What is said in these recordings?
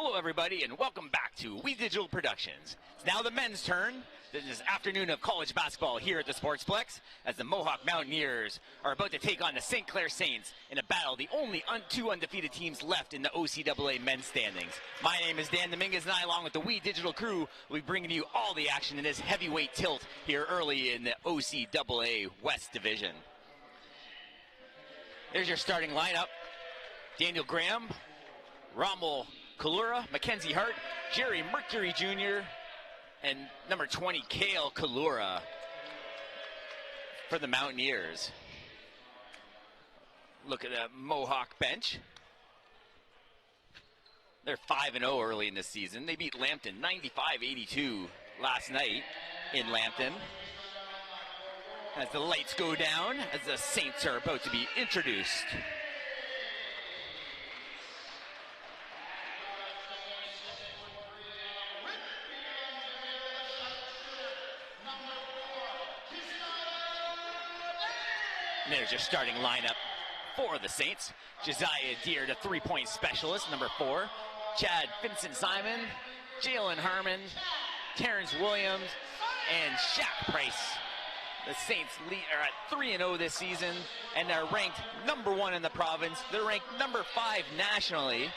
Hello everybody and welcome back to We Digital Productions. It's now the men's turn this afternoon of college basketball here at the Sportsplex as the Mohawk Mountaineers are about to take on the St Clair Saints in a battle, the only two undefeated teams left in the OCAA men's standings. My name is Dan Dominguez and I, along with the We Digital crew, will be bringing you all the action in this heavyweight tilt here early in the OCAA West Division. There's your starting lineup. Daniel Graham, Rommel Kalura, Mackenzie Hart, Jerry Mercury Jr., and number 20, Kale Kalura for the Mountaineers. Look at the Mohawk bench. They're 5-0 early in the season. They beat Lambton 95-82 last night in Lambton. As the lights go down, as the Saints are about to be introduced. And there's your starting lineup for the Saints. Josiah Deere, the three-point specialist, number 4. Chad Vincent Simon, Jalen Harmon, Terrence Williams, and Shaq Price. The Saints are at 3-0 this season, and they're ranked number 1 in the province. They're ranked number 5 nationally.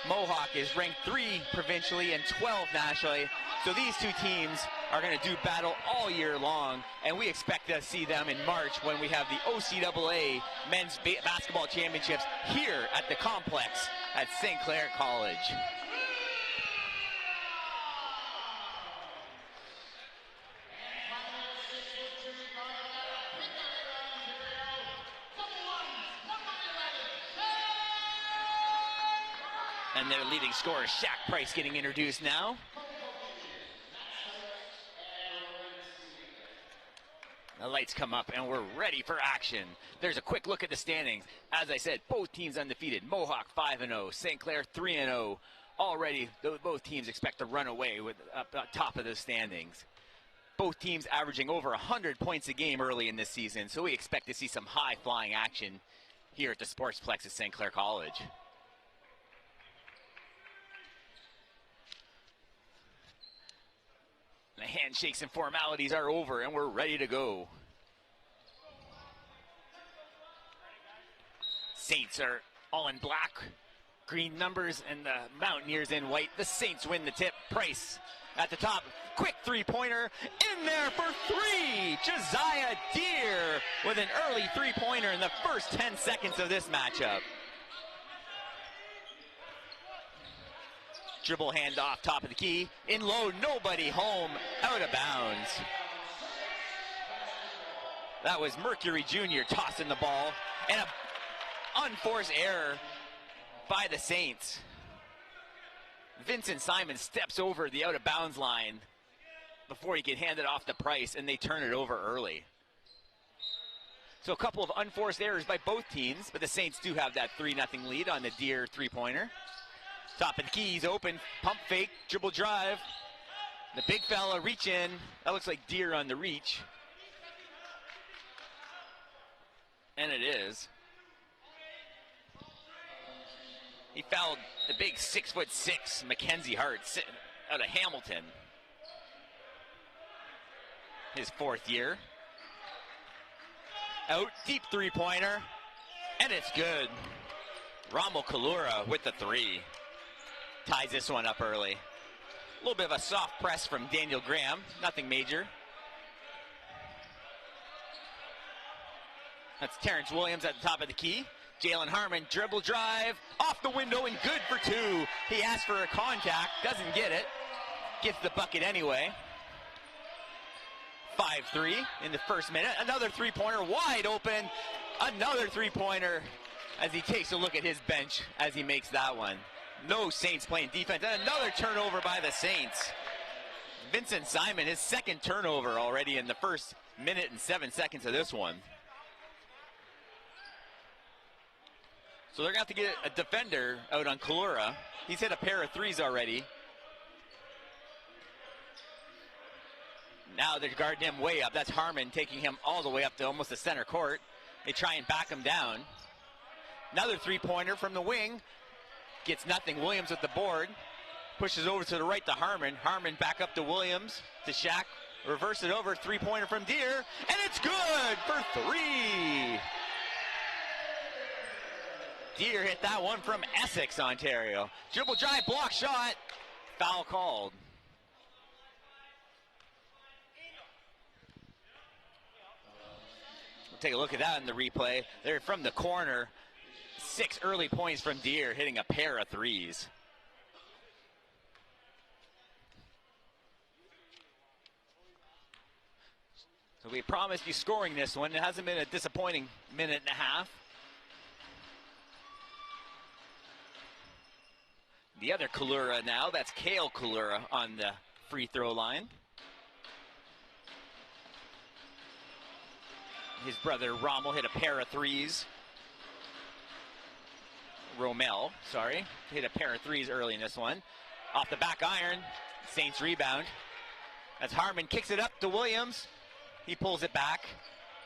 Mohawk is ranked 3 provincially and 12 nationally. So these two teams are going to do battle all year long, and we expect to see them in March when we have the OCAA Men's Basketball Championships here at the complex at St Clair College. And their leading scorer, Shaq Price, getting introduced now. The lights come up and we're ready for action. There's a quick look at the standings. As I said, both teams undefeated. Mohawk 5-0, St Clair 3-0. Already, both teams expect to run away with up top of the standings. Both teams averaging over 100 points a game early in this season, so we expect to see some high-flying action here at the Sportsplex at St Clair College. The handshakes and formalities are over and we're ready to go. Saints are all in black, green numbers, and the Mountaineers in white. The Saints win the tip. Price at the top. Quick three-pointer in there for 3. Josiah Deere with an early three-pointer in the first 10 seconds of this matchup. Dribble handoff, top of the key, in low, nobody home, out of bounds. That was Mercury Jr. tossing the ball, and an unforced error by the Saints. Vincent Simon steps over the out of bounds line before he can hand it off to Price, and they turn it over early. So a couple of unforced errors by both teams, but the Saints do have that 3-0 lead on the Deere three-pointer. Top of the key, he's open, pump fake, dribble drive. The big fella reach in. That looks like Deere on the reach. And it is. He fouled the big 6'6" Mackenzie Hart out of Hamilton. His 4th year. Out, deep three-pointer. And it's good. Rommel Kalura with the 3. Ties this one up early. A little bit of a soft press from Daniel Graham. Nothing major. That's Terrence Williams at the top of the key. Jalen Harmon, dribble drive, off the window and good for 2. He asked for a contact, doesn't get it. Gets the bucket anyway. 5-3 in the first minute. Another three-pointer wide open. Another three-pointer as he takes a look at his bench as he makes that one. No Saints playing defense. And another turnover by the Saints. Vincent Simon, his 2nd turnover already in the first minute and 7 seconds of this one. So they're going to have to get a defender out on Kalura. He's hit a pair of 3s already. Now they're guarding him way up. That's Harmon taking him all the way up to almost the center court. They try and back him down. Another three-pointer from the wing. Gets nothing. Williams with the board. Pushes over to the right to Harmon. Harmon back up to Williams, to Shaq. Reverse it over, three-pointer from Deere, and it's good for three. Deere hit that one from Essex, Ontario. Dribble drive, block shot, foul called. We'll take a look at that in the replay. They're from the corner. 6 early points from Deere, hitting a pair of threes. So we promised you scoring this one. It hasn't been a disappointing minute and a half. The other Kalura now, that's Kale Kalura on the free throw line. His brother Rommel hit a pair of threes. Romel, sorry, hit a pair of threes early in this one. Off the back iron, Saints rebound. As Harmon kicks it up to Williams. He pulls it back.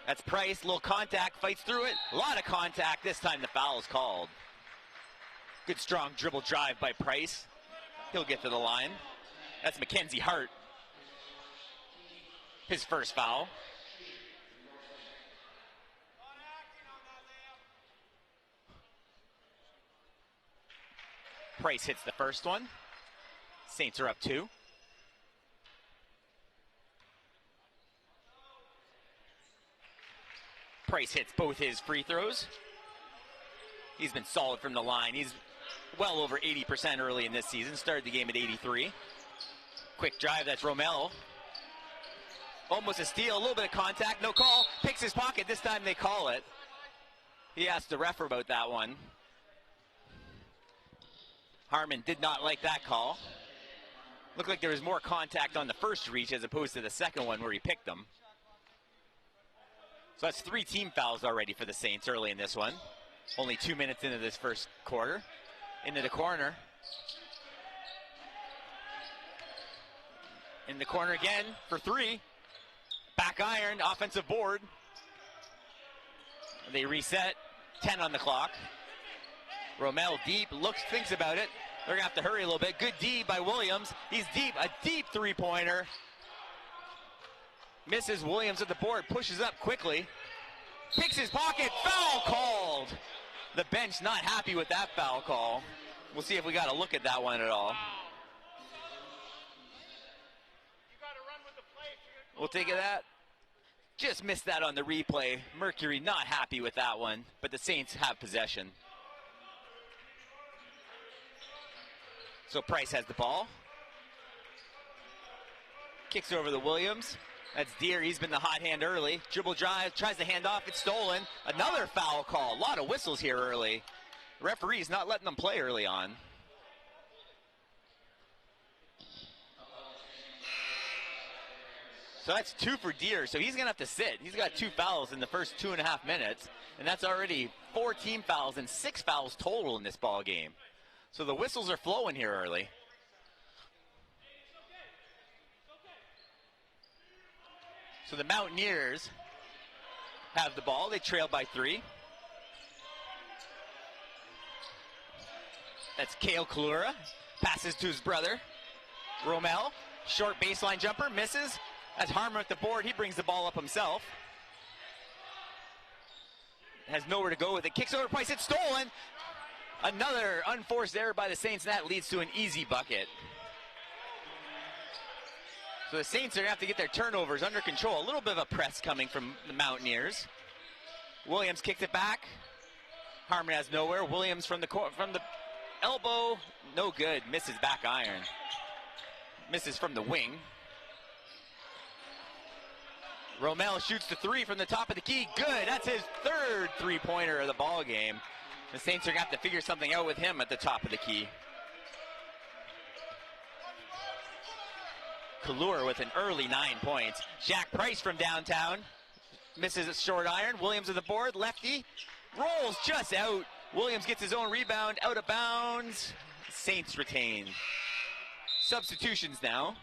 That's Price, little contact, fights through it. A lot of contact, this time the foul is called. Good strong dribble drive by Price. He'll get to the line. That's Mackenzie Hart. His first foul. Price hits the first one. Saints are up 2. Price hits both his free throws. He's been solid from the line. He's well over 80% early in this season. Started the game at 83. Quick drive, that's Romel. Almost a steal, a little bit of contact, no call. Picks his pocket, this time they call it. He asked the ref about that one. Harmon did not like that call. Looked like there was more contact on the first reach as opposed to the second one where he picked them. So that's 3 team fouls already for the Saints early in this one. Only 2 minutes into this first quarter. Into the corner. In the corner again for 3. Back iron, offensive board. They reset, 10 on the clock. Romel deep, thinks about it. They're gonna have to hurry a little bit. Good D by Williams. He's deep, a deep three-pointer. Misses Williams at the board, pushes up quickly. Picks his pocket, foul called. The bench not happy with that foul call. We'll see if we got to look at that one at all. We'll take it that. Just missed that on the replay. Mercury not happy with that one, but the Saints have possession. So Price has the ball. Kicks over to Williams. That's Deere, he's been the hot hand early. Dribble drive, tries to hand off, it's stolen. Another foul call, a lot of whistles here early. Referee's not letting them play early on. So that's 2 for Deere, so he's gonna have to sit. He's got 2 fouls in the first 2.5 minutes, and that's already 4 team fouls and 6 fouls total in this ball game. So the whistles are flowing here early. So the Mountaineers have the ball. They trail by 3. That's Kale Kalura. Passes to his brother. Romel. Short baseline jumper. Misses. As Harmon at the board, he brings the ball up himself. Has nowhere to go with it. Kicks over Price. It's stolen. Another unforced error by the Saints. And that leads to an easy bucket. So the Saints are going to have to get their turnovers under control. A little bit of a press coming from the Mountaineers. Williams kicks it back. Harmon has nowhere. Williams from the elbow, no good. Misses back iron. Misses from the wing. Romel shoots the 3 from the top of the key. Good. That's his 3rd three-pointer of the ball game. The Saints are going to have to figure something out with him at the top of the key. Kalura with an early 9 points. Jack Price from downtown. Misses a short iron. Williams at the board. Lefty. Rolls just out. Williams gets his own rebound. Out of bounds. Saints retain. Substitutions now.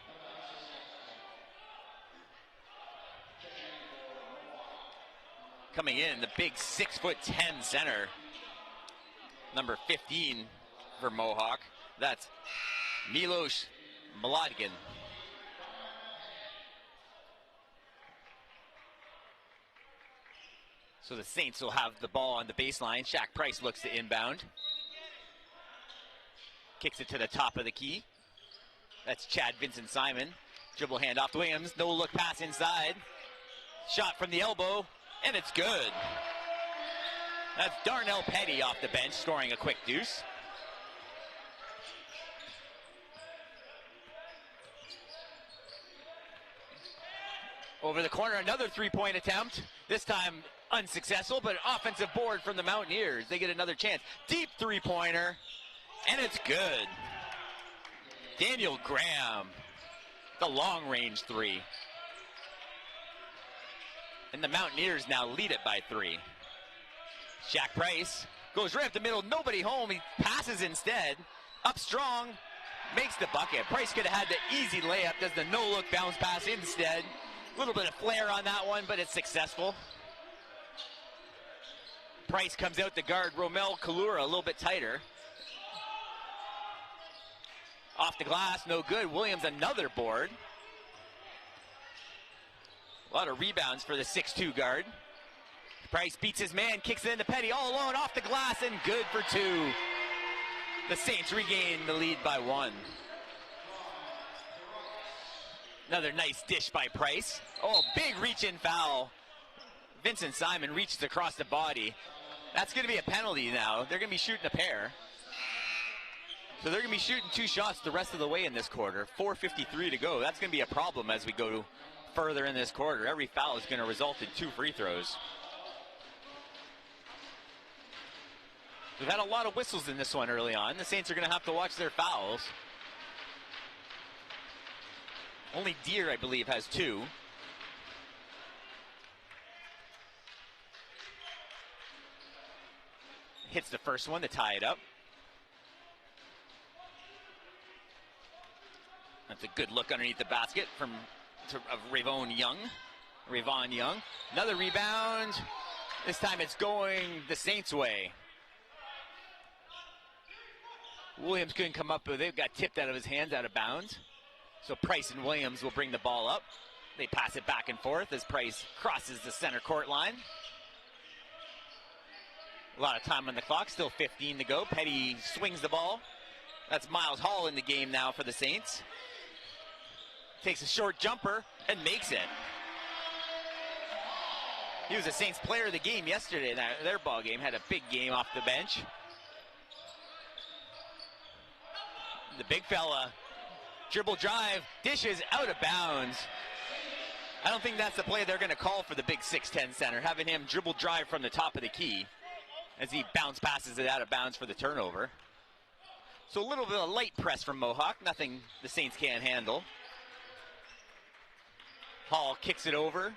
Coming in, the big 6'10" center. Number 15 for Mohawk. That's Milos Mladigan. So the Saints will have the ball on the baseline. Shaq Price looks to inbound. Kicks it to the top of the key. That's Chad Vincent Simon. Dribble hand off to Williams. No look pass inside. Shot from the elbow, and it's good. That's Darnell Petty off the bench scoring a quick deuce. Over the corner, another three-point attempt. This time unsuccessful, but an offensive board from the Mountaineers. They get another chance. Deep three-pointer, and it's good. Daniel Graham, the long-range three. And the Mountaineers now lead it by 3. Shaq Price goes right up the middle, nobody home. He passes instead. Up strong, makes the bucket. Price could have had the easy layup, does the no-look bounce pass instead. A little bit of flair on that one, but it's successful. Price comes out to guard Romel Kalura a little bit tighter. Off the glass, no good. Williams another board. A lot of rebounds for the 6'2 guard. Price beats his man, kicks it into Petty all alone, off the glass, and good for 2. The Saints regain the lead by 1. Another nice dish by Price. Oh, big reach-in foul. Vincent Simon reaches across the body. That's going to be a penalty now. They're going to be shooting a pair. So they're going to be shooting 2 shots the rest of the way in this quarter. 4:53 to go. That's going to be a problem as we go further in this quarter. Every foul is going to result in 2 free throws. We've had a lot of whistles in this one early on. The Saints are going to have to watch their fouls. Only Deere, I believe, has 2. Hits the first one to tie it up. That's a good look underneath the basket of Ravon Young. Another rebound. This time it's going the Saints' way. Williams couldn't come up with it. Got tipped out of his hands, out of bounds. So Price and Williams will bring the ball up. They pass it back and forth as Price crosses the center court line. A lot of time on the clock, still 15 to go. Petty swings the ball. That's Miles Hall in the game now for the Saints. Takes a short jumper and makes it. He was a Saints player of the game yesterday. Their ball game had a big game off the bench. The big fella, dribble drive, dishes out of bounds. I don't think that's the play they're going to call for the big 6'10 center, having him dribble drive from the top of the key as he bounce passes it out of bounds for the turnover. So a little bit of light press from Mohawk, nothing the Saints can't handle. Hall kicks it over.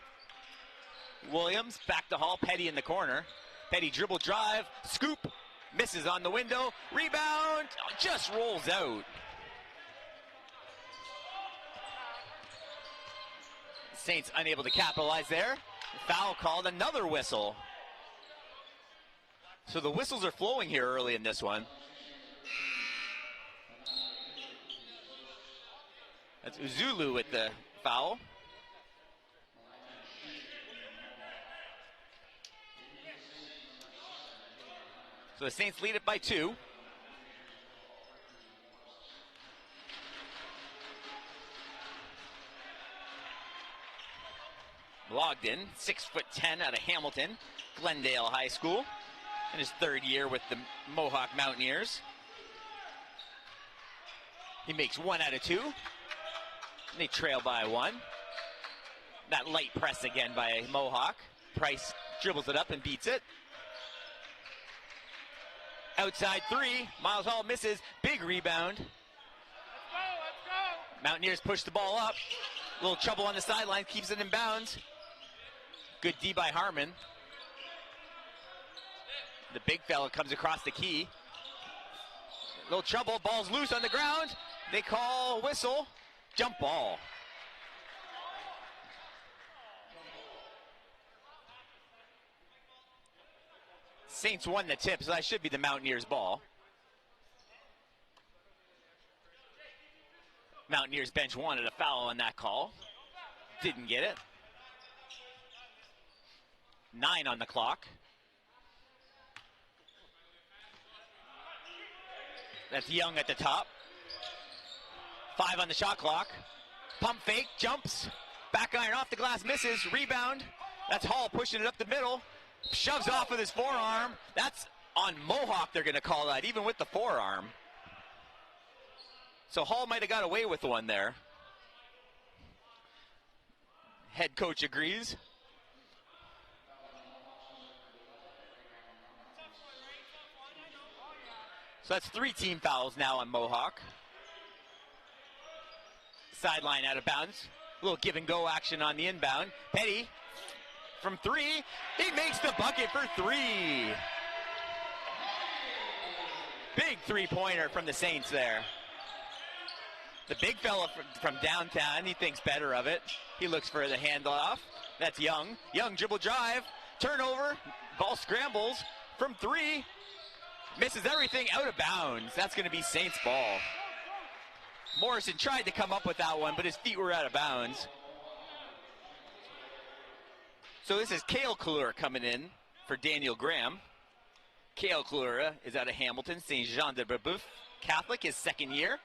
Williams back to Hall, Petty in the corner. Petty dribble drive, scoop, misses on the window, rebound, just rolls out. Saints unable to capitalize there. Foul called, another whistle. So the whistles are flowing here early in this one. That's Uzulu with the foul. So the Saints lead it by 2. Logden, 6'10" out of Hamilton, Glendale High School, in his 3rd year with the Mohawk Mountaineers. He makes 1 out of 2. They trail by 1. That light press again by Mohawk. Price dribbles it up and beats it. Outside 3, Miles Hall misses, big rebound. Let's go. Mountaineers push the ball up. A little trouble on the sideline, keeps it in bounds. Good D by Harmon. The big fella comes across the key. A little trouble, ball's loose on the ground. They call whistle, jump ball. Saints won the tip, so that should be the Mountaineers' ball. Mountaineers bench wanted a foul on that call. Didn't get it. 9 on the clock. That's Young at the top. 5 on the shot clock. Pump fake, jumps. Back iron off the glass, misses. Rebound. That's Hall pushing it up the middle. Shoves off with his forearm. That's on Mohawk, they're going to call that, even with the forearm. So Hall might have got away with one there. Head coach agrees. So that's 3 team fouls now on Mohawk. Sideline out of bounds. A little give and go action on the inbound. Petty from 3. He makes the bucket for 3. Big three-pointer from the Saints there. The big fella from downtown, he thinks better of it. He looks for the handoff. That's Young. Young dribble drive. Turnover. Ball scrambles from 3. Misses everything out of bounds. That's going to be Saints ball. Morrison tried to come up with that one, but his feet were out of bounds. So this is Cale Klura coming in for Daniel Graham. Cale Klura is out of Hamilton, St. Jean de Brebeuf Catholic, his second year.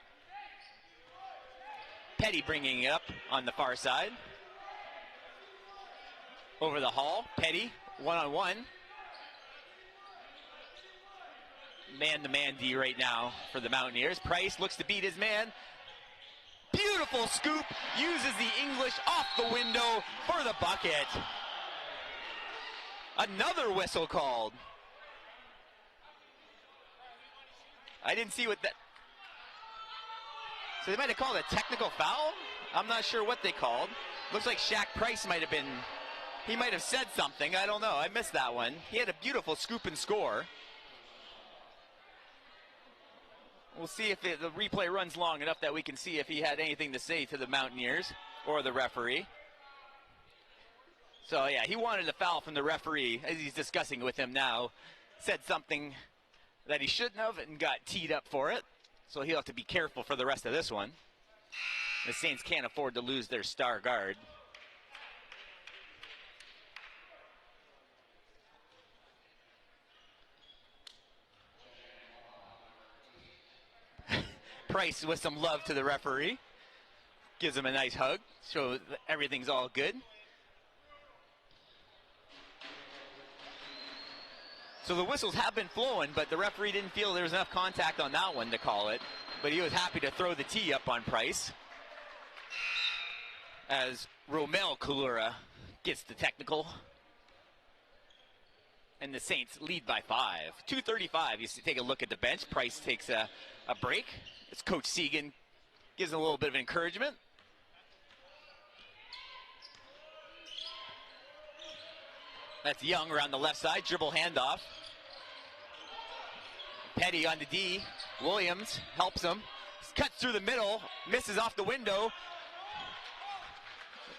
Petty bringing it up on the far side. Over the Hall, Petty, one-on-one. Man-to-man D right now for the Mountaineers. Price looks to beat his man. Beautiful scoop, uses the English off the window for the bucket. Another whistle called. I didn't see what that... So they might have called a technical foul? I'm not sure what they called. Looks like Shaq Price might have been... He might have said something, I don't know. I missed that one. He had a beautiful scoop and score. We'll see if the replay runs long enough that we can see if he had anything to say to the Mountaineers or the referee. So yeah, he wanted a foul from the referee as he's discussing with him now. Said something that he shouldn't have and got teed up for it. So he'll have to be careful for the rest of this one. The Saints can't afford to lose their star guard. Price with some love to the referee. Gives him a nice hug. So everything's all good. So the whistles have been flowing, but the referee didn't feel there was enough contact on that one to call it. But he was happy to throw the tee up on Price. As Romel Kalura gets the technical. And the Saints lead by 5. 2:35. You take a look at the bench. Price takes a break. As Coach Segan gives him a little bit of encouragement. That's Young around the left side. Dribble handoff. Petty on the D. Williams helps him. Cuts through the middle. Misses off the window.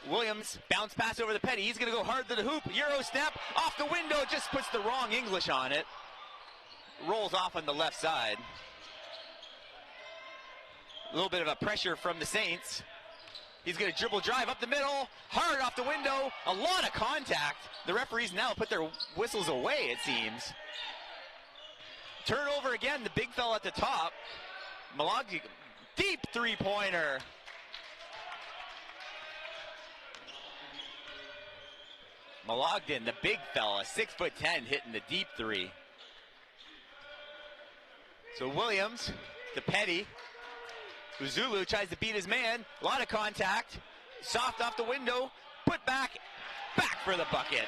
Williams, bounce pass over the Petty. He's going to go hard to the hoop. Euro step off the window. Just puts the wrong English on it. Rolls off on the left side. A little bit of a pressure from the Saints. He's going to dribble drive up the middle. Hard off the window. A lot of contact. The referees now put their whistles away, it seems. Turnover again. The big fella at the top. Malagi, deep three-pointer. Malogden, the big fella, 6'10", hitting the deep three. So Williams to Petty. Uzulu tries to beat his man. A lot of contact. Soft off the window. Put back for the bucket.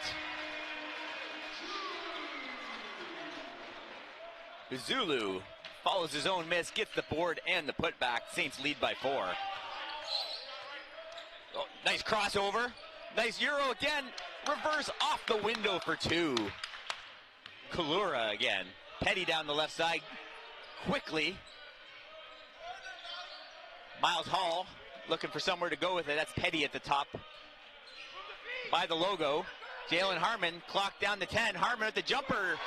Uzulu follows his own miss, gets the board and the putback. Saints lead by 4. Oh, nice crossover. Nice Euro again. Reverse off the window for 2. Kalura again. Petty down the left side. Quickly. Miles Hall looking for somewhere to go with it. That's Petty at the top. By the logo. Jalen Harmon clocked down to 10. Harmon with the jumper.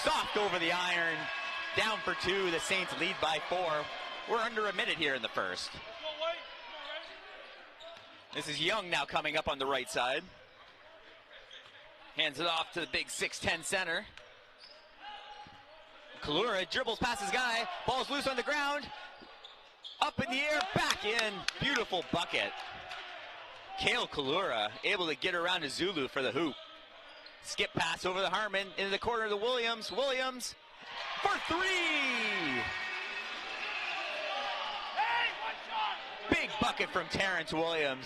Soft over the iron. Down for 2. The Saints lead by 4. We're under a minute here in the first. This is Young now coming up on the right side. Hands it off to the big 6'10 center. Kalura dribbles past his guy. Ball's loose on the ground. Up in the air, back in. Beautiful bucket. Kale Kalura able to get around to Zulu for the hoop. Skip pass over the Harmon into the corner of the Williams. Williams for three. Big bucket from Terrence Williams.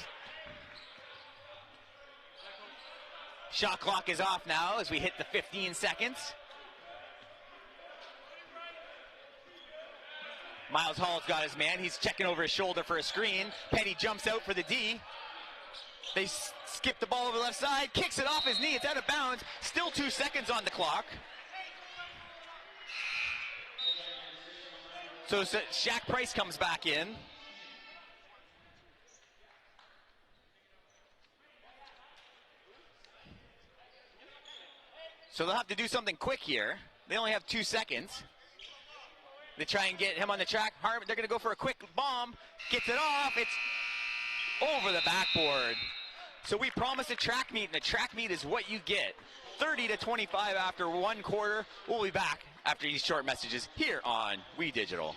Shot clock is off now as we hit the 15 seconds. Miles Hall's got his man. He's checking over his shoulder for a screen. Petty jumps out for the D. They skip the ball over the left side. Kicks it off his knee. It's out of bounds. Still 2 seconds on the clock. So Shaq Price comes back in. So they'll have to do something quick here. They only have 2 seconds. They try and get him on the track. Harmon, they're going to go for a quick bomb. Gets it off. It's over the backboard. So we promised a track meet, and the track meet is what you get. 30-25 after 1 quarter. We'll be back after these short messages here on We Digital.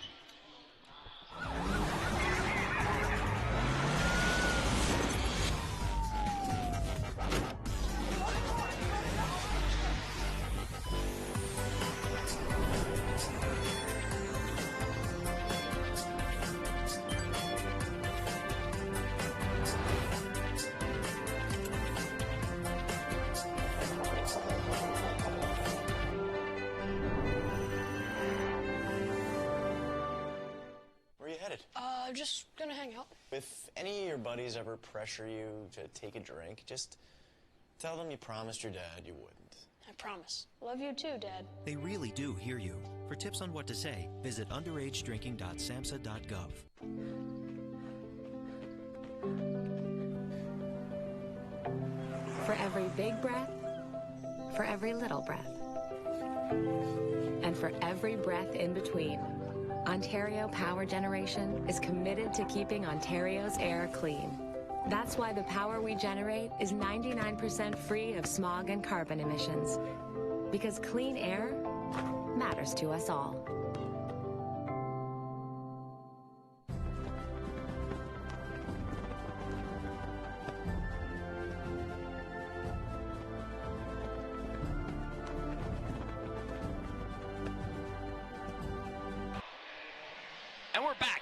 Just gonna hang out. If any of your buddies ever pressure you to take a drink, just tell them you promised your dad you wouldn't. I promise. Love you too, Dad. They really do hear you. For tips on what to say, visit underagedrinking.samhsa.gov. For every big breath, for every little breath, and for every breath in between, Ontario Power Generation is committed to keeping Ontario's air clean. That's why the power we generate is 99% free of smog and carbon emissions. Because clean air matters to us all.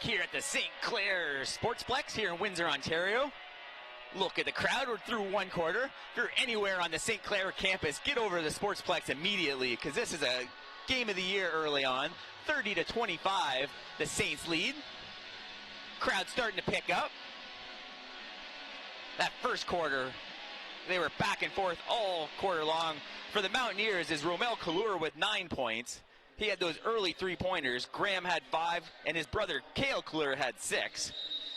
Here at the St Clair Sportsplex here in Windsor, Ontario. Look at the crowd. We're through 1 quarter. If you're anywhere on the St Clair campus, get over to the Sportsplex immediately because this is a game of the year early on. 30-25, the Saints lead. Crowd starting to pick up. That first quarter, they were back and forth all quarter long. For the Mountaineers is Romel Kalura with 9 points. He had those early 3-pointers. Graham had 5, and his brother Kale Kalura had 6.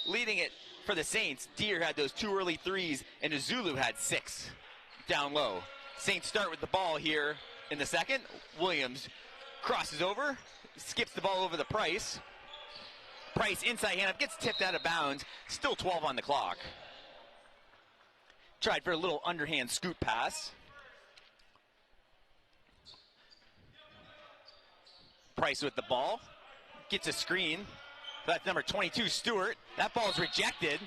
Leading it for the Saints, Deere had those 2 early 3s, and Zulu had 6 down low. Saints start with the ball here in the second. Williams crosses over, skips the ball over the Price. Price inside hand up, gets tipped out of bounds. Still 12 on the clock. Tried for a little underhand scoop pass. Price with the ball, gets a screen. That's number 22, Stewart. That ball's rejected,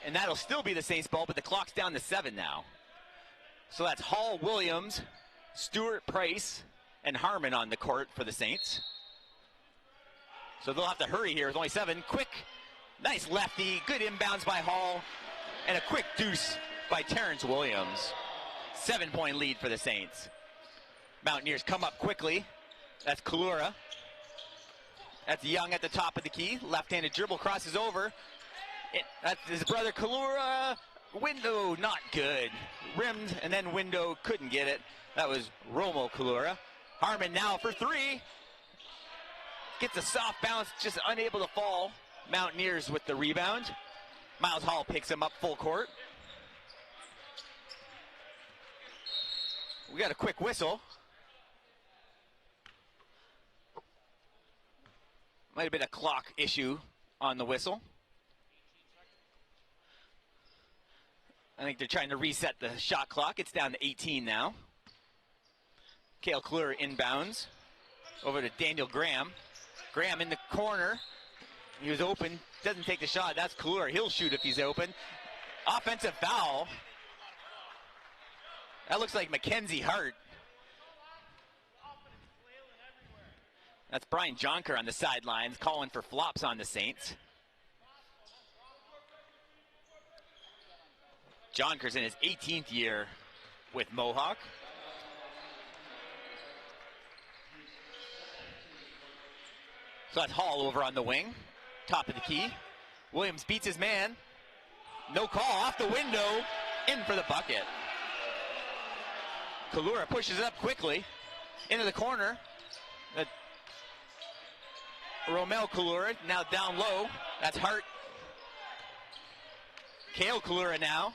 and that'll still be the Saints ball, but the clock's down to 7 now. So that's Hall, Williams, Stewart, Price, and Harmon on the court for the Saints. So they'll have to hurry here with only 7. Quick, nice lefty, good inbounds by Hall, and a quick deuce by Terrence Williams. 7-point lead for the Saints. Mountaineers come up quickly. That's Kalura. That's Young at the top of the key. Left-handed dribble crosses over. That's his brother Kalura. Window, not good. Rimmed, and then Window couldn't get it. That was Romo Kalura. Harmon now for 3. Gets a soft bounce, just unable to fall. Mountaineers with the rebound. Miles Hall picks him up full court. We got a quick whistle. Might have been a clock issue on the whistle. I think they're trying to reset the shot clock. It's down to 18 now. Cale Kleur inbounds over to Daniel Graham. Graham in the corner. He was open, doesn't take the shot. That's Kleur. He'll shoot if he's open. Offensive foul. That looks like Mackenzie Hart. That's Brian Jonker on the sidelines calling for flops on the Saints. Jonker's in his 18th year with Mohawk. So that's Hall over on the wing. Top of the key. Williams beats his man. No call, off the window, in for the bucket. Kalura pushes it up quickly into the corner. Romel Kalura now down low. That's Hart. Cale Kalura now.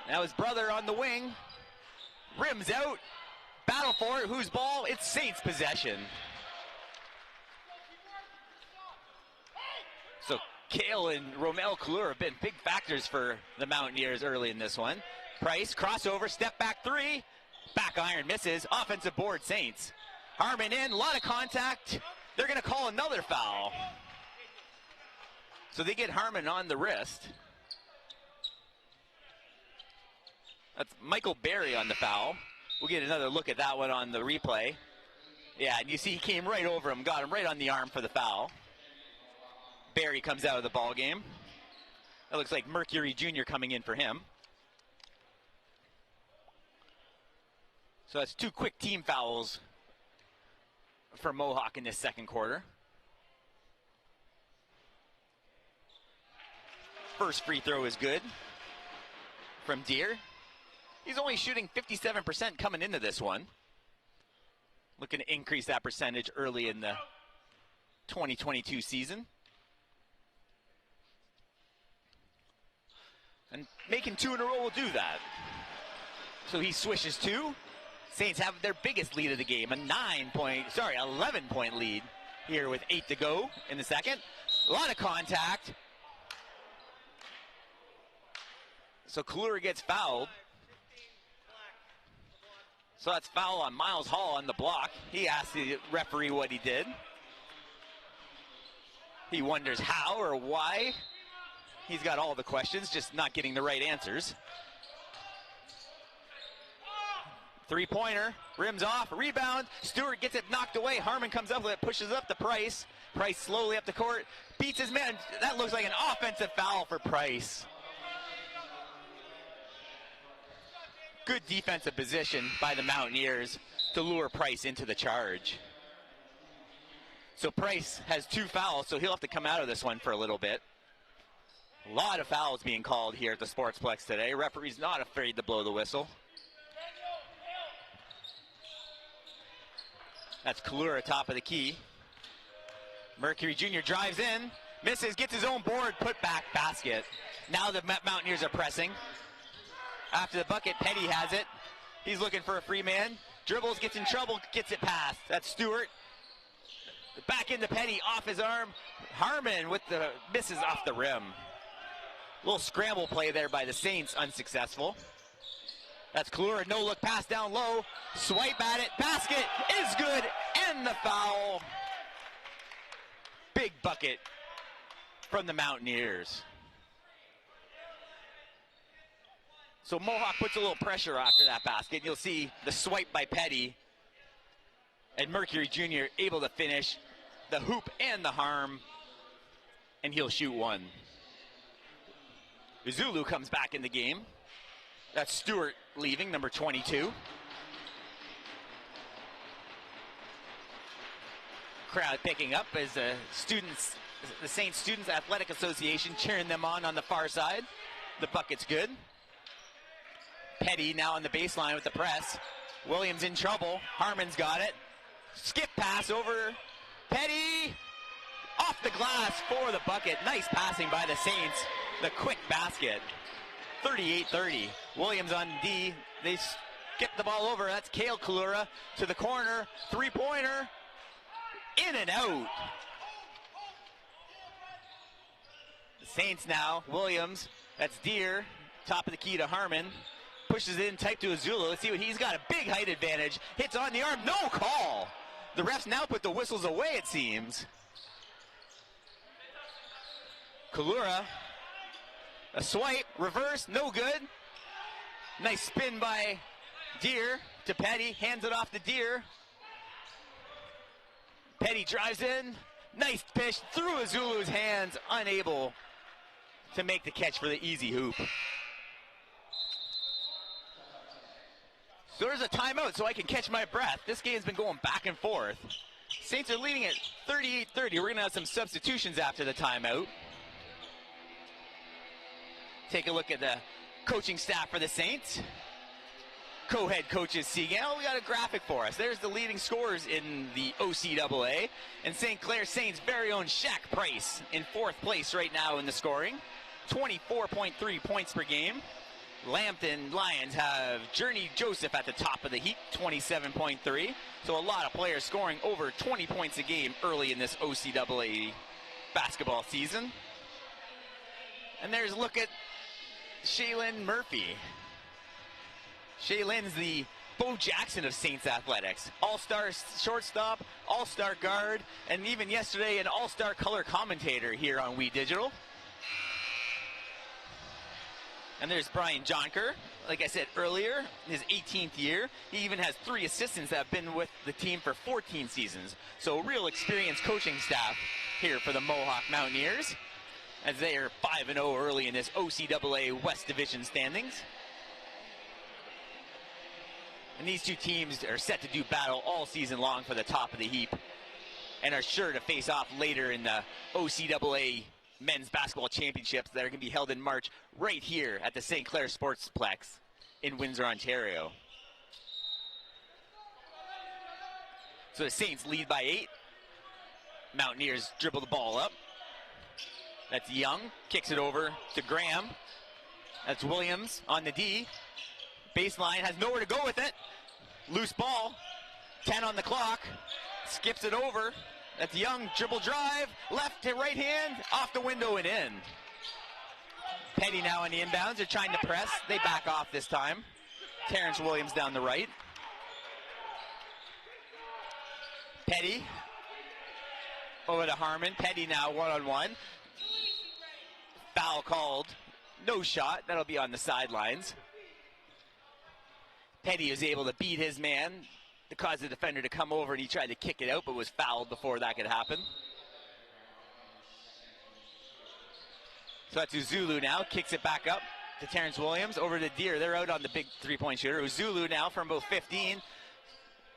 Now his brother on the wing. Rims out. Battle for it. Whose ball? It's Saints possession. So Cale and Romel Kalura have been big factors for the Mountaineers early in this one. Price, crossover, step back three. Back iron misses. Offensive board Saints. Harmon in, a lot of contact. They're going to call another foul. So they get Harmon on the wrist. That's Michael Berry on the foul. We'll get another look at that one on the replay. Yeah, and you see he came right over him, got him right on the arm for the foul. Berry comes out of the ball game. That looks like Mercury Jr. coming in for him. So that's two quick team fouls for Mohawk in this second quarter. First free throw is good from Deere. He's only shooting 57% coming into this one. Looking to increase that percentage early in the 2022 season. And making two in a row will do that. So he swishes two. Saints have their biggest lead of the game, 11-point lead here with 8 to go in the second. A lot of contact. So Kleur gets fouled. So that's foul on Miles Hall on the block. He asked the referee what he did. He wonders how or why. He's got all the questions, just not getting the right answers. Three-pointer, rims off, rebound. Stewart gets it knocked away. Harmon comes up with it, pushes up to Price. Price slowly up the court, beats his man. That looks like an offensive foul for Price. Good defensive position by the Mountaineers to lure Price into the charge. So Price has two fouls, so he'll have to come out of this one for a little bit. A lot of fouls being called here at the Sportsplex today. Referee's not afraid to blow the whistle. That's Kalura, top of the key. Mercury Jr. drives in, misses, gets his own board, put back basket. Now the Mountaineers are pressing. After the bucket, Petty has it. He's looking for a free man. Dribbles, gets in trouble, gets it past. That's Stewart. Back into Petty, off his arm. Harmon with the misses off the rim. Little scramble play there by the Saints, unsuccessful. That's Kalura, no look pass down low. Swipe at it, basket is good, and the foul. Big bucket from the Mountaineers. So Mohawk puts a little pressure after that basket. You'll see the swipe by Petty. And Mercury Jr. able to finish the hoop and the harm. And he'll shoot one. Zulu comes back in the game. That's Stewart leaving, number 22. Crowd picking up as the Saints Students Athletic Association cheering them on the far side. The bucket's good. Petty now on the baseline with the press. Williams in trouble. Harmon's got it. Skip pass over. Petty off the glass for the bucket. Nice passing by the Saints. The quick basket. 38-30. Williams on D. They skip the ball over. That's Cale Kalura to the corner. Three-pointer. In and out. The Saints now. Williams. That's Deere. Top of the key to Harmon. Pushes it in tight to Azula. Let's see what he's got. A big height advantage. Hits on the arm. No call. The refs now put the whistles away, it seems. Kalura. A swipe. Reverse. No good. Nice spin by Deer to Petty. Hands it off to Deer. Petty drives in. Nice pitch through Azulu's hands. Unable to make the catch for the easy hoop. So there's a timeout so I can catch my breath. This game's been going back and forth. Saints are leading at 38-30. We're going to have some substitutions after the timeout. Take a look at the coaching staff for the Saints. Co-head coaches Seagal. We got a graphic for us. There's the leading scorers in the OCAA. And St Clair Saints' very own Shaq Price in 4th place right now in the scoring. 24.3 points per game. Lambton Lions have Journey Joseph at the top of the heap, 27.3. So a lot of players scoring over 20 points a game early in this OCAA basketball season. And there's a look at Shaylin Murphy. Shaylin's the Bo Jackson of Saints Athletics. All-star shortstop, all-star guard, and even yesterday an all-star color commentator here on We Digital. And there's Brian Jonker, like I said earlier, his 18th year. He even has 3 assistants that have been with the team for 14 seasons. So a real experienced coaching staff here for the Mohawk Mountaineers, as they are 5-0 early in this OCAA West Division standings. And these two teams are set to do battle all season long for the top of the heap and are sure to face off later in the OCAA Men's Basketball Championships that are going to be held in March right here at the St. Clair Sportsplex in Windsor, Ontario. So the Saints lead by 8. Mountaineers dribble the ball up. That's Young, kicks it over to Graham. That's Williams on the D. Baseline, has nowhere to go with it. Loose ball, 10 on the clock. Skips it over. That's Young, dribble drive, left to right hand, off the window and in. Petty now on the inbounds. They're trying to press. They back off this time. Terrence Williams down the right. Petty over to Harmon. Petty now one-on-one. Foul called. No shot. That'll be on the sidelines. Petty was able to beat his man to cause the defender to come over, and he tried to kick it out, but was fouled before that could happen. So that's Uzulu now, kicks it back up to Terrence Williams, over to Deer. They're out on the big three-point shooter. Uzulu now from about 15.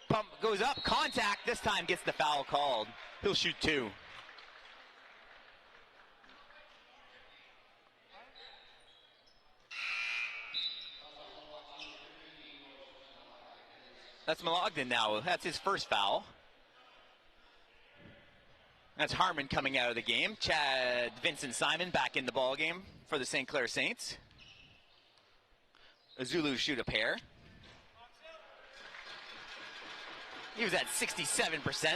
Pump goes up, contact, this time gets the foul called. He'll shoot 2. That's Malogden now. That's his first foul. That's Harmon coming out of the game. Chad Vincent Simon back in the ball game for the St. Clair Saints. Azulu shoot a pair. He was at 67%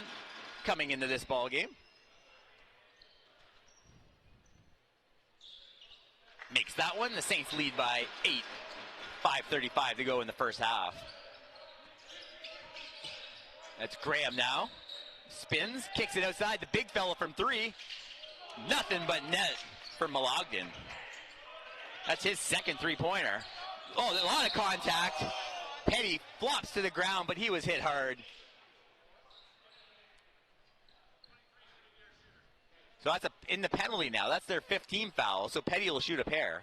coming into this ball game. Makes that one. The Saints lead by 8. 5:35 to go in the first half. That's Graham now. Spins, kicks it outside. The big fella from 3. Nothing but net for Malogden. That's his second three-pointer. Oh, a lot of contact. Petty flops to the ground, but he was hit hard. So that's in the penalty now. That's their 15th foul, so Petty will shoot a pair.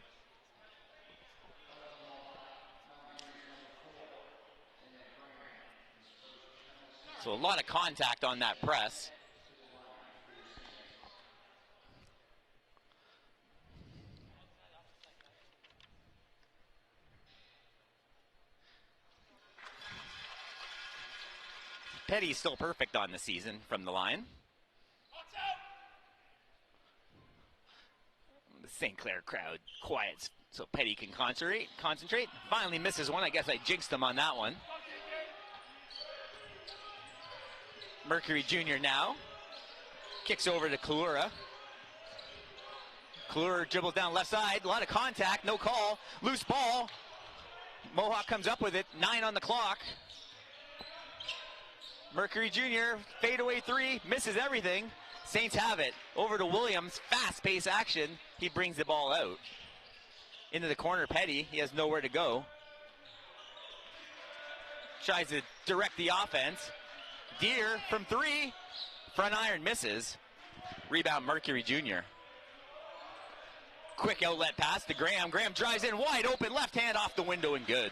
So a lot of contact on that press. Petty's still perfect on the season from the line. The St. Clair crowd quiets so Petty can concentrate. Finally misses one. I guess I jinxed him on that one. Mercury Jr. now. Kicks over to Kalura. Klur dribbles down left side. A lot of contact. No call. Loose ball. Mohawk comes up with it. 9 on the clock. Mercury Jr. fadeaway 3. Misses everything. Saints have it. Over to Williams. Fast-paced action. He brings the ball out. Into the corner, Petty. He has nowhere to go. Tries to direct the offense. Deer from 3. Front iron misses. Rebound Mercury Jr. Quick outlet pass to Graham. Graham drives in wide open. Left hand off the window and good.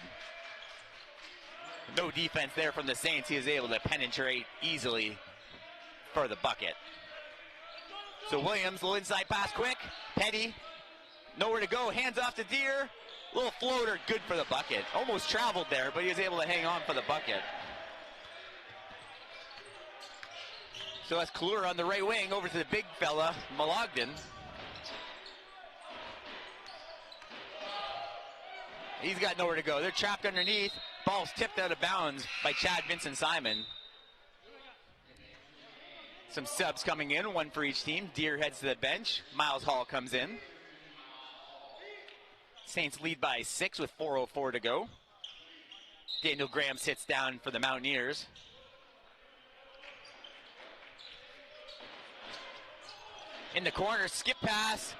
No defense there from the Saints. He is able to penetrate easily for the bucket. So Williams, little inside pass quick. Petty, nowhere to go. Hands off to Deer. Little floater, good for the bucket. Almost traveled there, but he was able to hang on for the bucket. So that's Klur on the right wing over to the big fella, Malogden. He's got nowhere to go. They're trapped underneath. Ball's tipped out of bounds by Chad Vincent Simon. Some subs coming in, one for each team. Deer heads to the bench. Miles Hall comes in. Saints lead by 6 with 4:04 to go. Daniel Graham sits down for the Mountaineers. In the corner, skip pass.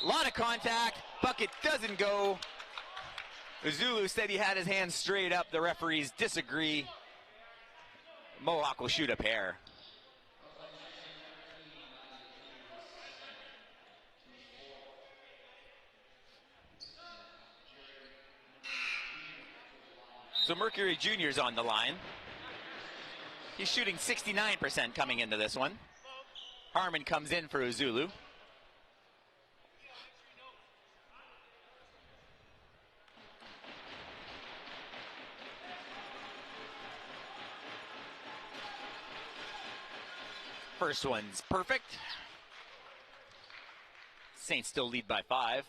A lot of contact. Bucket doesn't go. Zulu said he had his hands straight up. The referees disagree. Mohawk will shoot a pair. So Mercury Jr. is on the line. He's shooting 69% coming into this one. Harmon comes in for Zulu. First one's perfect. Saints still lead by 5.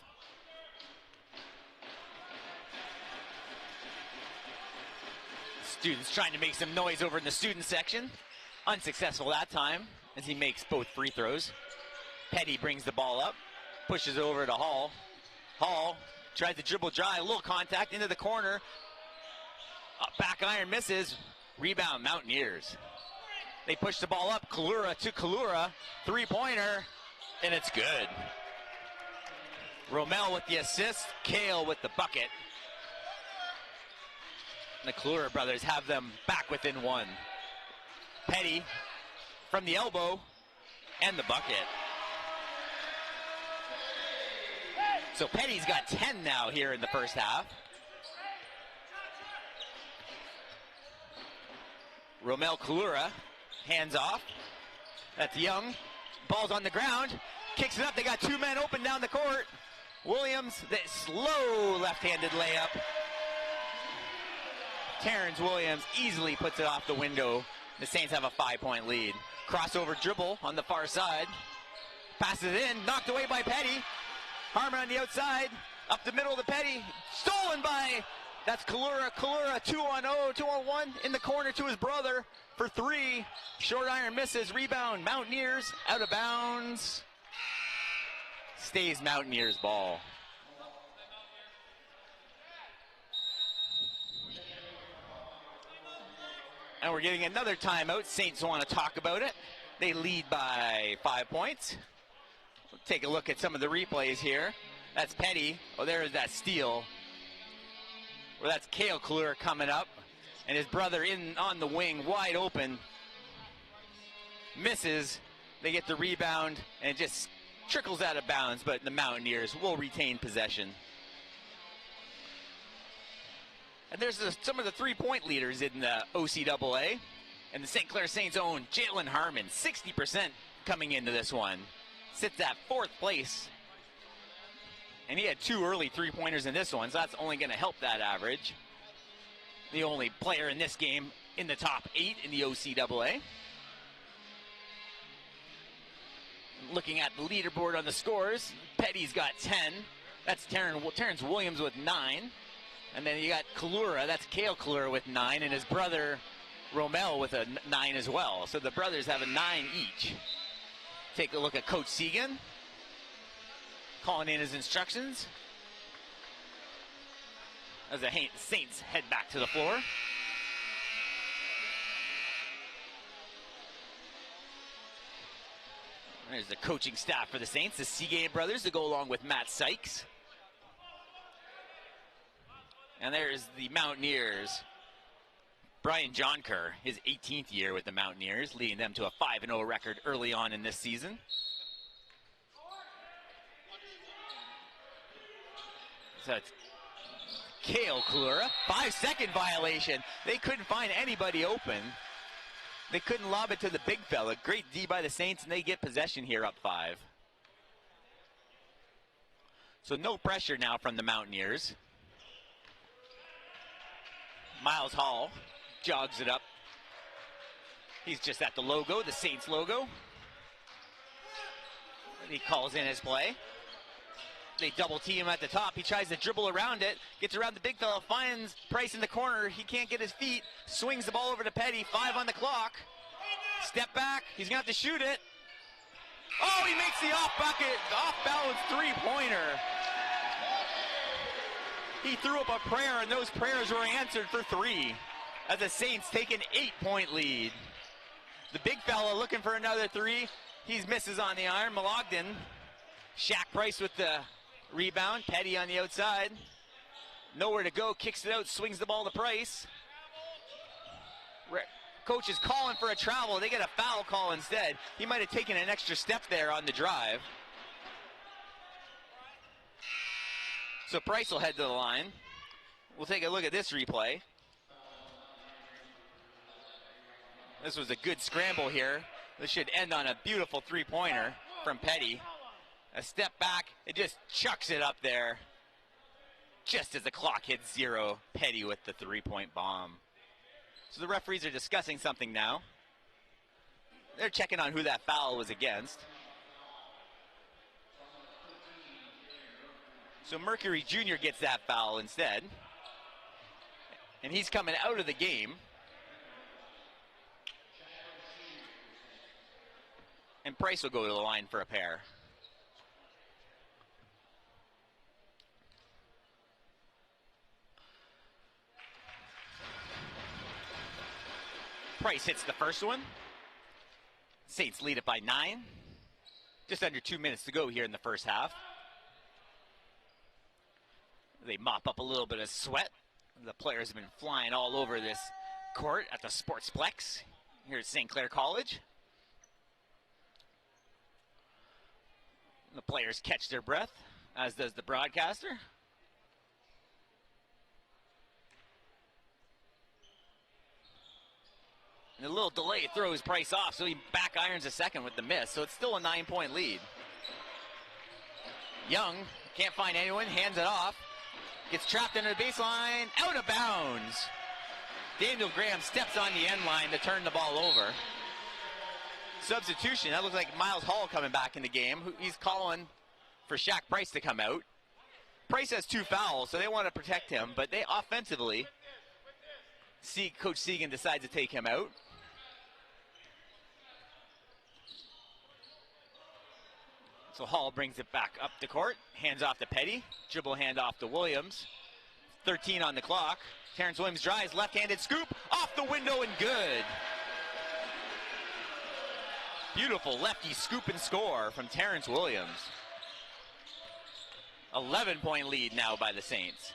Students trying to make some noise over in the student section. Unsuccessful that time as he makes both free throws. Petty brings the ball up, pushes over to Hall. Hall tries to dribble dry, a little contact into the corner. Back iron misses. Rebound Mountaineers. They push the ball up. Kalura to Kalura. Three-pointer, and it's good. Romel with the assist. Kale with the bucket. The Kalura brothers have them back within 1. Petty from the elbow and the bucket. So Petty's got 10 now here in the first half. Romel Kalura, hands off. That's Young. Ball's on the ground. Kicks it up. They got 2 men open down the court. Williams, the slow left-handed layup. Terrence Williams easily puts it off the window. The Saints have a 5-point lead. Crossover dribble on the far side. Passes it in, knocked away by Petty. Harmon on the outside, up the middle of the Petty. Stolen by, that's Kalura. Kalura 2-on-0, 2-on-1 in the corner to his brother for 3. Short iron misses, rebound. Mountaineers out of bounds. Stays Mountaineers ball. And we're getting another timeout. Saints want to talk about it. They lead by 5 points. We'll take a look at some of the replays here. That's Petty. Oh, there's that steal. Well, that's Kale Klur coming up. And his brother in on the wing, wide open. Misses. They get the rebound, and it just trickles out of bounds, but the Mountaineers will retain possession. And there's some of the three-point leaders in the OCAA. And the St. Clair Saints' own Jalen Harmon, 60% coming into this one. Sits at 4th place. And he had 2 early three-pointers in this one, so that's only going to help that average. The only player in this game in the top 8 in the OCAA. Looking at the leaderboard on the scores, Petty's got 10. That's Terrence Williams with 9. And then you got Kalura, that's Kale Kalura with 9, and his brother Romel with a 9 as well. So the brothers have a 9 each. Take a look at Coach Segan. calling in his instructions as the Saints head back to the floor. There's the coaching staff for the Saints, the Seagate brothers, to go along with Matt Sykes. And there's the Mountaineers. Brian Jonker, his 18th year with the Mountaineers, leading them to a 5-0 record early on in this season. So it's Kale Klura, 5-second violation. They couldn't find anybody open. They couldn't lob it to the big fella. Great D by the Saints, and they get possession here up 5. So no pressure now from the Mountaineers. Miles Hall jogs it up. He's just at the logo, the Saints logo. And he calls in his play. They double team him at the top. He tries to dribble around it, gets around the big fella, finds Price in the corner. He can't get his feet, swings the ball over to Petty. 5 on the clock. Step back. He's going to have to shoot it. Oh, he makes the off-balance three-pointer. He threw up a prayer, and those prayers were answered for 3 as the Saints take an 8-point lead. The big fella looking for another 3. He misses on the iron. Malogden. Shaq Price with the rebound. Petty on the outside. Nowhere to go. Kicks it out. Swings the ball to Price. Coach is calling for a travel. They get a foul call instead. He might have taken an extra step there on the drive. So Price will head to the line. We'll take a look at this replay. This was a good scramble here. This should end on a beautiful three-pointer from Petty. A step back, it just chucks it up there. Just as the clock hits 0, Petty with the three-point bomb. So the referees are discussing something now. They're checking on who that foul was against. So Mercury Jr. gets that foul instead. And he's coming out of the game. And Price will go to the line for a pair. Price hits the first one. Saints lead it by 9. Just under 2 minutes to go here in the first half. They mop up a little bit of sweat. The players have been flying all over this court at the Sportsplex here at St. Clair College. The players catch their breath, as does the broadcaster. And a little delay throws Price off, so he back irons a second with the miss. So it's still a 9-point lead. Young can't find anyone, hands it off. Gets trapped under the baseline, out of bounds. Daniel Graham steps on the end line to turn the ball over. Substitution, that looks like Miles Hall coming back in the game. He's calling for Shaq Price to come out. Price has 2 fouls, so they want to protect him, but they offensively, Coach Segan decides to take him out. So Hall brings it back up the court, hands off to Petty, dribble hand off to Williams. 13 on the clock. Terrence Williams drives, left-handed scoop, off the window and good. Beautiful lefty scoop and score from Terrence Williams. 11-point lead now by the Saints.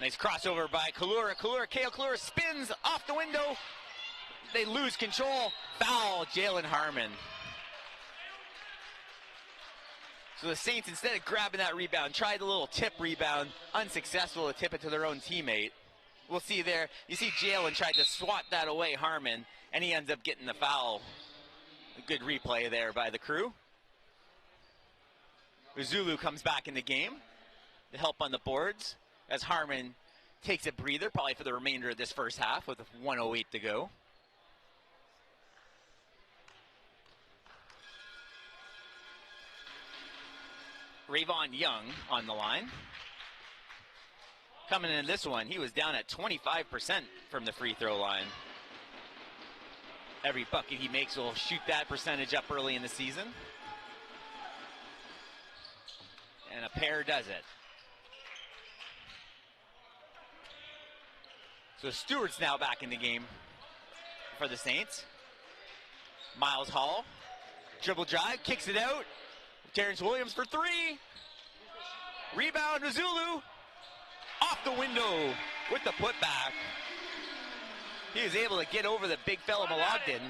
Nice crossover by Kale Klura spins off the window. They lose control. Foul, Jalen Harmon. So the Saints, instead of grabbing that rebound, tried a little tip rebound, unsuccessful to tip it to their own teammate. We'll see there. You see Jalen tried to swat that away, Harmon, and he ends up getting the foul. A good replay there by the crew. Zulu comes back in the game to help on the boards as Harmon takes a breather, probably for the remainder of this first half with 1:08 to go. Rayvon Young on the line. Coming in this one, he was down at 25% from the free throw line. Every bucket he makes will shoot that percentage up early in the season. and a pair does it. So Stewart's now back in the game for the Saints. Miles Hall, dribble drive, kicks it out. Terrence Williams for three. Rebound to Zulu. Off the window with the putback. He was able to get over the big fella Malogden.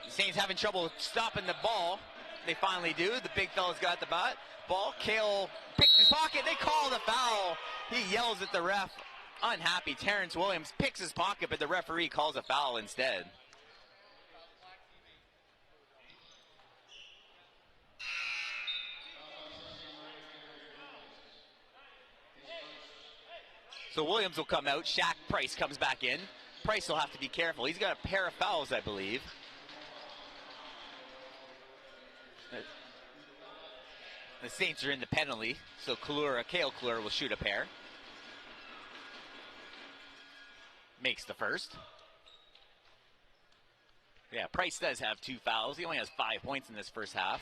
The Saints having trouble stopping the ball. They finally do. The big fella's got the ball. Kale picked his pocket. They call the foul. He yells at the ref. Unhappy. Terrence Williams picks his pocket, but the referee calls a foul instead. So Williams will come out. Shaq Price comes back in. Price will have to be careful. He's got a pair of fouls, I believe. The Saints are in the penalty, so Kale Klura will shoot a pair. Makes the first. Yeah, Price does have 2 fouls. He only has 5 points in this first half.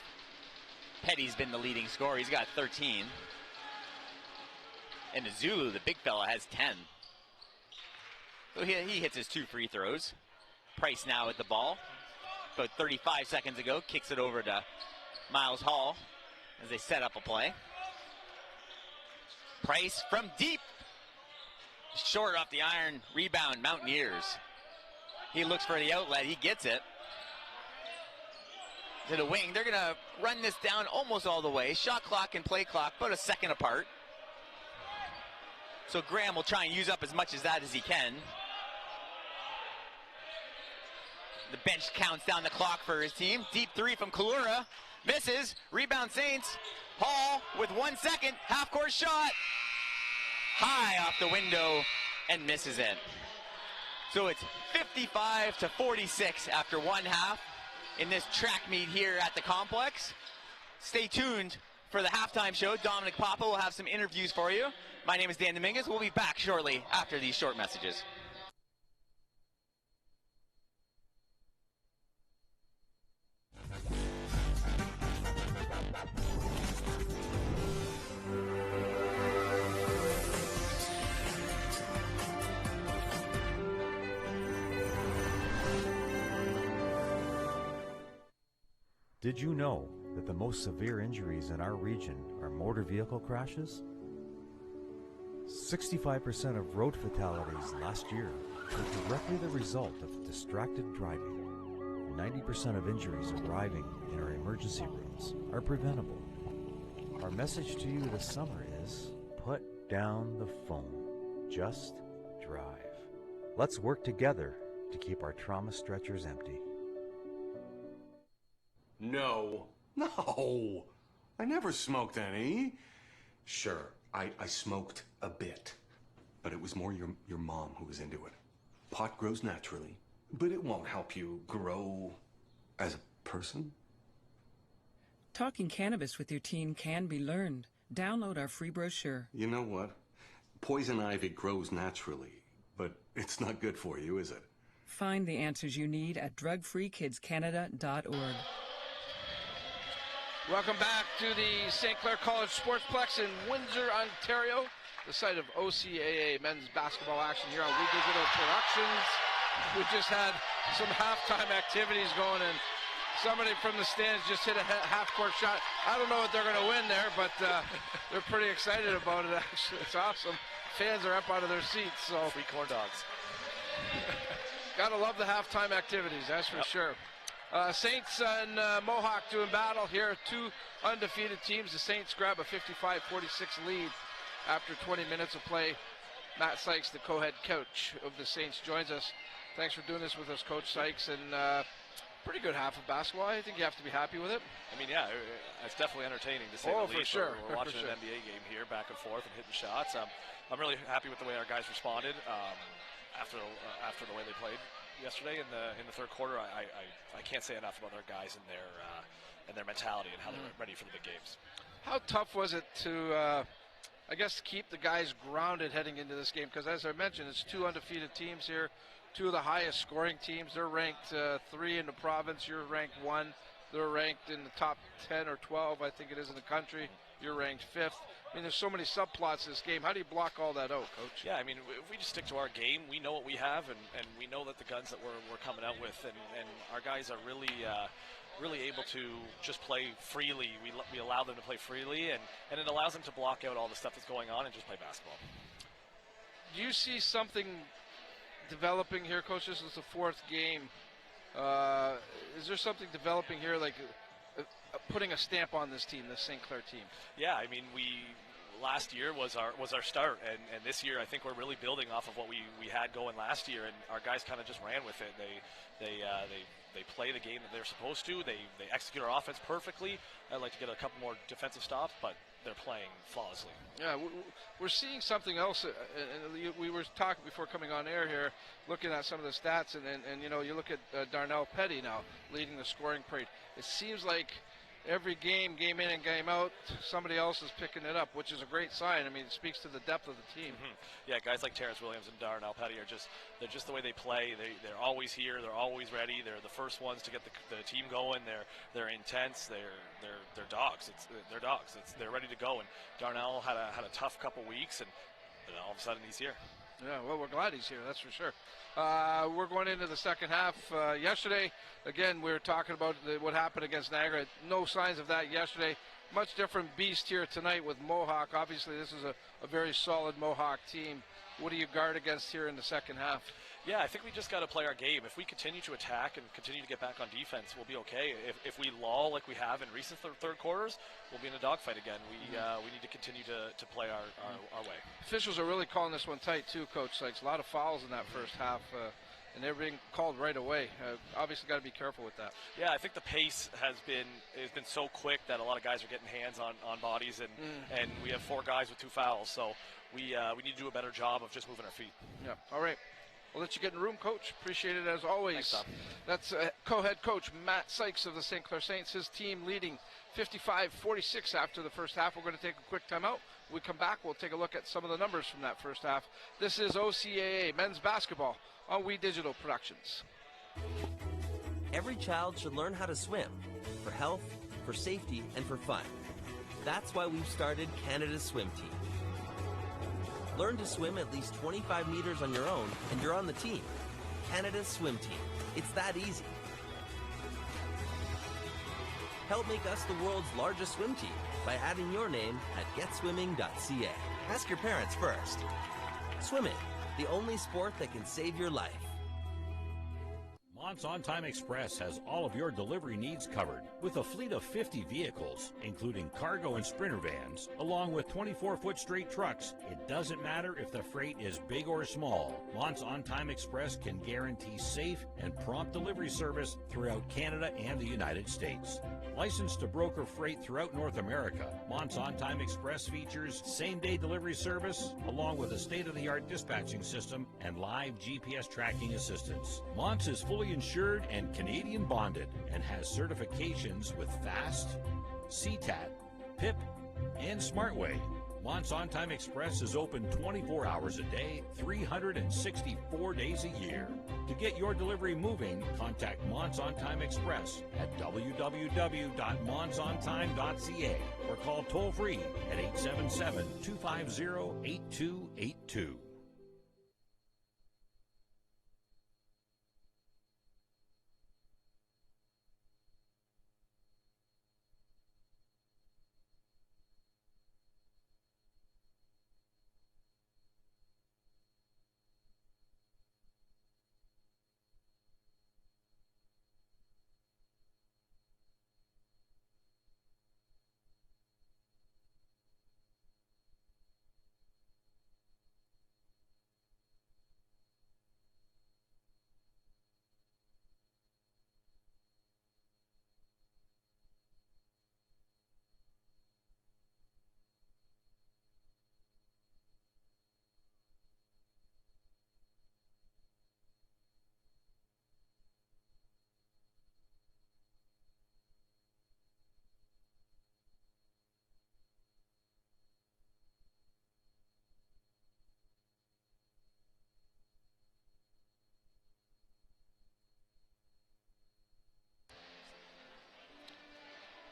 Petty's been the leading scorer. He's got 13. And Zulu, the big fella, has 10. So he hits his 2 free throws. Price now at the ball. About 35 seconds ago, kicks it over to Miles Hall as they set up a play. Price from deep. Short off the iron. Rebound, Mountaineers. He looks for the outlet. He gets it. To the wing. They're going to run this down almost all the way. Shot clock and play clock about a second apart. So Graham will try and use up as much of that as he can. The bench counts down the clock for his team. Deep 3 from Klura. Misses. Rebound Saints. Hall with 1 second. Half-court shot. High off the window and misses it. So it's 55-46 after 1 half in this track meet here at the complex. Stay tuned for the halftime show. Dominic Papa will have some interviews for you. My name is Dan Dominguez. We'll be back shortly after these short messages. Did you know that the most severe injuries in our region are motor vehicle crashes? 65% of road fatalities last year were directly the result of distracted driving. 90% of injuries arriving in our emergency rooms are preventable. Our message to you this summer is, put down the phone. Just drive. Let's work together to keep our trauma stretchers empty. No, I never smoked any. Sure, I smoked a bit, but it was more your mom who was into it. Pot grows naturally, but it won't help you grow as a person. Talking cannabis with your teen can be learned. Download our free brochure. You know what? Poison ivy grows naturally, but it's not good for you, is it? Find the answers you need at drugfreekidscanada.org. Welcome back to the St. Clair College Sportsplex in Windsor, Ontario, the site of OCAA men's basketball action here on We Digital Productions. We just had some halftime activities going, and somebody from the stands just hit a half-court shot. I don't know what they're going to win there, but they're pretty excited about it, actually. It's awesome. Fans are up out of their seats. So free corn dogs. Gotta love the halftime activities, that's for sure. Saints and Mohawk doing battle here. 2 undefeated teams. The Saints grab a 55-46 lead after 20 minutes of play. Matt Sykes, the co-head coach of the Saints, joins us. Thanks for doing this with us, Coach Sykes. And pretty good half of basketball. I think you have to be happy with it. I mean, yeah, it's definitely entertaining to say the least. For sure. We're watching an NBA game here, back and forth and hitting shots. I'm really happy with the way our guys responded after the way they played yesterday in the third quarter. I can't say enough about our guys and their mentality and how they're ready for the big games. How tough was it to, I guess, keep the guys grounded heading into this game? Because as I mentioned, it's 2 undefeated teams here, 2 of the highest scoring teams. They're ranked 3 in the province. You're ranked 1. They're ranked in the top 10 or 12, I think it is, in the country. You're ranked 5th. I mean, there's so many subplots in this game. How do you block all that out, Coach? Yeah, I mean, if we just stick to our game, we know what we have, and we know that the guns that we're coming out with, and our guys are really really able to just play freely. We allow them to play freely, and it allows them to block out all the stuff that's going on and just play basketball. Do you see something developing here, Coach? This is the 4th game. Is there something developing here, like putting a stamp on this team, this St. Clair team? Yeah, I mean, last year was our start, and this year I think we're really building off of what we had going last year, and our guys kind of just ran with it. They play the game that they're supposed to. They execute our offense perfectly. I'd like to get a couple more defensive stops, but they're playing flawlessly. Yeah, we're seeing something else. And we were talking before coming on air here, looking at some of the stats, and you know, you look at Darnell Petty now leading the scoring parade. It seems like every game in and game out, somebody else is picking it up, which is a great sign. I mean, it speaks to the depth of the team. Mm-hmm. Yeah, guys like Terrence Williams and Darnell Petty are just the way they play. They're always here. They're always ready. They're the first ones to get the team going. They're intense. They're dogs. They're dogs. They're ready to go. And Darnell had a tough couple weeks, and all of a sudden he's here. Yeah, well, we're glad he's here, that's for sure. We're going into the second half. Yesterday, again, we were talking about what happened against Niagara. No signs of that yesterday. Much different beast here tonight with Mohawk. Obviously, this is a very solid Mohawk team. What do you guard against here in the second half? Yeah, I think we just got to play our game. If we continue to attack and continue to get back on defense, we'll be okay. If we lull like we have in recent third quarters, we'll be in a dogfight again. We need to continue to play our way. Officials are really calling this one tight too, Coach Sykes. A lot of fouls in that first half, and they're being called right away. Obviously, got to be careful with that. Yeah, I think the pace has been so quick that a lot of guys are getting hands on bodies, and we have 4 guys with 2 fouls. So we need to do a better job of just moving our feet. Yeah. All right. We'll let you get in the room, Coach. Appreciate it as always. Thanks, Tom. That's co-head coach Matt Sykes of the St. Clair Saints. His team leading 55-46 after the first half. We're going to take a quick timeout. When we come back, we'll take a look at some of the numbers from that first half. This is OCAA men's basketball on We Digital Productions. Every child should learn how to swim for health, for safety, and for fun. That's why we've started Canada's Swim Team. Learn to swim at least 25 meters on your own, and you're on the team. Canada's Swim Team. It's that easy. Help make us the world's largest swim team by adding your name at getswimming.ca. Ask your parents first. Swimming, the only sport that can save your life. Mont's On Time Express has all of your delivery needs covered with a fleet of 50 vehicles, including cargo and sprinter vans, along with 24-foot straight trucks. It doesn't matter if the freight is big or small. Mont's On Time Express can guarantee safe and prompt delivery service throughout Canada and the United States. Licensed to broker freight throughout North America, Mont's On Time Express features same-day delivery service, along with a state-of-the-art dispatching system and live GPS tracking assistance. Mont's is fully insured and Canadian bonded and has certifications with FAST, CTAT, PIP, and SmartWay. Mont's On Time Express is open 24 hours a day, 364 days a year. To get your delivery moving, contact Mont's On Time Express at www.montsontime.ca or call toll-free at 877-250-8282.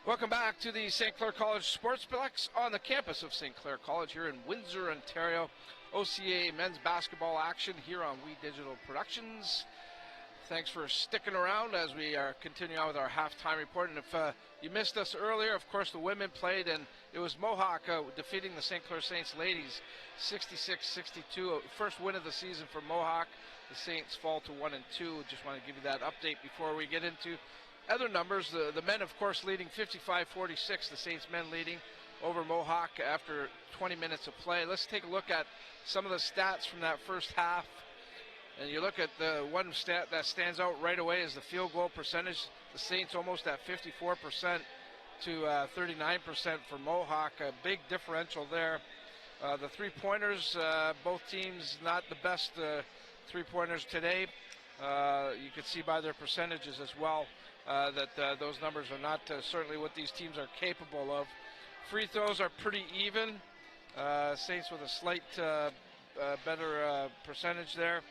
Welcome back to the St. Clair College Sportsplex on the campus of St. Clair College here in Windsor, Ontario. OCAA men's basketball action here on We Digital Productions. Thanks for sticking around as we are continuing on with our halftime report. And if you missed us earlier, of course, the women played, and it was Mohawk defeating the St. Clair Saints ladies 66-62. First win of the season for Mohawk. The Saints fall to 1-2. Just want to give you that update before we get into other numbers. The men, of course, leading 55-46. The Saints men leading over Mohawk after 20 minutes of play. Let's take a look at some of the stats from that first half. And you look at the one stat that stands out right away is the field goal percentage. The Saints almost at 54% to 39% for Mohawk. A big differential there. The three-pointers, both teams not the best three-pointers today. You can see by their percentages as well that those numbers are not certainly what these teams are capable of. Free throws are pretty even. Saints with a slight better percentage there.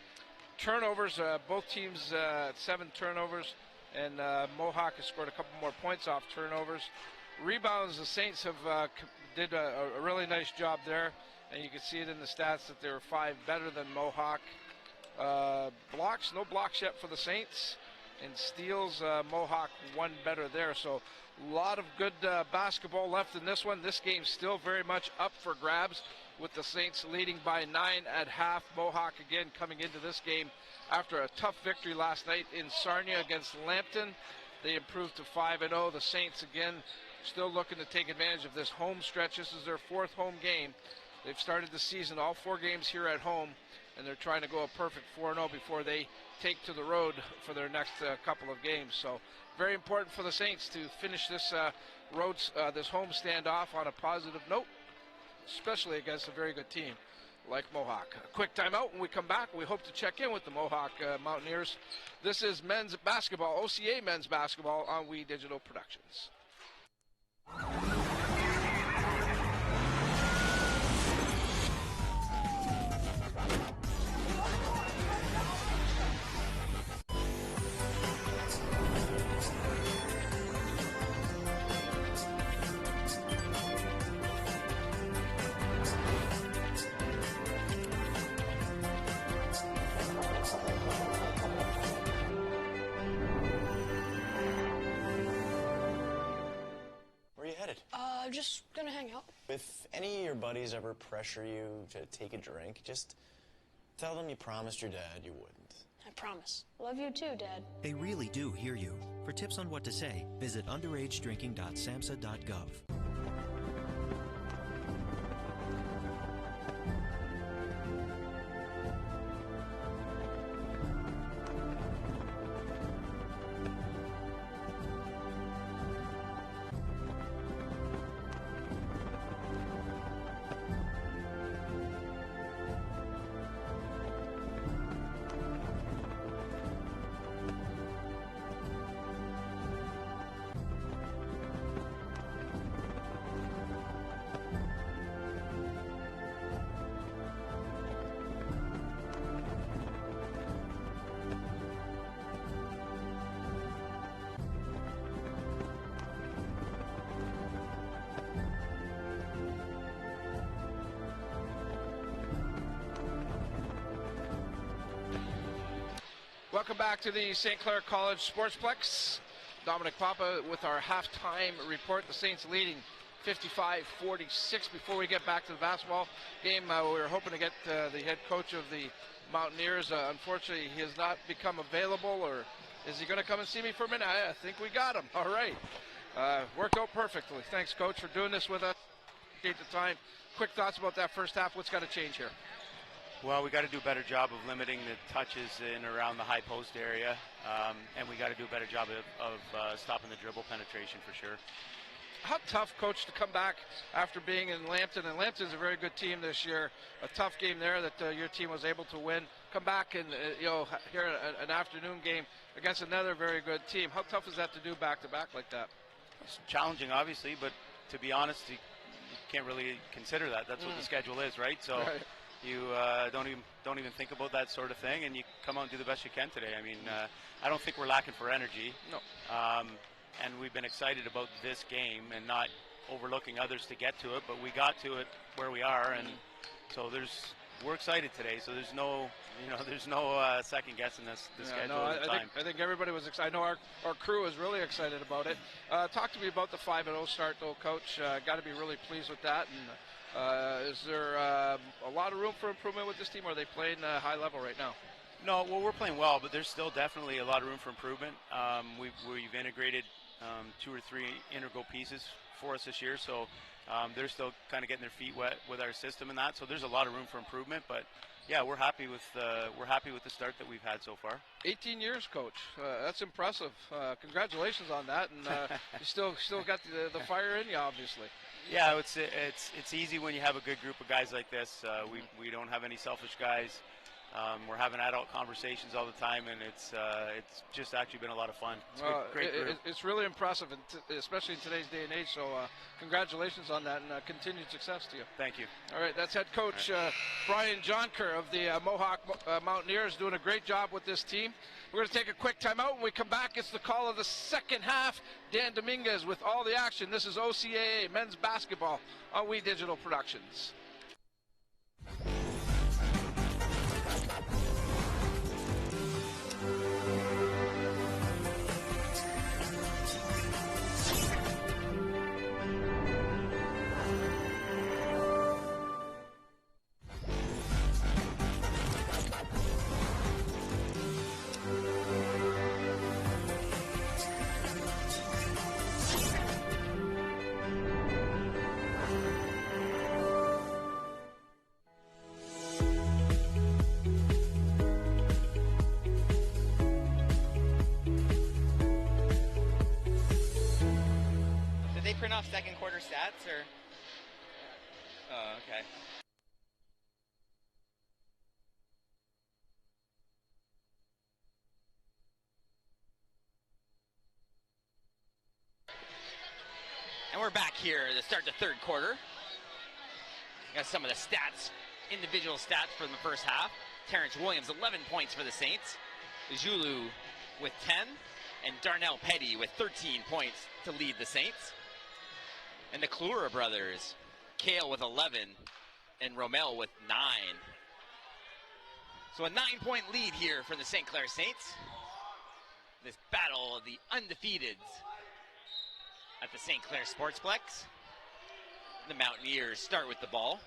Turnovers, both teams 7 turnovers, and Mohawk has scored a couple more points off turnovers. Rebounds, the Saints have did a really nice job there, and you can see it in the stats that they were 5 better than Mohawk. Blocks, no blocks yet for the Saints, and steals, Mohawk 1 better there. So a lot of good basketball left in this one. This game's still very much up for grabs, with the Saints leading by 9 at half. Mohawk again coming into this game after a tough victory last night in Sarnia against Lambton. They improved to 5-0. The Saints again still looking to take advantage of this home stretch. This is their 4th home game. They've started the season all 4 games here at home, and they're trying to go a perfect 4-0 before they take to the road for their next couple of games. So very important for the Saints to finish this this home standoff on a positive note, especially against a very good team like Mohawk. A quick timeout. When we come back, we hope to check in with the Mohawk Mountaineers. This is men's basketball, OCAA men's basketball on We Digital Productions. I'm just gonna hang out. If any of your buddies ever pressure you to take a drink, just tell them you promised your dad you wouldn't. I promise. Love you too, Dad. They really do hear you. For tips on what to say, visit underagedrinking.samhsa.gov. Welcome back to the St. Clair College Sportsplex. Dominic Papa with our halftime report. The Saints leading 55-46. Before we get back to the basketball game, we were hoping to get the head coach of the Mountaineers. Unfortunately, he has not become available, or is he going to come and see me for a minute? I think we got him. All right. Worked out perfectly. Thanks, Coach, for doing this with us. Appreciate the time. Quick thoughts about that first half. What's got to change here? Well, we got to do a better job of limiting the touches in around the high post area, and we got to do a better job of stopping the dribble penetration for sure. How tough, Coach, to come back after being in Lambton, and Lambton's a very good team this year. A tough game there that your team was able to win. Come back and here an afternoon game against another very good team. How tough is that to do back-to-back like that? It's challenging, obviously, but to be honest, you can't really consider that. That's what the schedule is, right? So. Right. You don't even think about that sort of thing, and you come out and do the best you can today. I mean, I don't think we're lacking for energy. No. and we've been excited about this game and not overlooking others to get to it, but we got to it where we are, and so we're excited today. So there's no second guessing this schedule at the time. I think everybody was excited. I know our crew is really excited about it. Talk to me about the 5-0 start, though, Coach. Got to be really pleased with that. And is there a lot of room for improvement with this team, or are they playing high level right now? No, well, we're playing well, but there's still definitely a lot of room for improvement. We've integrated 2 or 3 integral pieces for us this year, so they're still kind of getting their feet wet with our system and that. So there's a lot of room for improvement, but yeah, we're happy with the start that we've had so far. 18 years, Coach. That's impressive. Congratulations on that, and you still got the fire in you, obviously. Yeah, it's easy when you have a good group of guys like this. We don't have any selfish guys. We're having adult conversations all the time, and it's just actually been a lot of fun. It's a great group. It's really impressive, especially in today's day and age. So congratulations on that, and continued success to you. Thank you. All right, that's head coach Brian Jonker of the Mohawk Mountaineers, doing a great job with this team. We're going to take a quick timeout. When we come back, it's the call of the second half. Dan Dominguez with all the action. This is OCAA men's basketball on We Digital Productions. Print off second quarter stats, or? Oh, okay. And we're back here to start the third quarter. Got some of the stats, individual stats from the first half. Terrence Williams, 11 points for the Saints. Julu with 10, and Darnell Petty with 13 points to lead the Saints. And the Klura brothers, Kale with 11 and Romel with 9. So a 9-point lead here for the St. Clair Saints. This battle of the undefeateds at the St. Clair Sportsplex. The Mountaineers start with the ball.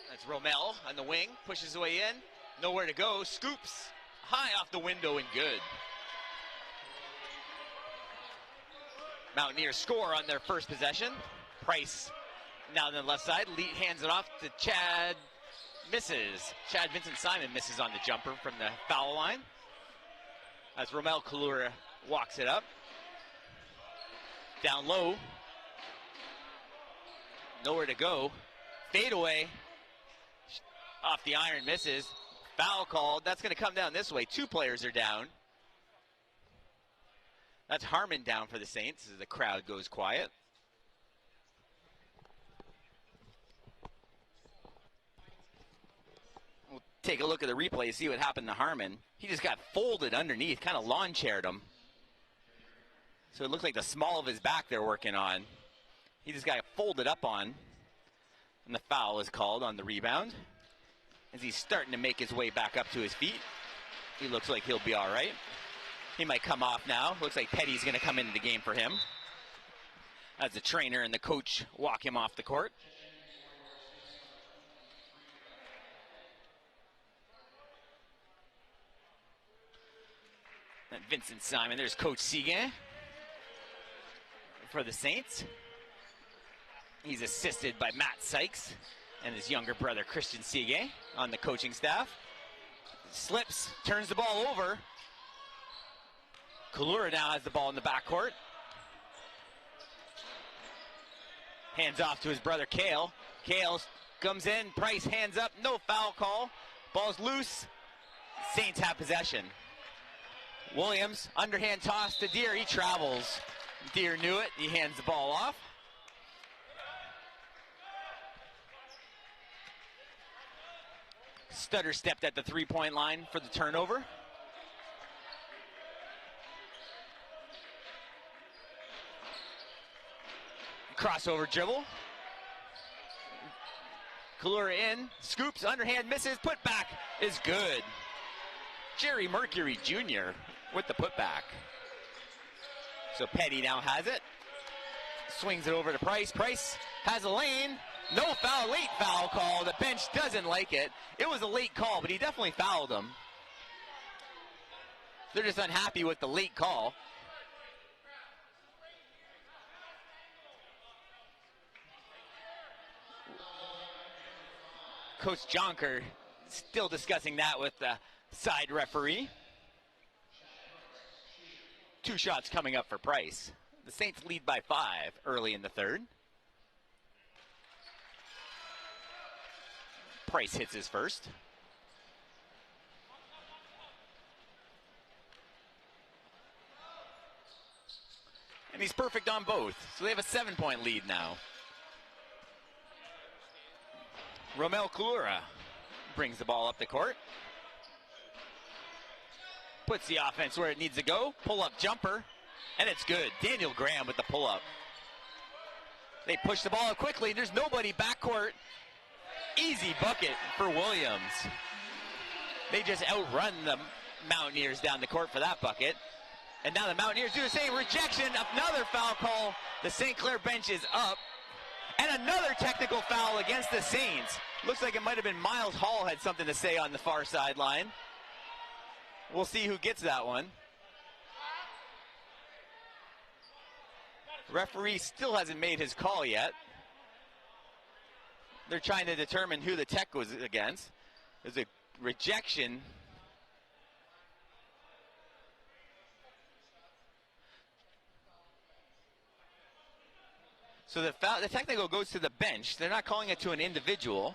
That's Romel on the wing, pushes away in, nowhere to go, scoops high off the window and good. Mountaineers score on their first possession. Price now on the left side, hands it off to Chad, misses. Chad Vincent Simon misses on the jumper from the foul line. As Romel Kalura walks it up. Down low. Nowhere to go. Fade away. Off the iron, misses. Foul called. That's going to come down this way. 2 players are down. That's Harmon down for the Saints as the crowd goes quiet. We'll take a look at the replay, see what happened to Harmon. He just got folded underneath, kind of lawn chaired him. So it looks like the small of his back they're working on. He just got folded up on. And the foul is called on the rebound. As he's starting to make his way back up to his feet. He looks like he'll be all right. He might come off now. Looks like Petty's going to come into the game for him. As the trainer and the coach walk him off the court. And Vincent Simon, there's Coach Seguin for the Saints. He's assisted by Matt Sykes and his younger brother Christian Seguin on the coaching staff. Slips, turns the ball over. Kalura now has the ball in the backcourt. Hands off to his brother Kale. Kale comes in, Price hands up, no foul call. Ball's loose. Saints have possession. Williams, underhand toss to Deere, he travels. Deere knew it, he hands the ball off. Stutter stepped at the 3-point line for the turnover. Crossover dribble. Kalura in, scoops, underhand misses, putback is good. Jerry Mercury Jr. with the putback. So Petty now has it. Swings it over to Price. Price has a lane. No foul, late foul call. The bench doesn't like it. It was a late call, but he definitely fouled him. They're just unhappy with the late call. Coach Jonker still discussing that with the side referee. 2 shots coming up for Price. The Saints lead by 5 early in the third. Price hits his first. And he's perfect on both. So they have a 7-point lead now. Romel Kalura brings the ball up the court. Puts the offense where it needs to go. Pull-up jumper. And it's good. Daniel Graham with the pull-up. They push the ball up quickly. There's nobody backcourt. Easy bucket for Williams. They just outrun the Mountaineers down the court for that bucket. And now the Mountaineers do the same. Rejection. Another foul call. The St. Clair bench is up. And another technical foul against the Saints. Looks like it might have been Miles Hall had something to say on the far sideline. We'll see who gets that one. Referee still hasn't made his call yet. They're trying to determine who the tech was against. There's a rejection. So the technical goes to the bench. They're not calling it to an individual.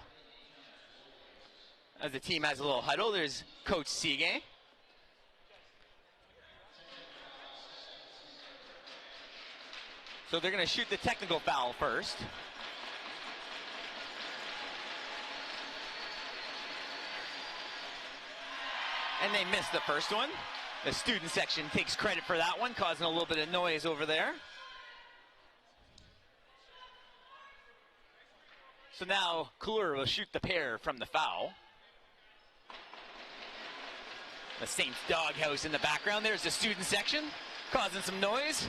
As the team has a little huddle, there's Coach Sige. So they're going to shoot the technical foul first. And they missed the first one. The student section takes credit for that one, causing a little bit of noise over there. So now Kalura will shoot the pair from the foul. The Saints doghouse in the background. There's the student section, causing some noise.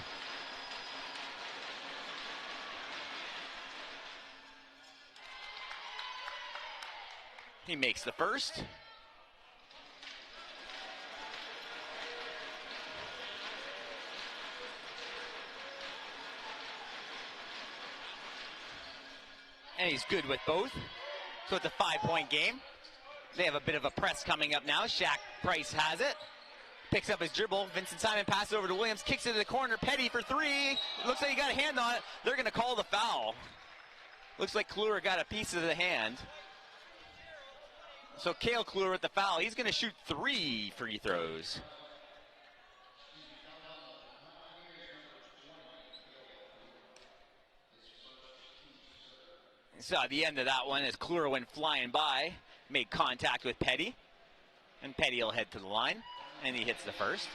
He makes the first. And he's good with both. So it's a 5-point game. They have a bit of a press coming up now. Shaq Price has it. Picks up his dribble. Vincent Simon passes over to Williams. Kicks it to the corner. Petty for 3. Looks like he got a hand on it. They're going to call the foul. Looks like Kalura got a piece of the hand. So Cale Kalura with the foul. He's going to shoot 3 free throws. Saw the end of that one as Kalura went flying by, made contact with Petty, and Petty will head to the line, and he hits the first.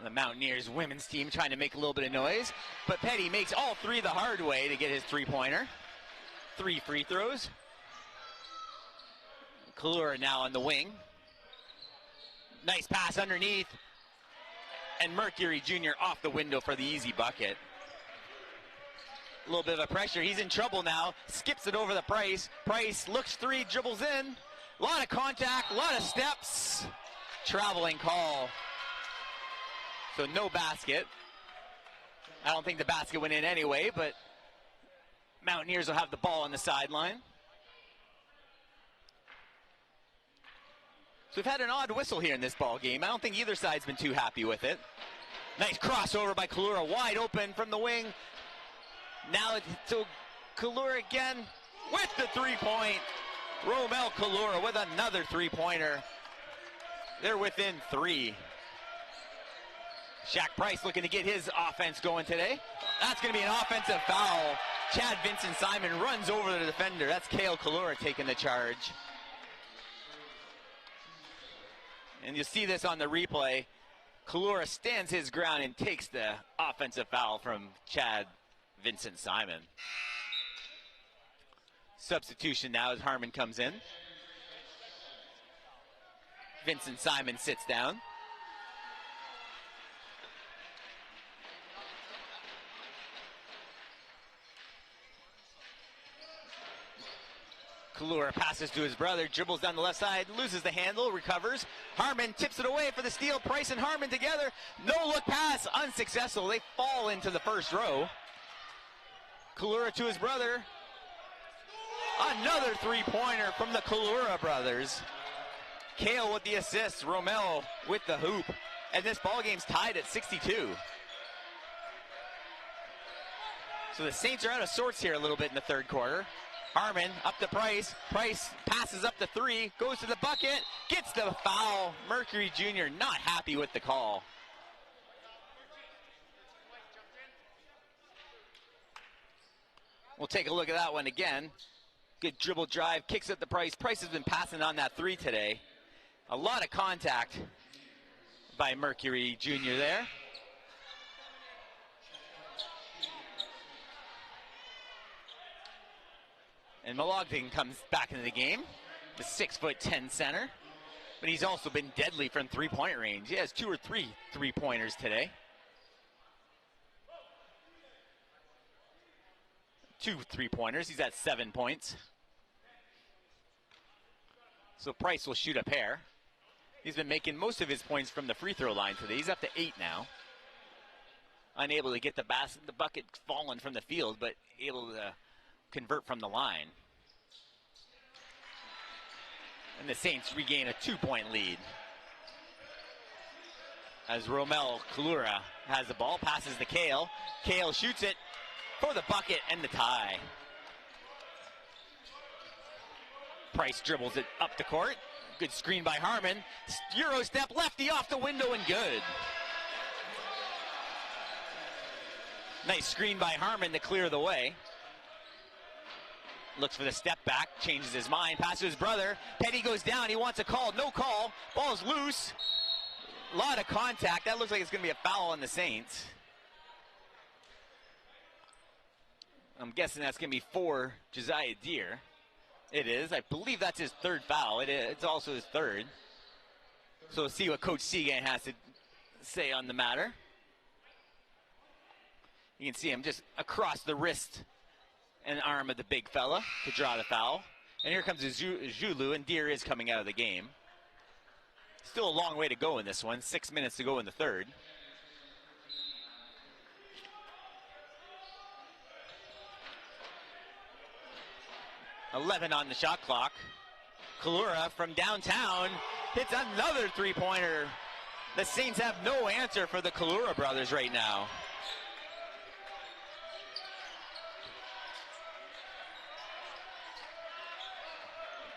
The Mountaineers women's team trying to make a little bit of noise, but Petty makes all 3 the hard way to get his 3-pointer. 3 free throws. Kalura now on the wing. Nice pass underneath. And Mercury Jr. off the window for the easy bucket. A little bit of a pressure. He's in trouble now. Skips it over the Price. Price looks 3, dribbles in. A lot of contact, a lot of steps. Traveling call. So no basket. I don't think the basket went in anyway, but Mountaineers will have the ball on the sideline. So we've had an odd whistle here in this ball game. I don't think either side's been too happy with it. Nice crossover by Kalura, wide open from the wing. Now to Kalura again with the 3-point. Romel Kalura with another 3-pointer. They're within 3. Shaq Price looking to get his offense going today. That's going to be an offensive foul. Chad Vincent Simon runs over the defender. That's Kale Kalura taking the charge. And you'll see this on the replay. Kalura stands his ground and takes the offensive foul from Chad Vincent Simon. Substitution now as Harmon comes in. Vincent Simon sits down. Kalura passes to his brother, dribbles down the left side, loses the handle, recovers. Harmon tips it away for the steal. Price and Harmon together. No look pass, unsuccessful. They fall into the first row. Kalura to his brother. Another three-pointer from the Kalura brothers. Kale with the assist, Romel with the hoop. And this ball game's tied at 62. So the Saints are out of sorts here a little bit in the third quarter. Harmon up to Price. Price passes up to three, goes to the bucket, gets the foul. Mercury Jr. not happy with the call. We'll take a look at that one again. Good dribble drive, kicks at the Price. Price has been passing on that three today. A lot of contact by Mercury Jr. there. And Malogden comes back into the game, the 6'10" center. But he's also been deadly from three-point range. He has 2 or 3 three-pointers today. 2 three-pointers. He's at 7 points. So Price will shoot a pair. He's been making most of his points from the free throw line today. He's up to 8 now. Unable to get the bucket falling from the field, but able to convert from the line. And the Saints regain a 2-point lead. As Romel Kalura has the ball, passes to Kale. Kale shoots it for the bucket and the tie. Price dribbles it up the court. Good screen by Harmon. Euro step, lefty off the window and good. Nice screen by Harmon to clear the way. Looks for the step back, changes his mind, passes to his brother. Petty goes down, he wants a call, no call. Ball's loose. A lot of contact. That looks like it's going to be a foul on the Saints. I'm guessing that's going to be for Josiah Deere. It is. I believe that's his third foul. It's also his third. So we'll see what Coach Seagan has to say on the matter. You can see him just across the wrist and arm of the big fella to draw the foul. And here comes Zulu, and Deere is coming out of the game. Still a long way to go in this one. 6 minutes to go in the third. .11 on the shot clock. Kalura from downtown hits another three-pointer. The Saints have no answer for the Kalura brothers right now.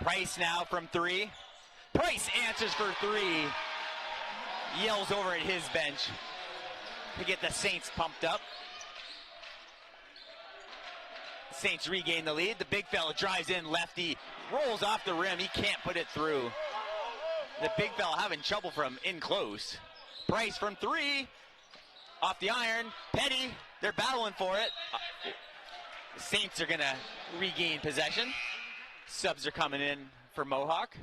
Price now from three. Price answers for three. Yells over at his bench to get the Saints pumped up. Saints regain the lead. The big fella drives in, lefty, rolls off the rim. He can't put it through. The big fella having trouble from in close. Price from three. Off the iron. Petty, they're battling for it. The Saints are going to regain possession. Subs are coming in for Mohawk.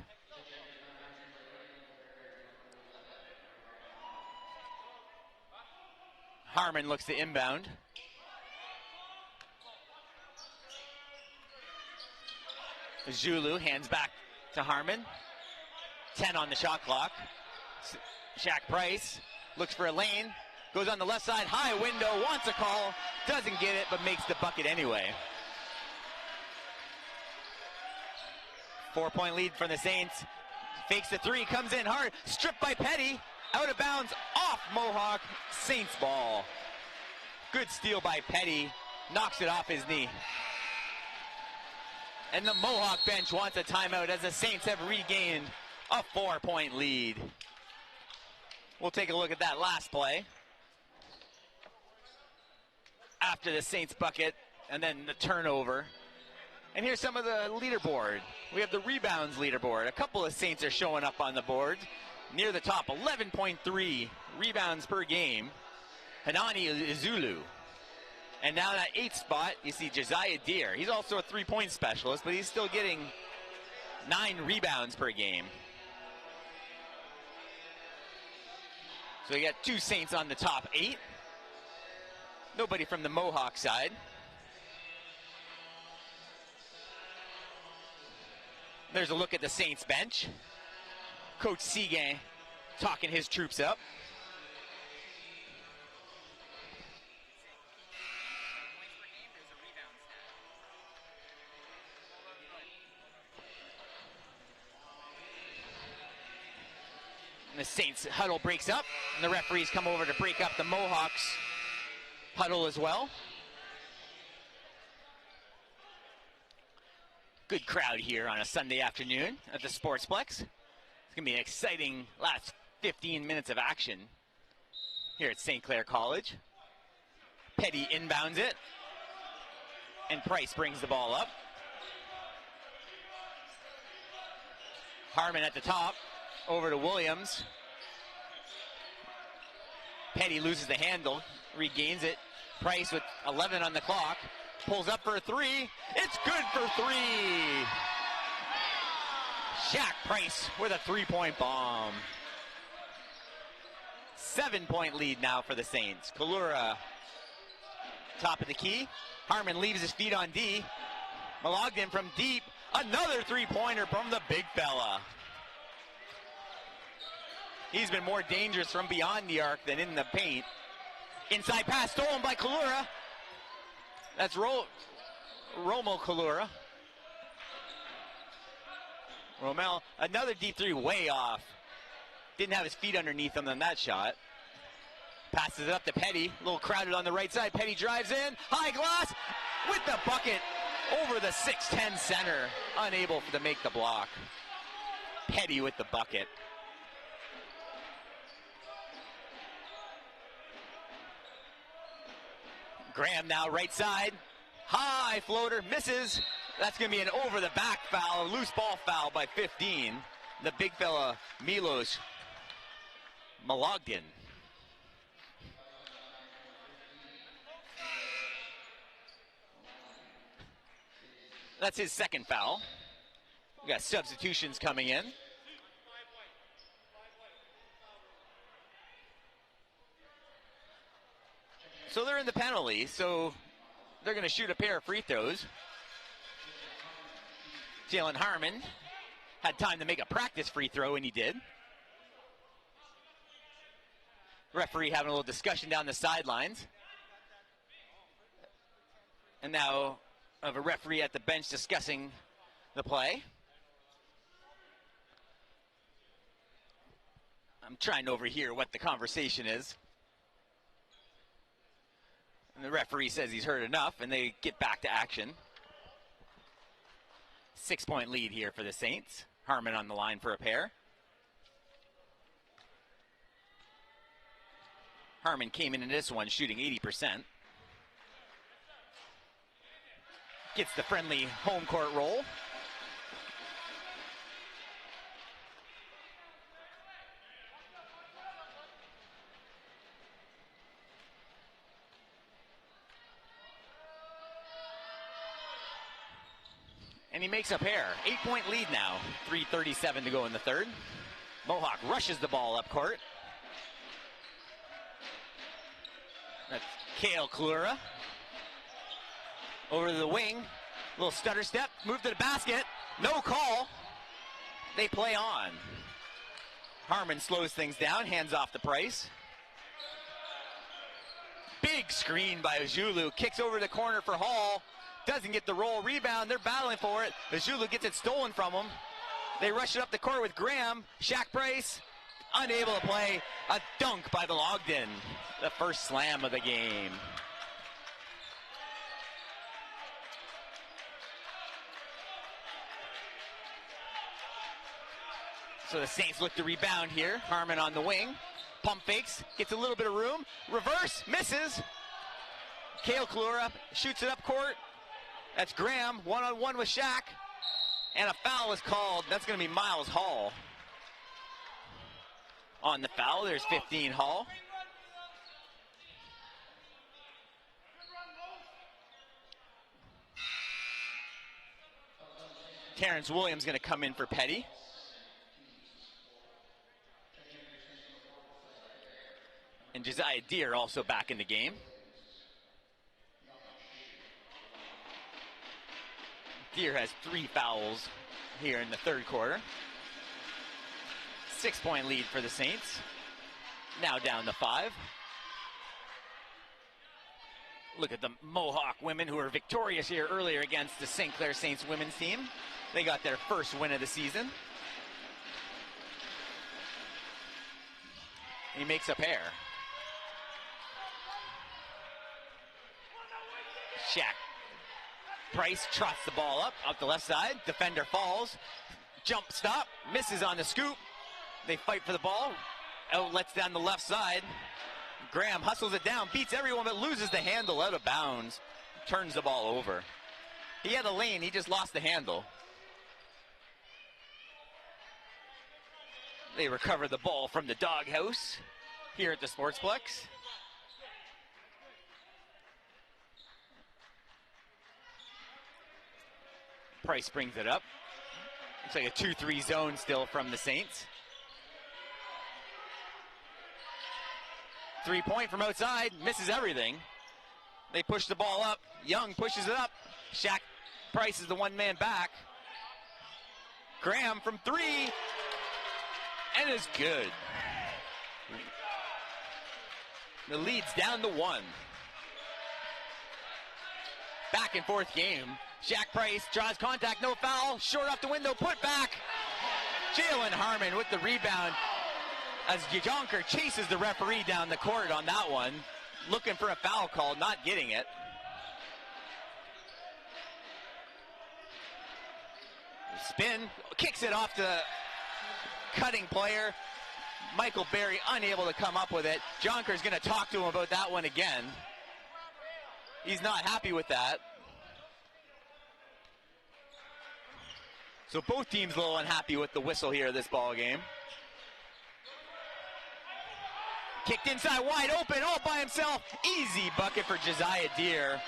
Harmon looks to inbound. Zulu hands back to Harmon. 10 on the shot clock. Shaq Price looks for a lane. Goes on the left side, high window, wants a call. Doesn't get it, but makes the bucket anyway. 4-point lead from the Saints. Fakes the three, comes in hard. Stripped by Petty. Out of bounds, off Mohawk. Saints ball. Good steal by Petty. Knocks it off his knee. And the Mohawk bench wants a timeout as the Saints have regained a 4-point lead. We'll take a look at that last play. after the Saints bucket, and then the turnover. And here's some of the leaderboard. We have the rebounds leaderboard. A couple of Saints are showing up on the board. Near the top, 11.3 rebounds per game. Hanani Izulu. And now that 8th spot, you see Josiah Deere. He's also a three-point specialist, but he's still getting 9 rebounds per game. So you got 2 Saints on the top 8. Nobody from the Mohawk side. There's a look at the Saints bench. Coach Seguin talking his troops up. And the Saints huddle breaks up, and the referees come over to break up the Mohawks huddle as well. Good crowd here on a Sunday afternoon at the Sportsplex. It's going to be an exciting last 15 minutes of action here at St. Clair College. Petty inbounds it, and Price brings the ball up. Harmon at the top, over to Williams. Petty loses the handle, regains it. Price with 11 on the clock. Pulls up for a 3. It's good for 3. Shaq Price with a 3-point bomb. 7-point lead now for the Saints. Kalura, top of the key. Harmon leaves his feet on D. Malogden from deep. Another 3-pointer from the big fella. He's been more dangerous from beyond the arc than in the paint. Inside pass stolen by Kalura. That's Romo Kalura. Romel, another deep 3 way off. Didn't have his feet underneath him on that shot. Passes it up to Petty. A little crowded on the right side. Petty drives in. High glass with the bucket over the 6'10 center. Unable to make the block. Petty with the bucket. Graham now right side. High floater, misses. That's going to be an over-the-back foul, a loose ball foul by 15. The big fella, Milos Malogden. That's his second foul. We got substitutions coming in. So they're in the penalty, so they're going to shoot a pair of free throws. Jalen Harmon had time to make a practice free throw, and he did. Referee having a little discussion down the sidelines. And now of a referee at the bench discussing the play. I'm trying to overhear what the conversation is. And the referee says he's heard enough, and they get back to action. 6-point lead here for the Saints. Harmon on the line for a pair. Harmon came in this one shooting 80%. Gets the friendly home court roll. And he makes a pair. 8-point lead now. 3:37 to go in the third. Mohawk rushes the ball up court. That's Kale Klura. Over to the wing. Little stutter step. Move to the basket. No call. They play on. Harmon slows things down. Hands off the Price. Big screen by Ojulu. Kicks over the corner for Hall. Doesn't get the roll. Rebound. They're battling for it. Ojulu gets it stolen from him. They rush it up the court with Graham. Shaq Price unable to play. A dunk by Malogden. The first slam of the game. So the Saints look to rebound here. Harmon on the wing. Pump fakes. Gets a little bit of room. Reverse. Misses. Kale Kalura shoots it up court. That's Graham, one-on-one with Shaq. And a foul is called. That's going to be Miles Hall. On the foul, there's 15 Hall. Terrence Williams going to come in for Petty. And Josiah Deere also back in the game. Deere has 3 fouls here in the third quarter. 6-point lead for the Saints. Now down to 5. Look at the Mohawk women who were victorious here earlier against the St. Clair Saints women's team. They got their first win of the season. He makes a pair. Shaq. Price trots the ball up the left side. Defender falls. Jump stop. Misses on the scoop. They fight for the ball. Outlets down the left side. Graham hustles it down. Beats everyone but loses the handle out of bounds. Turns the ball over. He had a lane. He just lost the handle. They recover the ball from the doghouse here at the Sportsplex. Price brings it up. Looks like a 2-3 zone still from the Saints. 3-point from outside, misses everything. They push the ball up. Young pushes it up. Shaq Price is the one-man back. Graham from 3, and is good. The lead's down to 1. Back and forth game. Shaq Price draws contact, no foul. Short off the window, put back. Jalen Harmon with the rebound as Jonker chases the referee down the court on that one. Looking for a foul call, not getting it. Spin, kicks it off the cutting player. Michael Berry unable to come up with it. Jonker's going to talk to him about that one again. He's not happy with that. So both teams a little unhappy with the whistle here this ball game. Kicked inside, wide open, all by himself. Easy bucket for Josiah Deere.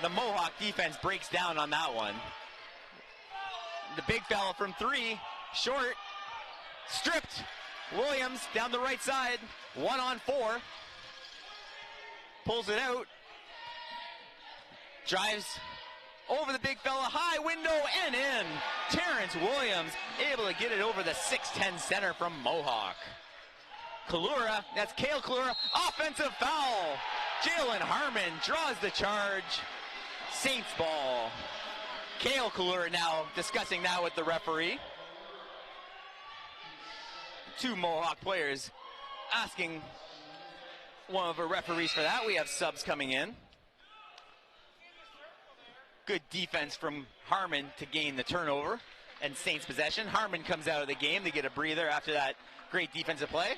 The Mohawk defense breaks down on that one. The big fella from 3, short, stripped. Williams down the right side, 1-on-4. Pulls it out. Drives over the big fella, high window and in. Terrence Williams able to get it over the 6'10 center from Mohawk. Kalura, that's Kale Kalura, offensive foul. Jalen Harmon draws the charge. Saints ball. Kale Kalura now discussing that with the referee. 2 Mohawk players asking one of the referees for that. We have subs coming in. Good defense from Harmon to gain the turnover and Saints possession. Harmon comes out of the game to get a breather after that great defensive play.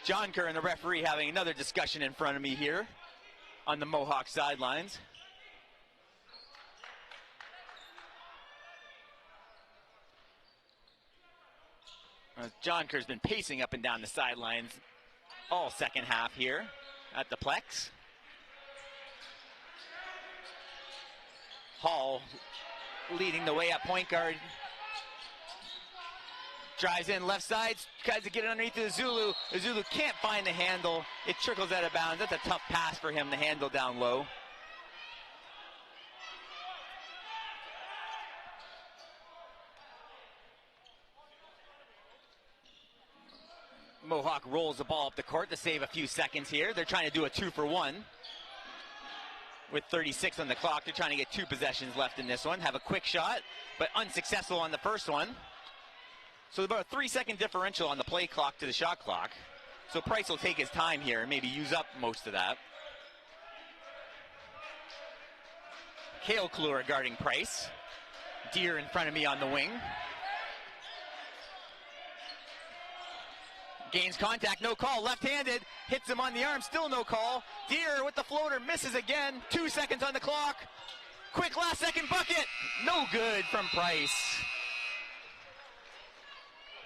John Kerr and the referee having another discussion in front of me here on the Mohawk sidelines. John Kerr's been pacing up and down the sidelines all second half here at the Plex. Hall leading the way at point guard. Drives in left side, tries to get it underneath the Zulu. The Zulu can't find the handle. It trickles out of bounds. That's a tough pass for him to handle down low. Mohawk rolls the ball up the court to save a few seconds here. They're trying to do a 2-for-1. With 36 on the clock, they're trying to get 2 possessions left in this one. Have a quick shot, but unsuccessful on the first one. So about a 3-second differential on the play clock to the shot clock. So Price will take his time here and maybe use up most of that. Kale Kalura guarding Price. Deere in front of me on the wing. Gains contact, no call. Left-handed, hits him on the arm, still no call. Deere with the floater, misses again. 2 seconds on the clock. Quick last-second bucket. No good from Price.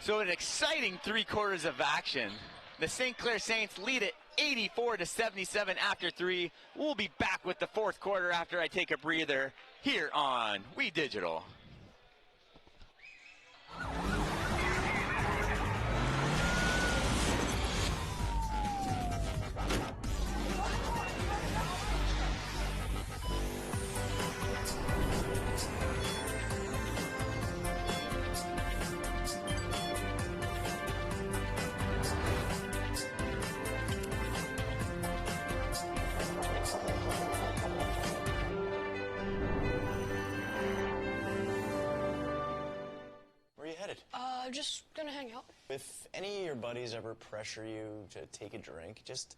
So an exciting 3 quarters of action. The St. Clair Saints lead it 84-77 after 3. We'll be back with the 4th quarter after I take a breather here on We Digital. Just gonna hang out. If any of your buddies ever pressure you to take a drink, just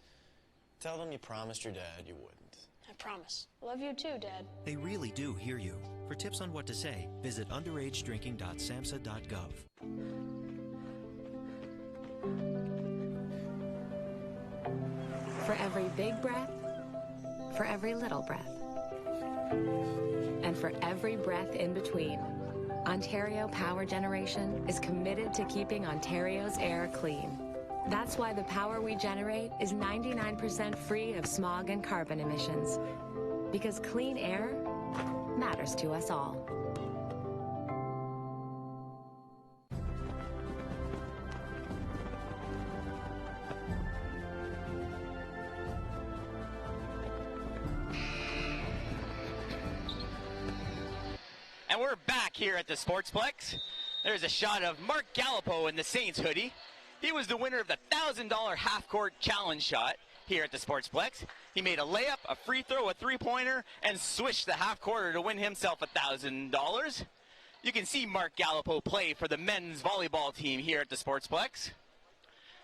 tell them you promised your dad you wouldn't. I promise. Love you too, Dad. They really do hear you. For tips on what to say, visit underagedrinking.samhsa.gov. For every big breath, for every little breath, and for every breath in between, Ontario Power Generation is committed to keeping Ontario's air clean. That's why the power we generate is 99% free of smog and carbon emissions. Because clean air matters to us all. And we're back here at the Sportsplex. There's a shot of Mark Gallipo in the Saints hoodie. He was the winner of the $1,000 half-court challenge shot here at the Sportsplex. He made a layup, a free throw, a three-pointer, and swished the half-quarter to win himself $1,000. You can see Mark Gallipo play for the men's volleyball team here at the Sportsplex.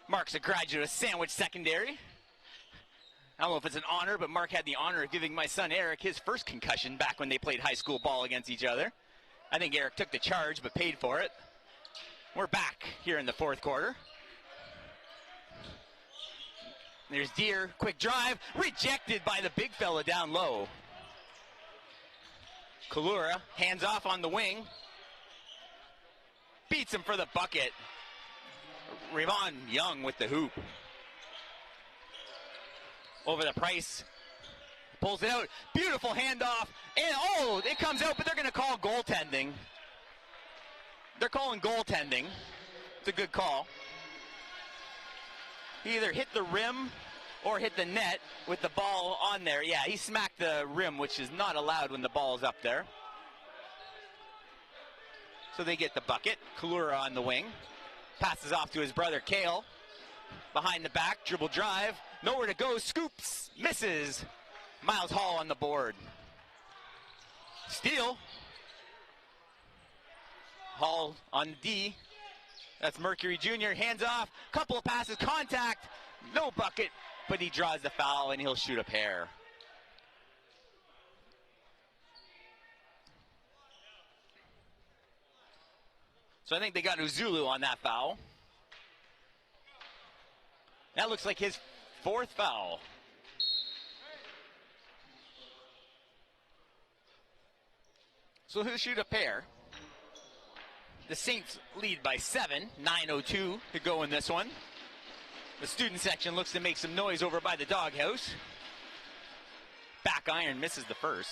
Mark's a graduate of Sandwich Secondary. I don't know if it's an honor, but Mark had the honor of giving my son Eric his first concussion back when they played high school ball against each other. I think Eric took the charge but paid for it. We're back here in the 4th quarter. There's Deere, quick drive, rejected by the big fella down low. Kalura, hands off on the wing. Beats him for the bucket. Rayvon Young with the hoop. Over the Price. Pulls it out. Beautiful handoff. And oh, it comes out, but they're going to call goaltending. They're calling goaltending. It's a good call. He either hit the rim or hit the net with the ball on there. Yeah, he smacked the rim, which is not allowed when the ball is up there. So they get the bucket. Kalura on the wing. Passes off to his brother, Kale. Behind the back, dribble drive. Nowhere to go, scoops, misses. Miles Hall on the board. Steal. Hall on D. That's Mercury Jr. Hands off. Couple of passes, contact. No bucket, but he draws the foul and he'll shoot a pair. So I think they got Uzulu on that foul. That looks like his 4th foul. So he'll shoot a pair. The Saints lead by 7, 9:02 to go in this one. The student section looks to make some noise over by the doghouse. Back iron misses the first.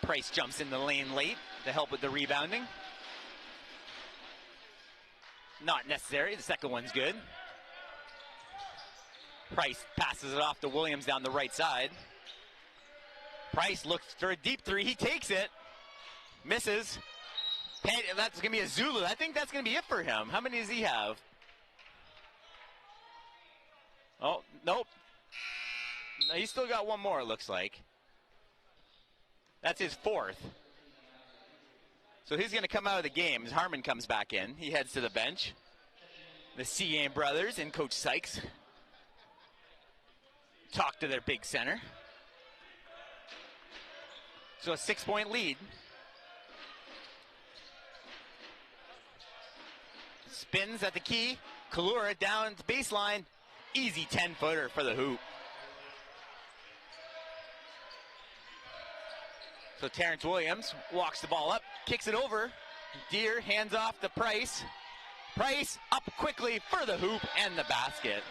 Price jumps in the lane late to help with the rebounding. Not necessary. The second one's good. Price passes it off to Williams down the right side. Price looks for a deep three. He takes it. Misses. That's going to be a Zulu. I think that's going to be it for him. How many does he have? Oh, nope. No, he's still got one more, it looks like. That's his 4th. So he's going to come out of the game as Harmon comes back in. He heads to the bench. The Cian brothers and Coach Sykes talk to their big center. So a 6-point lead. Spins at the key. Kalura down the baseline. Easy 10-footer for the hoop. So Terrence Williams walks the ball up, kicks it over. Deere hands off to Price. Price up quickly for the hoop and the basket.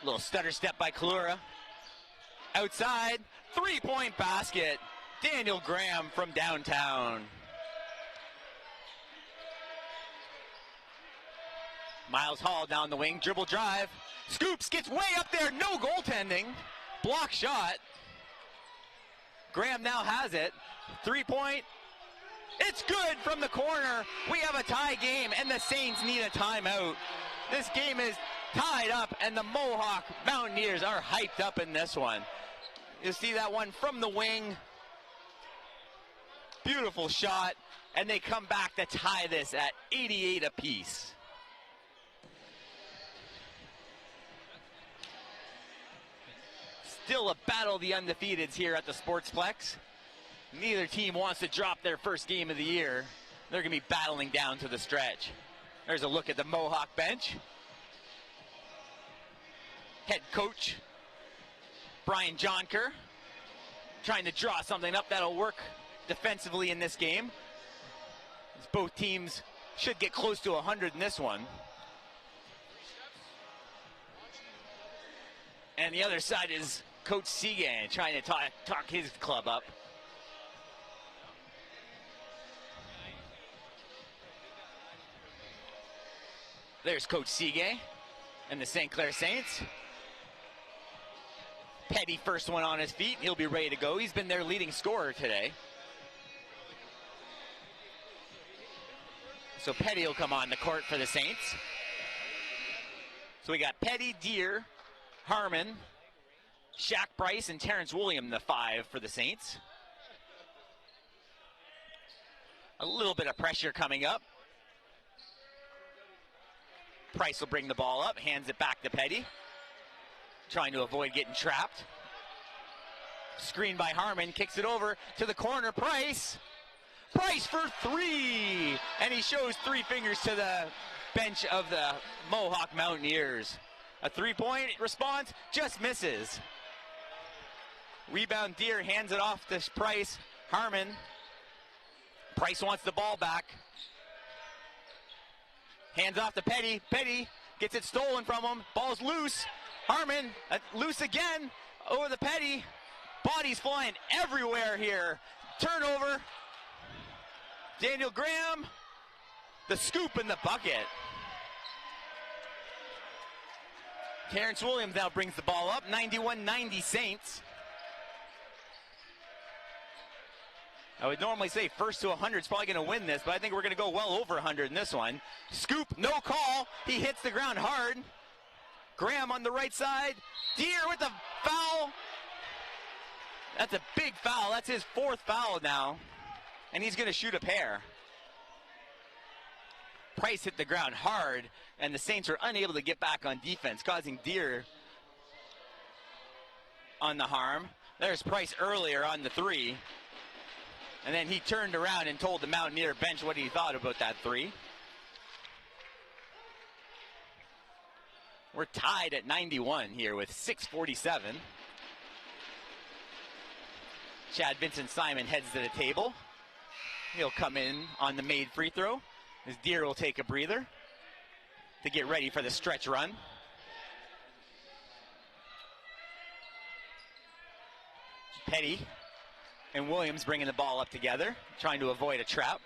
Little stutter step by Kalura. Outside, three-point basket. Daniel Graham from downtown. Miles Hall down the wing, dribble drive. Scoops, gets way up there, no goaltending. Block shot. Graham now has it. 3-point. It's good from the corner. We have a tie game, and the Saints need a timeout. This game is tied up, and the Mohawk Mountaineers are hyped up in this one. You see that one from the wing. Beautiful shot, and they come back to tie this at 88 apiece. Still a battle of the undefeateds here at the Sportsplex. Neither team wants to drop their first game of the year. They're going to be battling down to the stretch. There's a look at the Mohawk bench. Head coach Brian Jonker trying to draw something up that'll work defensively in this game. As both teams should get close to 100 in this one. And the other side is Coach Seagan trying to talk his club up. There's Coach Seagay and the St Clair Saints. Petty first one on his feet. He'll be ready to go. He's been their leading scorer today. So Petty will come on the court for the Saints. So we got Petty, Deere, Harmon, Shaq Bryce, and Terrence William, the 5 for the Saints. A little bit of pressure coming up. Price will bring the ball up, hands it back to Petty. Trying to avoid getting trapped. Screen by Harmon, kicks it over to the corner. Price for 3! And he shows 3 fingers to the bench of the Mohawk Mountaineers. A 3-point response, just misses. Rebound, Deere hands it off to Price. Harmon. Price wants the ball back. Hands off to Petty. Petty gets it stolen from him. Ball's loose. Harmon, loose again. Over the Petty. Bodies flying everywhere here. Turnover. Daniel Graham. The scoop in the bucket. Terrence Williams now brings the ball up. 91-90 Saints. I would normally say first to 100 is probably going to win this, but I think we're going to go well over 100 in this one. Scoop, no call. He hits the ground hard. Graham on the right side. Deere with the foul. That's a big foul. That's his 4th foul now. And he's going to shoot a pair. Price hit the ground hard, and the Saints were unable to get back on defense, causing Deere on the harm. There's Price earlier on the 3. And then he turned around and told the Mountaineer bench what he thought about that 3. We're tied at 91 here with 6:47. Chad Vincent Simon heads to the table. He'll come in on the made free throw. As Deere will take a breather to get ready for the stretch run. Petty and Williams bringing the ball up together, trying to avoid a trap.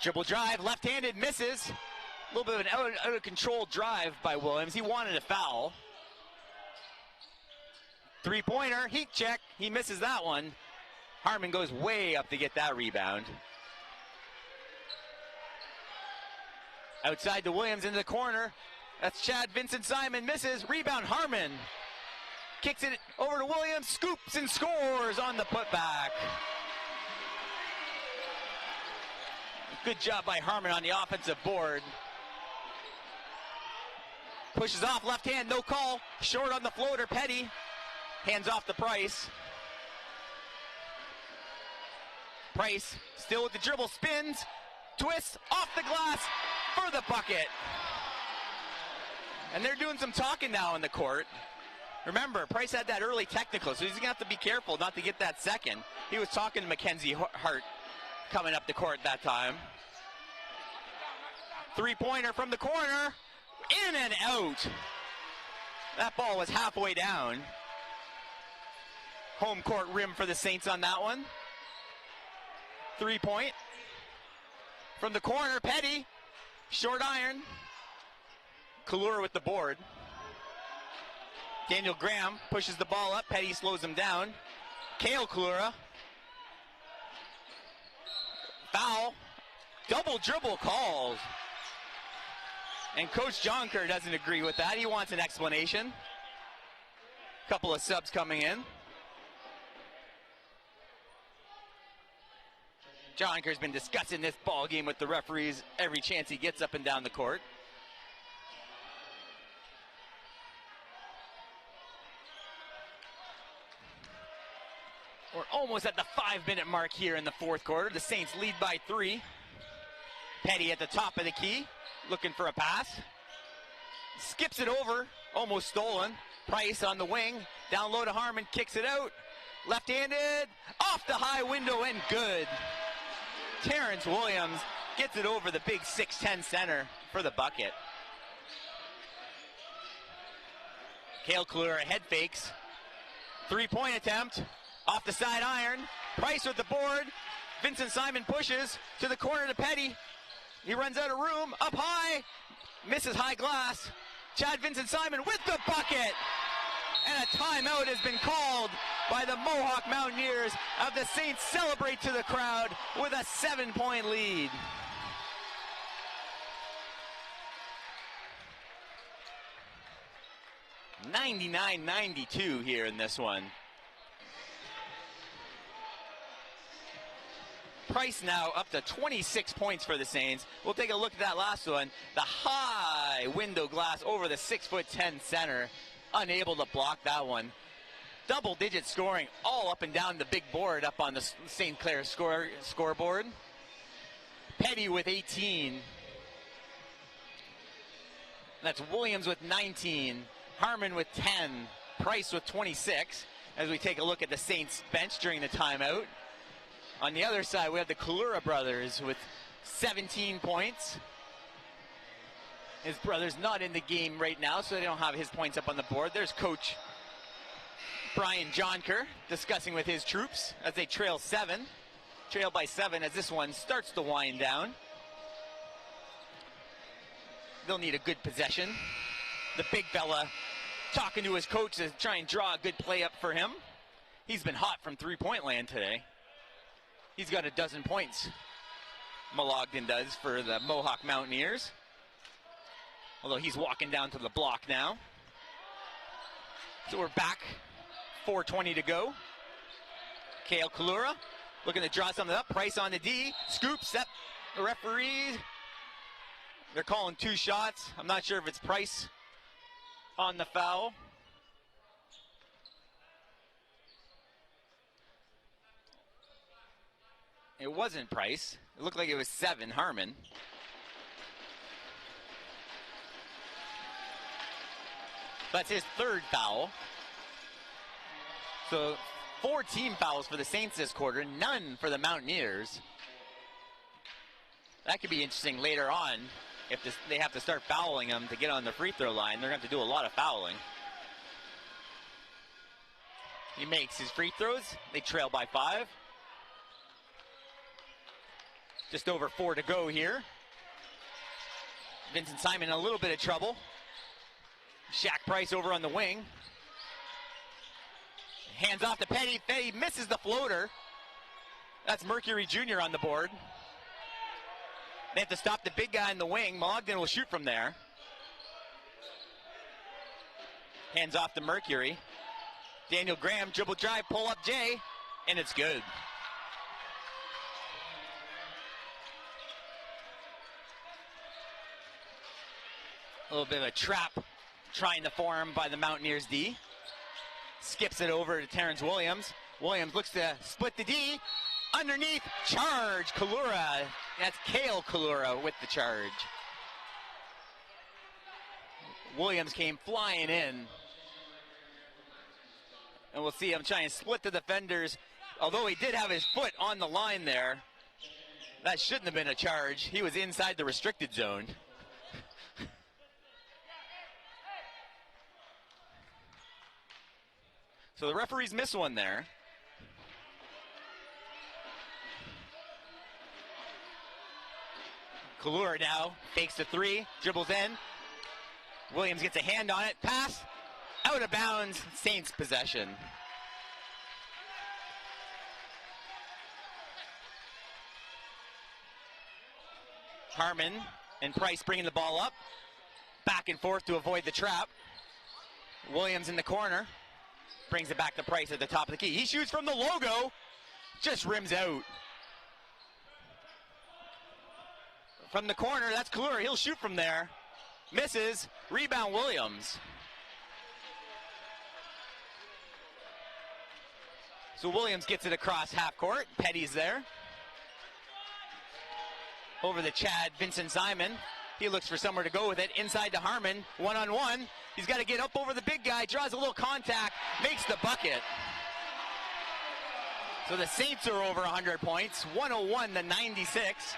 Dribble drive, left-handed, misses. A little bit of an out-of-control drive by Williams. He wanted a foul. 3-pointer, heat check. He misses that one. Harmon goes way up to get that rebound. Outside to Williams into the corner. That's Chad Vincent Simon, misses. Rebound, Harmon. Kicks it over to Williams, scoops and scores on the putback. Good job by Harmon on the offensive board. Pushes off, left hand, no call. Short on the floater, Petty. Hands off to Price. Price still with the dribble, spins, twists, off the glass for the bucket. And they're doing some talking now in the court. Remember, Price had that early technical, so he's going to have to be careful not to get that second. He was talking to Mackenzie Hart coming up the court that time. Three-pointer from the corner, in and out. That ball was halfway down. Home court rim for the Saints on that one. 3-point. From the corner, Petty. Short iron. Kalura with the board. Daniel Graham pushes the ball up. Petty slows him down. Kale Kalura. Foul. Double dribble calls. And Coach Jonker doesn't agree with that. He wants an explanation. Couple of subs coming in. Jonker's been discussing this ball game with the referees every chance he gets up and down the court. We're almost at the 5-minute mark here in the fourth quarter. The Saints lead by 3. Petty at the top of the key, looking for a pass. Skips it over, almost stolen. Price on the wing, down low to Harmon, kicks it out. Left-handed, off the high window and good. Terrence Williams gets it over the big 6'10" center for the bucket. Kale Kalura head fakes. 3-point attempt. Off the side iron. Price with the board. Vincent Simon pushes to the corner to Petty. He runs out of room. Up high. Misses high glass. Chad Vincent Simon with the bucket. And a timeout has been called by the Mohawk Mountaineers as the Saints celebrate to the crowd with a 7-point lead. (99-92) here in this one. Price now up to 26 points for the Saints. We'll take a look at that last one. The high window glass over the 6'10" center. Unable to block that one. Double-digit scoring all up and down the big board up on the St. Clair scoreboard. Petty with 18. That's Williams with 19. Harmon with 10. Price with 26. As we take a look at the Saints bench during the timeout. On the other side, we have the Kalura brothers with 17 points. His brother's not in the game right now, so they don't have his points up on the board. There's Coach Brian Jonker discussing with his troops as they trail by 7 as this one starts to wind down. They'll need a good possession. The big fella talking to his coach to try and draw a good play up for him. He's been hot from three-point land today. He's got a dozen points, Malogden does, for the Mohawk Mountaineers. Although he's walking down to the block now. So we're back, 4:20 to go. Kale Kalura looking to draw something up. Price on the D, scoops up the referee. They're calling 2 shots. I'm not sure if it's Price on the foul. It wasn't Price. It looked like it was 7, Harmon. That's his 3rd foul. So 4 team fouls for the Saints this quarter, none for the Mountaineers. That could be interesting later on if they have to start fouling them to get on the free throw line. They're going to have to do a lot of fouling. He makes his free throws. They trail by 5. Just over 4 to go here. Vincent Simon in a little bit of trouble. Shaq Price over on the wing. Hands off to Petty. Petty misses the floater. That's Mercury Jr. on the board. They have to stop the big guy in the wing. Malogden will shoot from there. Hands off to Mercury. Daniel Graham, dribble drive, pull up Jay, and it's good. A little bit of a trap Trying the form by the Mountaineers D. Skips it over to Terrence Williams. Williams looks to split the D. Underneath, charge, Kalura. That's Kale Kalura with the charge. Williams came flying in. And we'll see him trying to split the defenders. Although he did have his foot on the line there, that shouldn't have been a charge. He was inside the restricted zone. So the referees missed one there. Kalura now fakes the three, dribbles in. Williams gets a hand on it, pass, out of bounds, Saints possession. Harmon and Price bringing the ball up, back and forth to avoid the trap. Williams in the corner, brings it back to Price at the top of the key. He shoots from the logo, just rims out. From the corner, that's Kalura, he'll shoot from there. Misses, rebound Williams. So Williams gets it across half court, Petty's there. Over the Chad, Vincent Simon. He looks for somewhere to go with it, inside to Harmon, one-on-one. He's got to get up over the big guy, draws a little contact, makes the bucket. So the Saints are over 100 points, 101-96.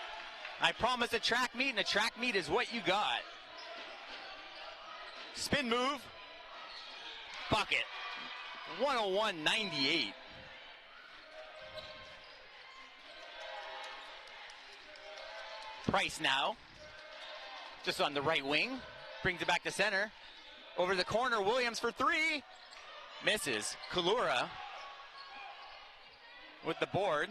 I promised a track meet, and a track meet is what you got. Spin move, bucket, 101-98. Price now, just on the right wing, brings it back to center. Over the corner, Williams for three, misses. Kalura with the board.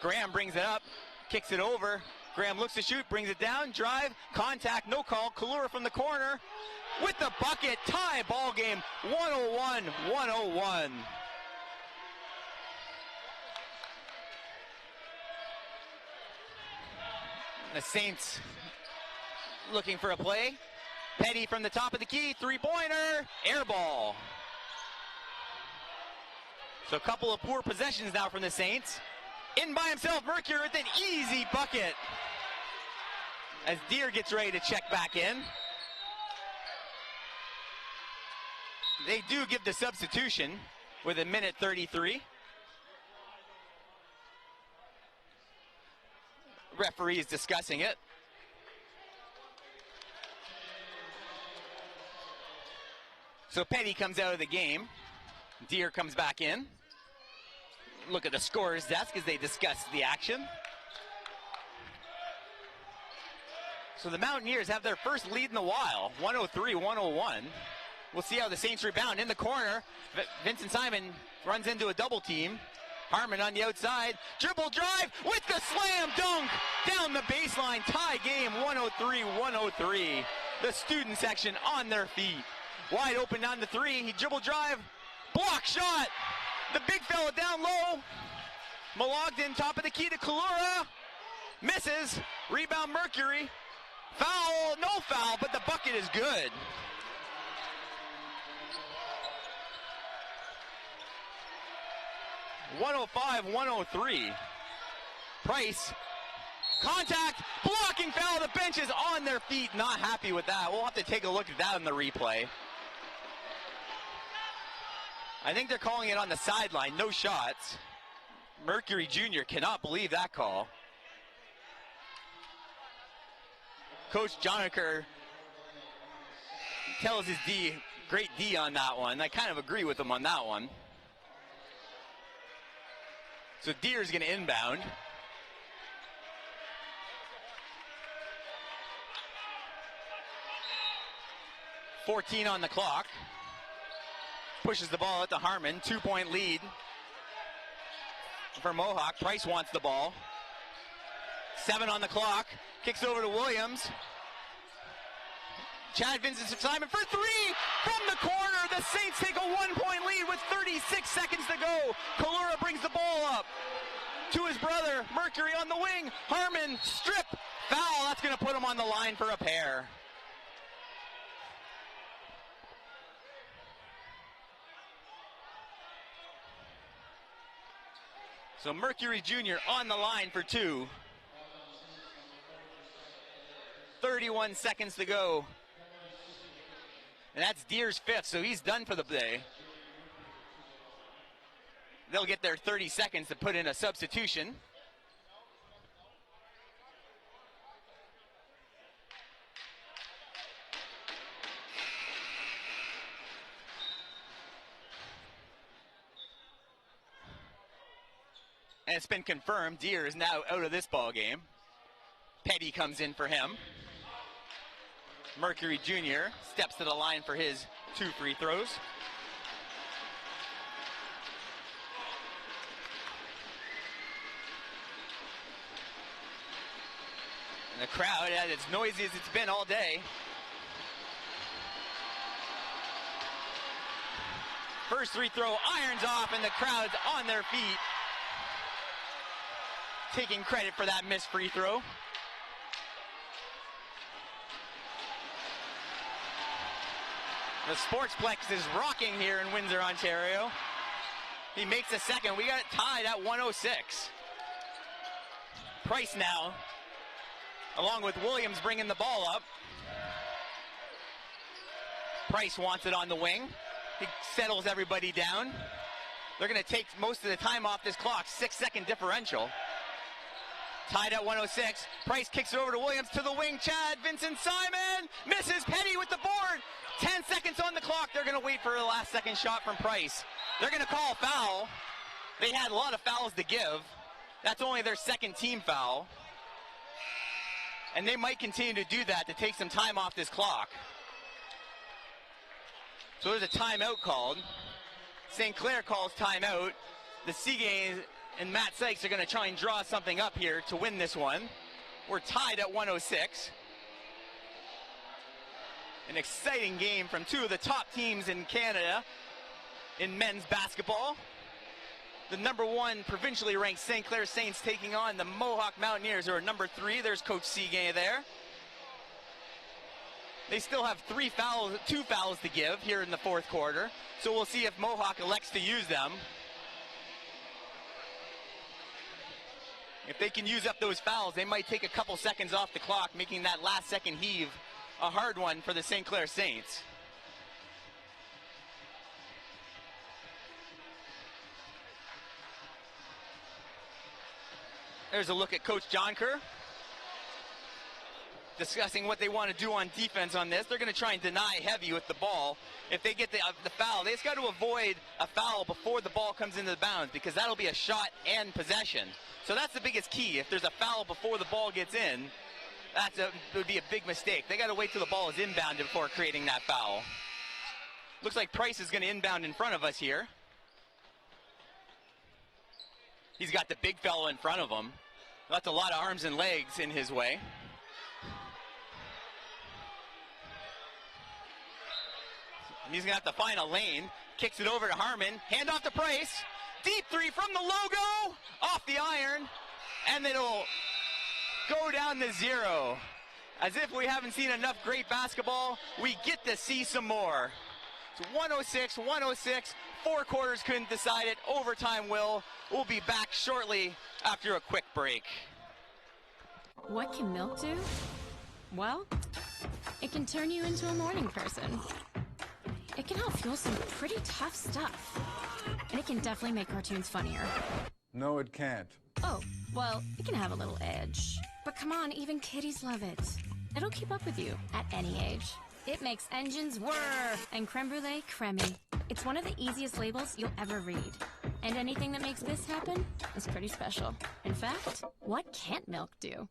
Graham brings it up, kicks it over. Graham looks to shoot, brings it down, drive, contact, no call. Kalura from the corner with the bucket, tie ball game, 101-101. The Saints looking for a play. Petty from the top of the key, three-pointer, air ball. So a couple of poor possessions now from the Saints. In by himself, Mercury with an easy bucket. As Deere gets ready to check back in. They do give the substitution with 1:33. Referee is discussing it. So Petty comes out of the game. Deere comes back in. Look at the scorer's desk as they discuss the action. So the Mountaineers have their first lead in a while, 103-101. We'll see how the Saints rebound in the corner. Vincent Simon runs into a double team. Harmon on the outside, dribble drive with the slam dunk down the baseline, tie game, 103-103. The student section on their feet. Wide open down the three, he dribble drive, block shot. The big fella down low. Malogden top of the key to Kalura. Misses, rebound Mercury. Foul, no foul, but the bucket is good. (105-103). Price, contact, blocking foul. The bench is on their feet, not happy with that. We'll have to take a look at that in the replay. I think they're calling it on the sideline, no shots. Mercury Jr. cannot believe that call. Coach Jonaker tells his D, great D on that one. I kind of agree with him on that one. So Deere's going to inbound. .14 on the clock. Pushes the ball out to Harmon. 2-point lead for Mohawk. Price wants the ball. 7 on the clock. Kicks over to Williams. Chad Vincent Simon for three from the corner. The Saints take a 1-point lead with 36 seconds to go. Kalura brings the ball up to his brother. Mercury on the wing. Harmon, strip, foul. That's going to put him on the line for a pair. So Mercury Jr. on the line for 2. 31 seconds to go. And that's Deer's 5th, so he's done for the day. They'll get their 30 seconds to put in a substitution. And it's been confirmed, Deer is now out of this ball game. Petty comes in for him. Mercury Jr. steps to the line for his 2 free throws. And the crowd, as noisy as it's been all day. First free throw, irons off, and the crowd's on their feet, taking credit for that missed free throw. The Sportsplex is rocking here in Windsor, Ontario. He makes a second. We got it tied at 106. Price now, along with Williams, bringing the ball up. Price wants it on the wing. He settles everybody down. They're going to take most of the time off this clock. 6-second differential. Tied at 106. Price kicks it over to Williams to the wing. Chad Vincent Simon misses. Petty with the board. 10 seconds on the clock. They're going to wait for the last second shot from Price. They're going to call a foul. They had a lot of fouls to give. That's only their second team foul. And they might continue to do that to take some time off this clock. So there's a timeout called. St. Clair calls timeout. The Seagames and Matt Sykes are going to try and draw something up here to win this one. We're tied at 106. An exciting game from 2 of the top teams in Canada in men's basketball. The number 1 provincially ranked St. Clair Saints taking on the Mohawk Mountaineers, who are number 3. There's Coach Seagame there. They still have 2 fouls to give here in the 4th quarter. So we'll see if Mohawk elects to use them. If they can use up those fouls, they might take a couple seconds off the clock, making that last second heave a hard one for the St. Clair Saints. There's a look at Coach Jonker discussing what they want to do on defense on this. They're going to try and deny heavy with the ball. If they get the foul, they just got to avoid a foul before the ball comes into the bounds, because that'll be a shot and possession. So that's the biggest key. If there's a foul before the ball gets in, it would be a big mistake. They got to wait till the ball is inbounded before creating that foul. Looks like Price is going to inbound in front of us here. He's got the big fellow in front of him. That's a lot of arms and legs in his way. He's going to have to find a lane. Kicks it over to Harmon. Hand off to Price. Deep 3 from the logo. Off the iron. And it'll go down to 0. As if we haven't seen enough great basketball, we get to see some more. It's 106. 4 quarters couldn't decide it. Overtime will. We'll be back shortly after a quick break. What can milk do? Well, it can turn you into a morning person. It can help fuel some pretty tough stuff. And it can definitely make cartoons funnier. No, it can't. Oh, well, it can have a little edge. But come on, even kiddies love it. It'll keep up with you at any age. It makes engines whir and creme brulee creamy. It's one of the easiest labels you'll ever read. And anything that makes this happen is pretty special. In fact, what can't milk do?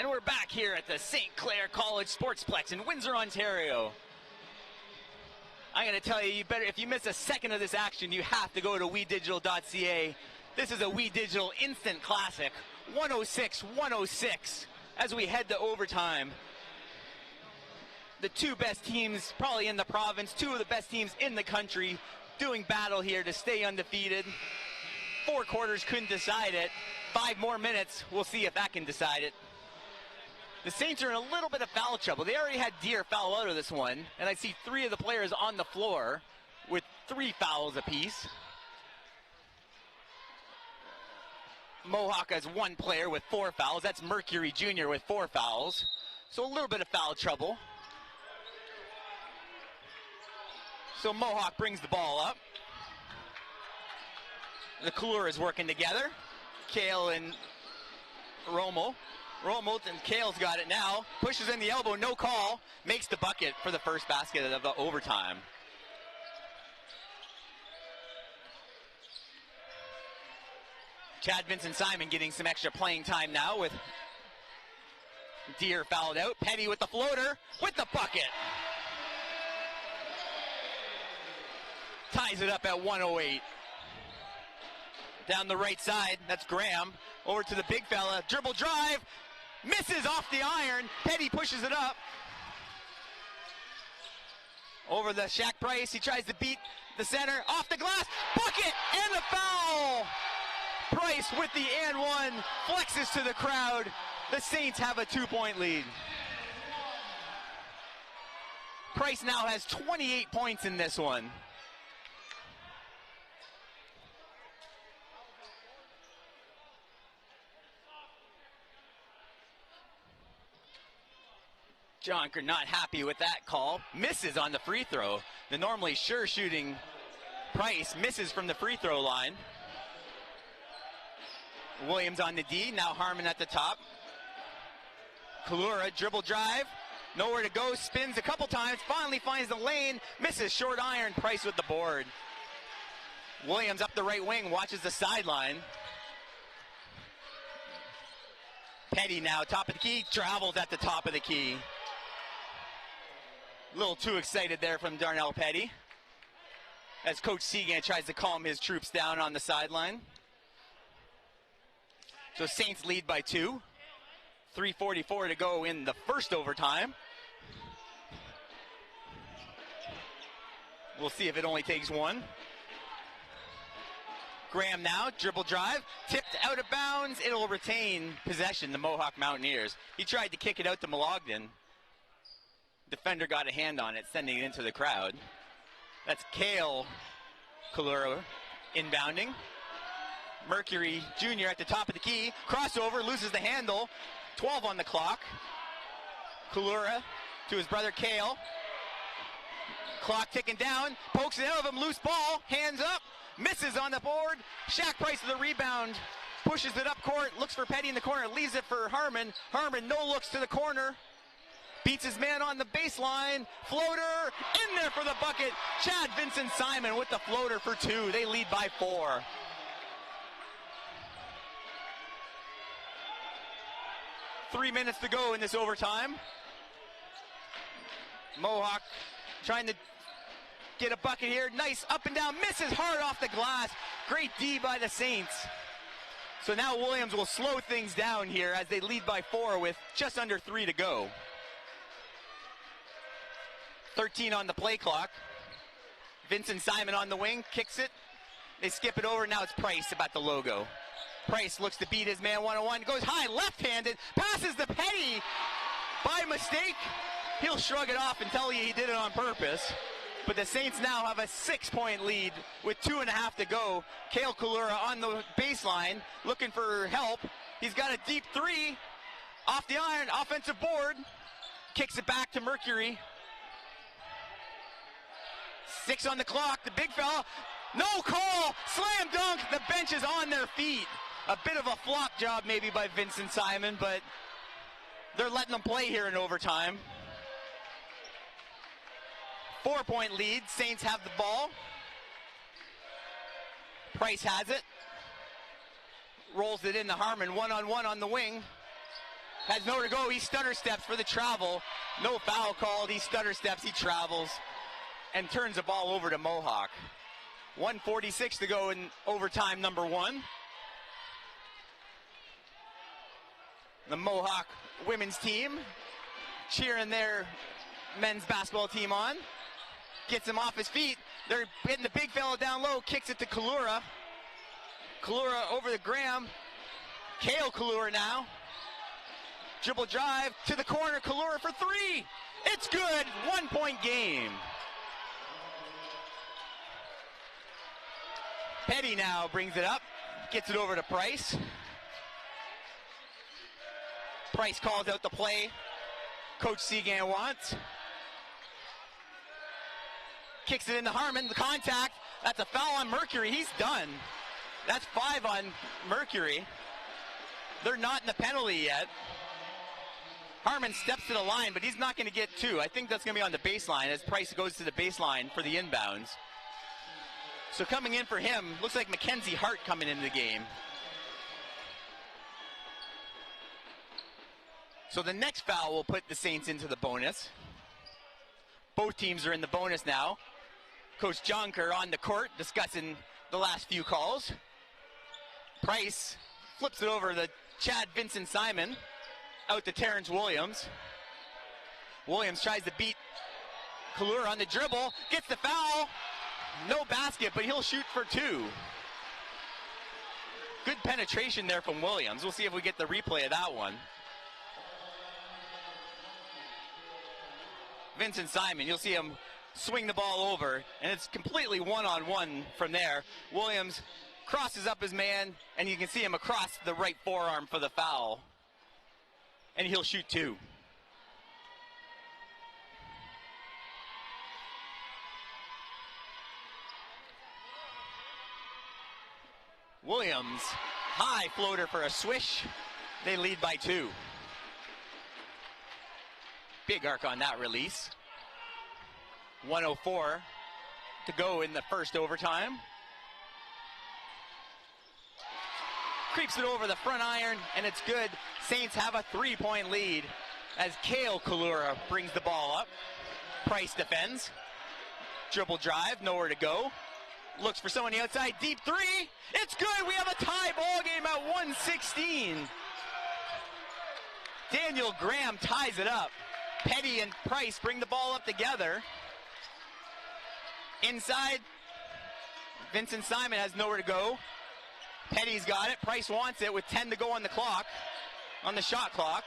And we're back here at the St. Clair College Sportsplex in Windsor, Ontario. I'm going to tell you, if you miss a second of this action, you have to go to WeDigital.ca. This is a WeDigital instant classic, 106-106, as we head to overtime. The two best teams probably in the province, two of the best teams in the country, doing battle here to stay undefeated. 4 quarters couldn't decide it. 5 more minutes, we'll see if that can decide it. The Saints are in a little bit of foul trouble. They already had Deere foul out of this one, and I see 3 of the players on the floor with 3 fouls apiece. Mohawk has 1 player with 4 fouls. That's Mercury Jr. with 4 fouls. So a little bit of foul trouble. So Mohawk brings the ball up. The Cooler is working together. Kale and Rommel. Rommel and Kale's got it now. Pushes in the elbow, no call. Makes the bucket for the first basket of the overtime. Chad Vincent Simon getting some extra playing time now with Deere fouled out. Petty with the floater, with the bucket. Ties it up at 108. Down the right side, that's Graham. Over to the big fella, dribble drive, misses off the iron. Petty pushes it up. Over the Shaq Price, he tries to beat the center, off the glass, bucket, and a foul! Price with the and one, flexes to the crowd. The Saints have a 2-point lead. Price now has 28 points in this one. Jonker not happy with that call. Misses on the free throw. The normally sure shooting Price misses from the free throw line. Williams on the D, now Harmon at the top. Kalura, dribble drive, nowhere to go, spins a couple times, finally finds the lane, misses short iron, Price with the board. Williams up the right wing, watches the sideline. Petty now, top of the key, travels at the top of the key. A little too excited there from Darnell Petty, as Coach Segan tries to calm his troops down on the sideline. So Saints lead by 2. 3:44 to go in the first overtime. We'll see if it only takes 1. Graham now, dribble drive, tipped out of bounds. It'll retain possession, the Mohawk Mountaineers. He tried to kick it out to Malogden. Defender got a hand on it, sending it into the crowd. That's Kale Kalura inbounding. Mercury Jr. at the top of the key. Crossover, loses the handle. 12 on the clock. Kalura to his brother Kale. Clock ticking down. Pokes it out of him. Loose ball. Hands up. Misses on the board. Shaq Price with the rebound. Pushes it up court. Looks for Petty in the corner. Leaves it for Harmon. Harmon no looks to the corner. Beats his man on the baseline. Floater. In there for the bucket. Chad Vincent Simon with the floater for 2. They lead by 4. Three minutes to go in this overtime. Mohawk trying to get a bucket here. Nice up and down. Misses hard off the glass. Great D by the Saints. So now Williams will slow things down here as they lead by 4 with just under 3 to go. 13 on the play clock. Vincent Simon on the wing. Kicks it. They skip it over. Now it's Price about the logo. Price looks to beat his man one-on-one, goes high, left-handed, passes to Petty by mistake. He'll shrug it off and tell you he did it on purpose. But the Saints now have a 6-point lead with 2.5 to go. Kale Kalura on the baseline, looking for help. He's got a deep 3 off the iron, offensive board. Kicks it back to Mercury. 6 on the clock, the big fella. No call, slam dunk, the bench is on their feet. A bit of a flop job maybe by Vincent Simon, but they're letting them play here in overtime. 4-point lead, Saints have the ball. Price has it. Rolls it into Harmon, one-on-one on the wing. has nowhere to go. He stutter steps for the travel. No foul called. He stutter steps. He travels and turns the ball over to Mohawk. 1:46 to go in overtime number 1. The Mohawk women's team cheering their men's basketball team on. Gets him off his feet. They're hitting the big fella down low. Kicks it to Kalura. Kalura over the Graham. Kale Kalura now. Dribble drive to the corner. Kalura for 3. It's good. 1-point game. Petty now brings it up. Gets it over to Price. Price calls out the play Coach Segan wants. Kicks it into Harmon. The contact. That's a foul on Mercury. He's done. That's 5 on Mercury. They're not in the penalty yet. Harmon steps to the line, but he's not going to get 2. I think that's going to be on the baseline as Price goes to the baseline for the inbounds. So coming in for him, looks like Mackenzie Hart coming into the game. So the next foul will put the Saints into the bonus. Both teams are in the bonus now. Coach Jonker on the court discussing the last few calls. Price flips it over to Chad Vincent Simon. Out to Terrence Williams. Williams tries to beat Kalura on the dribble. Gets the foul. No basket, but he'll shoot for 2. Good penetration there from Williams. We'll see if we get the replay of that one. Vincent Simon, you'll see him swing the ball over, and it's completely one-on-one from there. Williams crosses up his man, and you can see him across the right forearm for the foul. And he'll shoot 2. Williams, high floater for a swish. They lead by 2. Big arc on that release. 1:04 to go in the first overtime. Creeps it over the front iron, and it's good. Saints have a 3-point lead as Kale Kalura brings the ball up. Price defends. Dribble drive, nowhere to go. Looks for someone on the outside, deep 3. It's good. We have a tie ball game at 1:16. Daniel Graham ties it up. Petty and Price bring the ball up together. Inside, Vincent Simon has nowhere to go. Petty's got it. Price wants it with 10 to go on the clock, on the shot clock.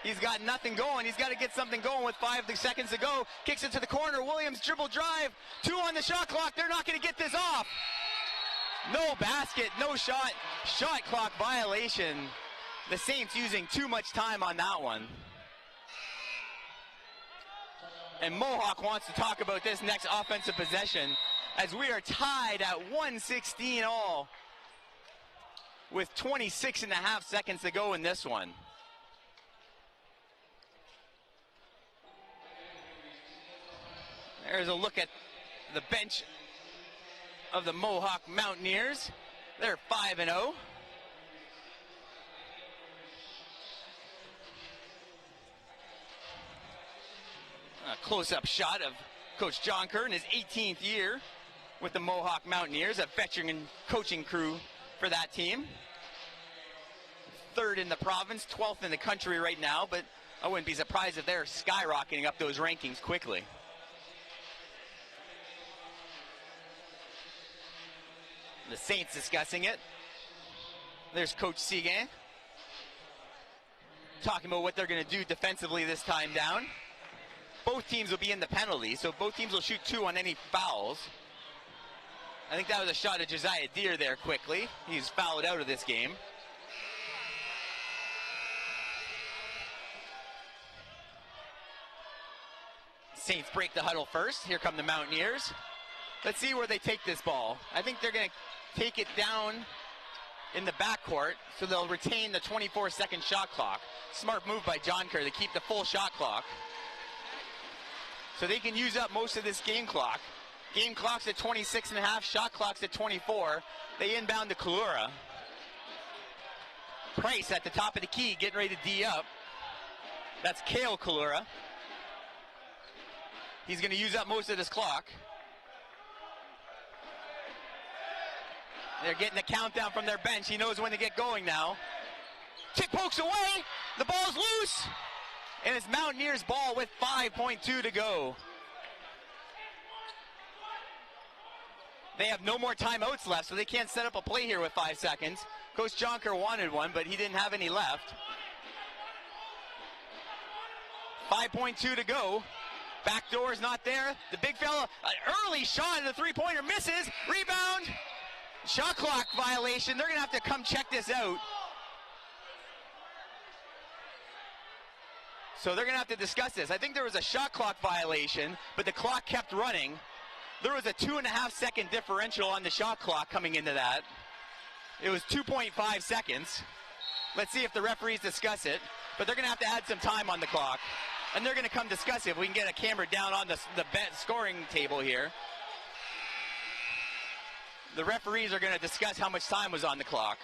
He's got nothing going. He's got to get something going with 5 seconds to go. Kicks it to the corner. Williams dribble drive. 2 on the shot clock. They're not going to get this off. No basket, no shot. Shot clock violation. The Saints using too much time on that one. And Mohawk wants to talk about this next offensive possession as we are tied at 1:16 all with 26.5 seconds to go in this one. There's a look at the bench of the Mohawk Mountaineers. They're 5-0. A close-up shot of Coach Jonker in his 18th year with the Mohawk Mountaineers, a veteran coaching crew for that team. 3rd in the province, 12th in the country right now, but I wouldn't be surprised if they're skyrocketing up those rankings quickly. The Saints discussing it. There's Coach Segan talking about what they're going to do defensively this time down. Both teams will be in the penalty, so both teams will shoot 2 on any fouls. I think that was a shot at Josiah Deere there quickly. He's fouled out of this game. Saints break the huddle first. Here come the Mountaineers. Let's see where they take this ball. I think they're going to take it down in the backcourt, so they'll retain the 24-second shot clock. Smart move by Jonker to keep the full shot clock, so they can use up most of this game clock. Game clock's at 26.5, shot clock's at 24. They inbound to Kalura. Price at the top of the key, getting ready to D up. That's Kale Kalura. He's going to use up most of this clock. They're getting the countdown from their bench. He knows when to get going now. Kick pokes away. The ball's loose. And it's Mountaineers' ball with 5.2 to go. They have no more timeouts left, so they can't set up a play here with 5 seconds. Coach Jonker wanted one, but he didn't have any left. 5.2 to go. Back door is not there. The big fella, an early shot, and the three-pointer misses. Rebound. Shot clock violation. They're going to have to come check this out. So they're going to have to discuss this. I think there was a shot clock violation, but the clock kept running. There was a 2.5 second differential on the shot clock coming into that. It was 2.5 seconds. Let's see if the referees discuss it. But they're going to have to add some time on the clock. And they're going to come discuss it if we can get a camera down on the scoring table here. The referees are going to discuss how much time was on the clock.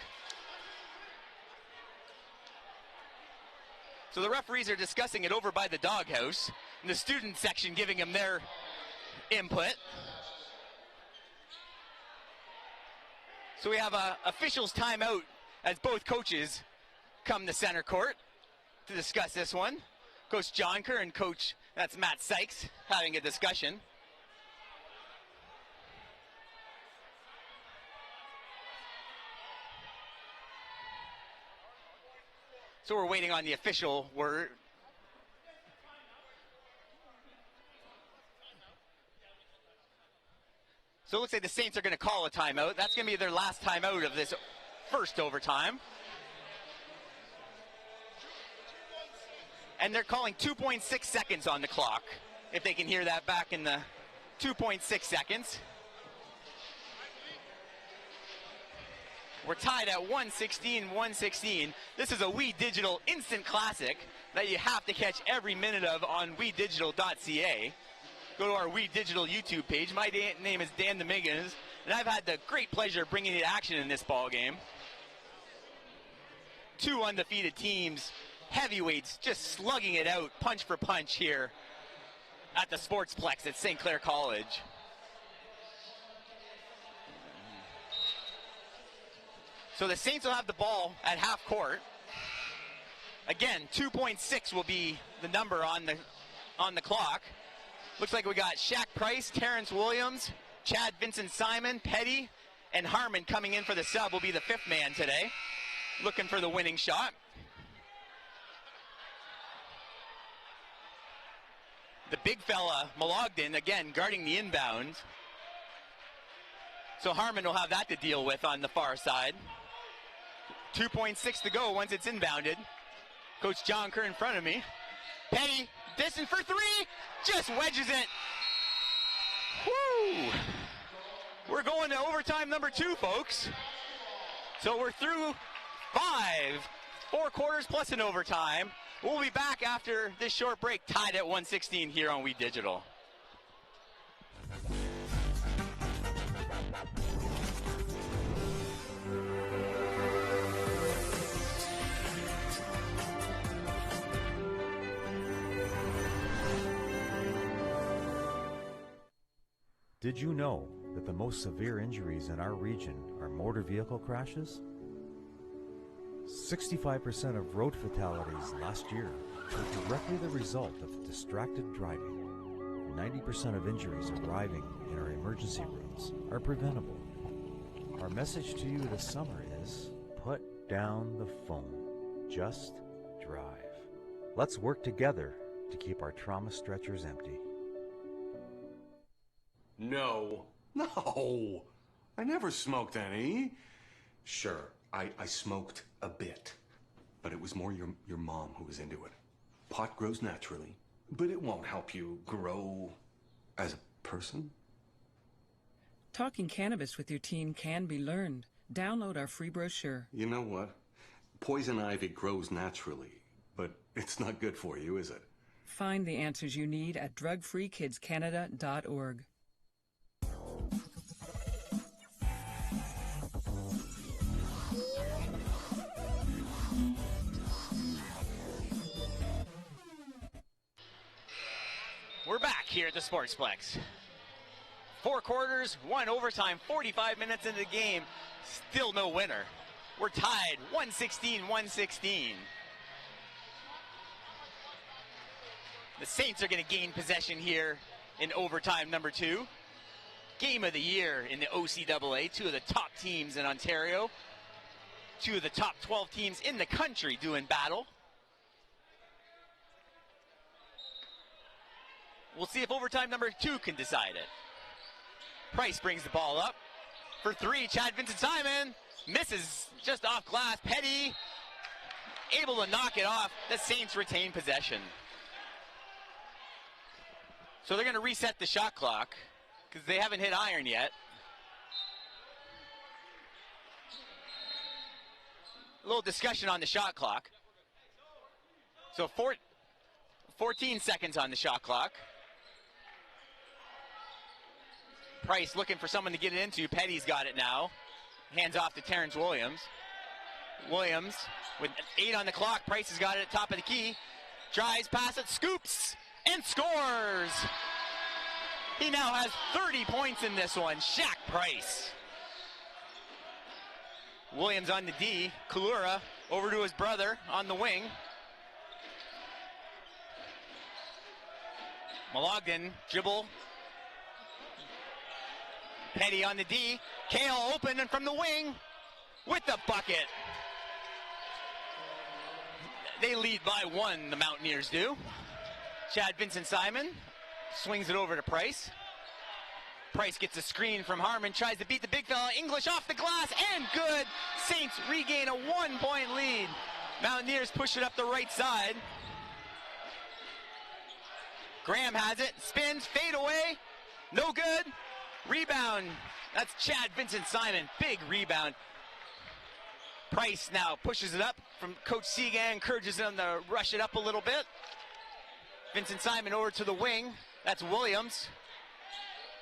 So the referees are discussing it over by the doghouse, and the student section giving them their input. So we have a officials timeout as both coaches come to center court to discuss this one. Coach Jonker and that's Matt Sykes, having a discussion. So we're waiting on the official word. So it looks like the Saints are going to call a timeout. That's going to be their last timeout of this first overtime. And they're calling 2.6 seconds on the clock, if they can hear that back in the 2.6 seconds. We're tied at 116. This is a We Digital instant classic that you have to catch every minute of on WeDigital.ca. Go to our We Digital YouTube page. My name is Dan Dominguez, and I've had the great pleasure of bringing you action in this ball game. Two undefeated teams, heavyweights, just slugging it out punch for punch here at the Sportsplex at St. Clair College. So the Saints will have the ball at half court. Again, 2.6 will be the number on the clock. Looks like we got Shaq Price, Terrence Williams, Chad Vincent Simon, Petty, and Harmon coming in for the sub will be the fifth man today, looking for the winning shot. The big fella, Malogden, again, guarding the inbound. So Harmon will have that to deal with on the far side. 2.6 to go once it's inbounded. Coach John Kerr in front of me. Petty, distant for three, just wedges it. Woo! We're going to overtime number 2, folks. So we're through 4 quarters plus an overtime. We'll be back after this short break, tied at 116 here on We Digital. Did you know that the most severe injuries in our region are motor vehicle crashes? 65% of road fatalities last year were directly the result of distracted driving. 90% of injuries arriving in our emergency rooms are preventable. Our message to you this summer is, put down the phone. Just drive. Let's work together to keep our trauma stretchers empty. No. I never smoked any. Sure, I smoked a bit. But it was more your mom who was into it. Pot grows naturally, but it won't help you grow as a person. Talking cannabis with your teen can be learned. Download our free brochure. You know what? Poison ivy grows naturally, but it's not good for you, is it? Find the answers you need at drugfreekidscanada.org. here at the Sportsplex. 4 quarters, 1 overtime, 45 minutes into the game. Still no winner. We're tied 116-116. The Saints are going to gain possession here in overtime number 2. Game of the year in the OCAA. 2 of the top teams in Ontario. 2 of the top 12 teams in the country doing battle. We'll see if overtime number 2 can decide it. Price brings the ball up for 3. Chad Vincent-Simon misses just off glass. Petty able to knock it off. The Saints retain possession. So they're going to reset the shot clock because they haven't hit iron yet. A little discussion on the shot clock. So 14 seconds on the shot clock. Price looking for someone to get it into. Petty's got it now. Hands off to Terrence Williams. Williams with 8 on the clock. Price has got it at top of the key. Drives past it, scoops, and scores. He now has 30 points in this one. Shaq Price. Williams on the D. Kalura over to his brother on the wing. Malogden dribble. Petty on the D. Kale open and from the wing with the bucket. They lead by 1, the Mountaineers do. Chad Vincent-Simon swings it over to Price. Price gets a screen from Harmon, tries to beat the big fella. English off the glass and good. Saints regain a 1-point lead. Mountaineers push it up the right side. Graham has it, spins, fade away, no good. Rebound, that's Chad Vincent-Simon, big rebound. Price now pushes it up from Coach Seagan, encourages them to rush it up a little bit. Vincent-Simon over to the wing, that's Williams.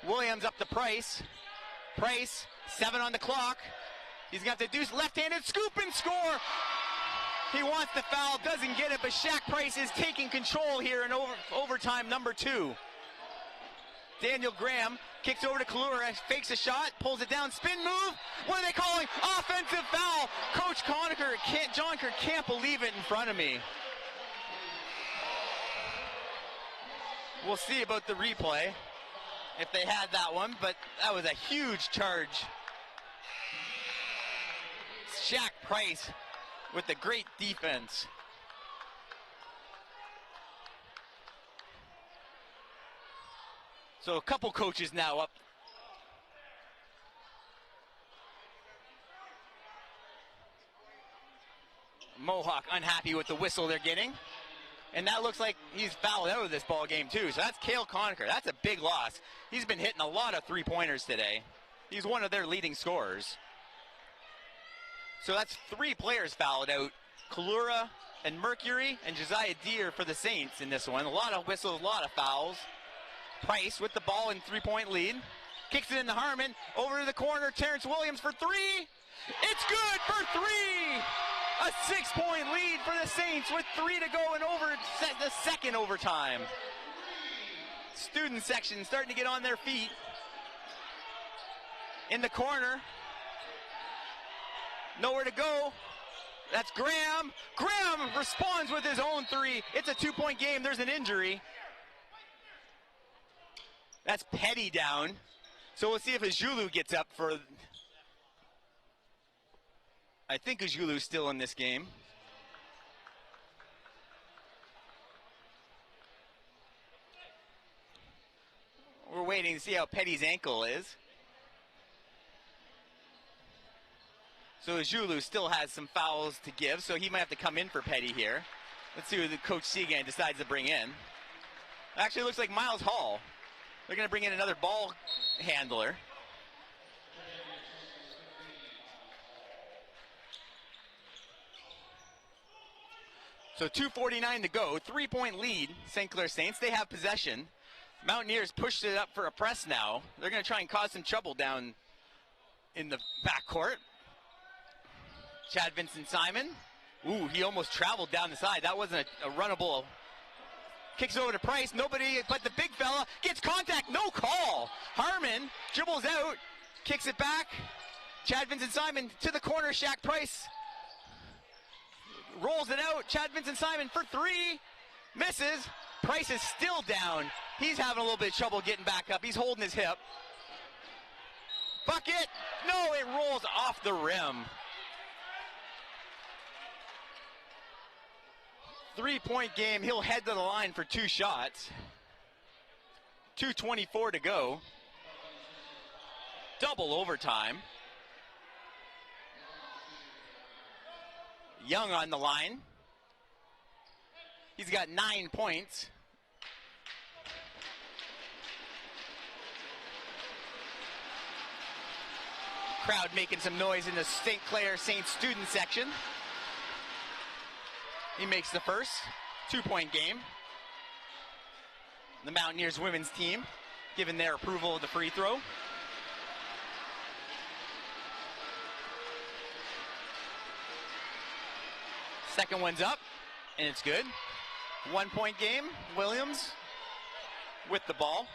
Williams up to Price. Price, 7 on the clock. He's got to do left-handed scoop and score. He wants the foul, doesn't get it, but Shaq Price is taking control here in overtime number 2. Daniel Graham kicks over to Kalura, fakes a shot, pulls it down, spin move. What are they calling? Offensive foul. Coach Jonker can't believe it in front of me. We'll see about the replay if they had that one, but that was a huge charge. Shaq Price with the great defense. So a couple coaches now up. Mohawk unhappy with the whistle they're getting. And that looks like he's fouled out of this ball game too. So that's Cale Conacher. That's a big loss. He's been hitting a lot of three-pointers today. He's one of their leading scorers. So that's 3 players fouled out. Kalura and Mercury and Josiah Deere for the Saints in this one. A lot of whistles, a lot of fouls. Price with the ball in 3-point lead. Kicks it into Harmon. Over to the corner. Terrence Williams for 3. It's good for 3. A 6-point lead for the Saints with 3 to go in the second overtime. Student section starting to get on their feet. In the corner. Nowhere to go. That's Graham. Graham responds with his own 3. It's a 2-point game. There's an injury. That's Petty down. So we'll see if Ajulu gets up for... I think Ajulu's still in this game. We're waiting to see how Petty's ankle is. So Ajulu still has some fouls to give, so he might have to come in for Petty here. Let's see who the Coach Seagan decides to bring in. Actually, it looks like Miles Hall. They're going to bring in another ball handler. So 2:49 to go, 3-point lead, St. Clair Saints. They have possession. Mountaineers pushed it up for a press now. They're going to try and cause some trouble down in the backcourt. Chad Vincent-Simon. Ooh, he almost traveled down the side. That wasn't a runnable Kicks it over to Price. Nobody but the big fella gets contact. No call. Harmon dribbles out. Kicks it back. Chad Vincent Simon to the corner. Shaq Price rolls it out. Chad Vincent Simon for three. Misses. Price is still down. He's having a little bit of trouble getting back up. He's holding his hip. Bucket. No, it rolls off the rim. 3-point game. He'll head to the line for 2 shots. 2:24 to go. Double overtime. Young on the line. He's got 9 points. Crowd making some noise in the St Clair Saints student section. He makes the first 2-point game. The Mountaineers women's team giving their approval of the free throw. Second one's up, and it's good. 1-point game. Williams with the ball.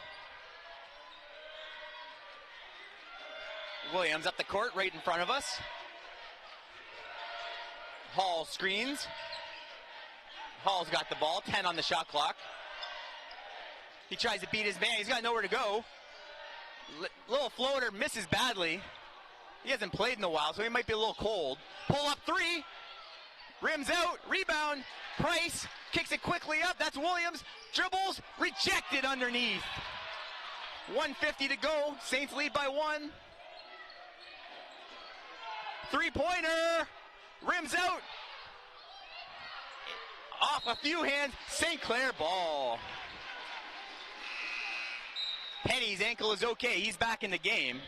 Williams up the court right in front of us. Hall screens. Hall's got the ball, 10 on the shot clock. He tries to beat his man. He's got nowhere to go. Little floater, misses badly. He hasn't played in a while, so he might be a little cold. Pull up three. Rims out, rebound. Price kicks it quickly up. That's Williams. Dribbles, rejected underneath. 1:50 to go. Saints lead by 1. 3-pointer. Rims out. Off a few hands. St. Clair ball. Penny's ankle is okay. He's back in the game.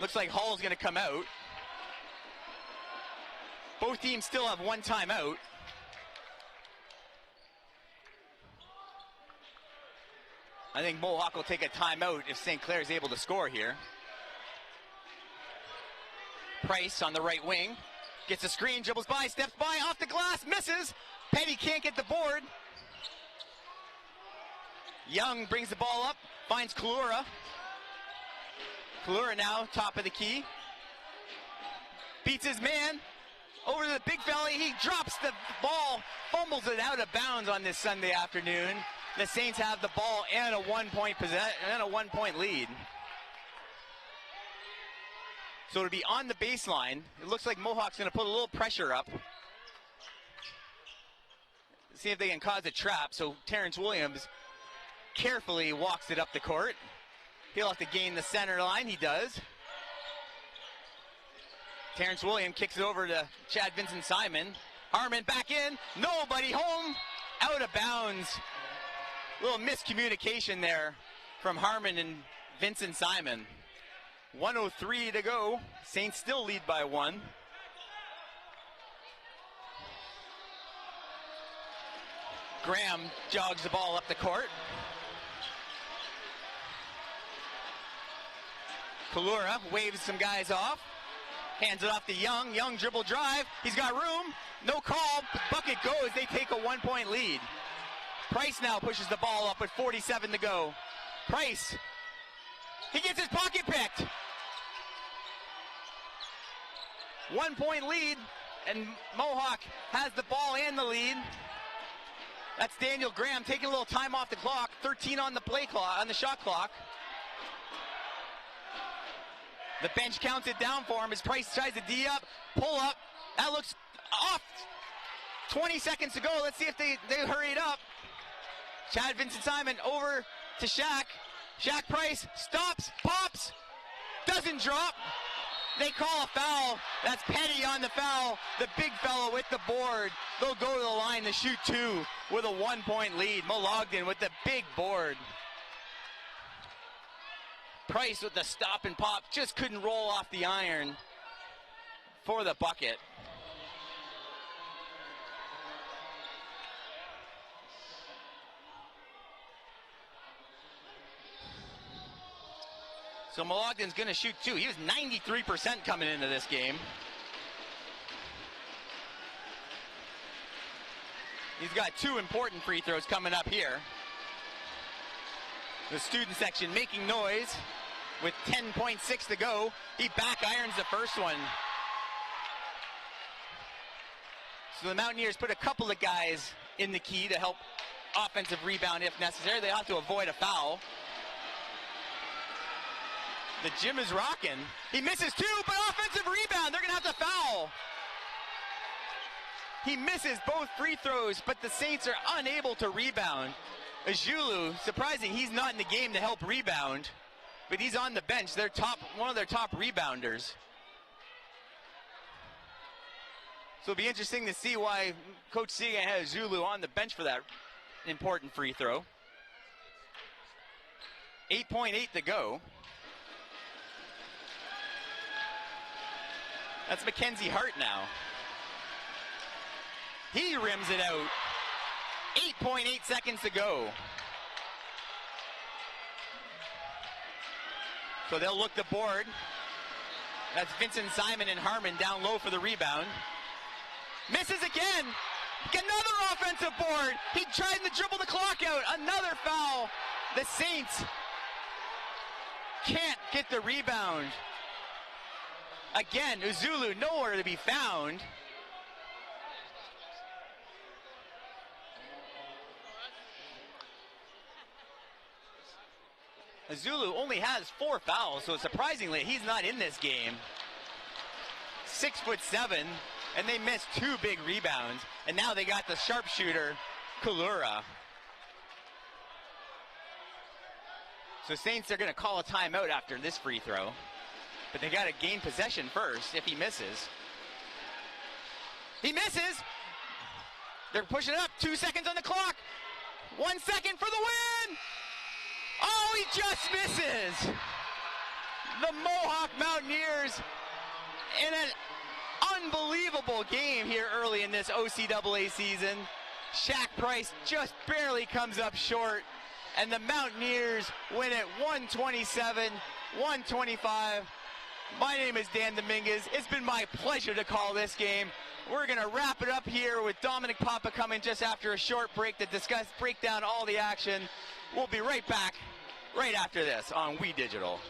Looks like Hall's going to come out. Both teams still have 1 timeout. I think Mohawk will take a timeout if St. Clair is able to score here. Price on the right wing. Gets a screen, dribbles by, steps by, off the glass, misses. Petty can't get the board. Young brings the ball up, finds Kalura. Kalura now top of the key. Beats his man. Over to the big fella, he drops the ball, fumbles it out of bounds on this Sunday afternoon. The Saints have the ball and a 1-point lead. So to be on the baseline, it looks like Mohawk's going to put a little pressure up. See if they can cause a trap. So Terrence Williams carefully walks it up the court. He'll have to gain the center line. He does. Terrence Williams kicks it over to Chad Vincent Simon. Harmon back in. Nobody home. Out of bounds. Little miscommunication there from Harmon and Vincent Simon. 1:03 to go. Saints still lead by 1. Graham jogs the ball up the court. Kalura waves some guys off. Hands it off to Young. Young dribble drive. He's got room. No call. Bucket goes. They take a 1-point lead. Price now pushes the ball up with 47 to go. Price. He gets his pocket picked. 1-point lead, and Mohawk has the ball and the lead. That's Daniel Graham taking a little time off the clock. 13 on the play clock, on the shot clock. The bench counts it down for him as Price tries to D up, pull up. That looks off. 20 seconds to go. Let's see if they hurry it up. Chad Vincent Simon over to Shaq. Shaq Price stops, pops, doesn't drop. They call a foul. That's Petty on the foul. The big fellow with the board. They'll go to the line to shoot 2 with a 1-point lead. Malogden with the big board. Price with the stop and pop. Just couldn't roll off the iron for the bucket. So Malogden's going to shoot 2. He was 93% coming into this game. He's got 2 important free throws coming up here. The student section making noise with 10.6 to go. He back irons the first one. So the Mountaineers put a couple of guys in the key to help offensive rebound if necessary. They have to avoid a foul. The gym is rocking. He misses 2, but offensive rebound. They're going to have to foul. He misses both free throws, but the Saints are unable to rebound. Ajulu, surprising, he's not in the game to help rebound, but he's on the bench. They're one of their top rebounders. So it'll be interesting to see why Coach Siga has Zulu on the bench for that important free throw. 8.8 to go. That's Mackenzie Hart now. He rims it out. 8.8 seconds to go. So they'll look the board. That's Vincent Simon and Harmon down low for the rebound. Misses again. Another offensive board. He tried to dribble the clock out. Another foul. The Saints can't get the rebound. Again, Uzulu nowhere to be found. Azulu only has 4 fouls, so surprisingly, he's not in this game. 6'7", and they missed 2 big rebounds, and now they got the sharpshooter, Kulura. So Saints are going to call a timeout after this free throw, but they got to gain possession first if he misses. He misses! They're pushing it up, 2 seconds on the clock. 1 second for the win! Oh, he just misses! The Mohawk Mountaineers in an unbelievable game here early in this OCAA season. Shaq Price just barely comes up short, and the Mountaineers win it 127-125. My name is Dan Dominguez. It's been my pleasure to call this game. We're going to wrap it up here with Dominic Papa coming just after a short break to break down all the action. We'll be right back right after this on We Digital.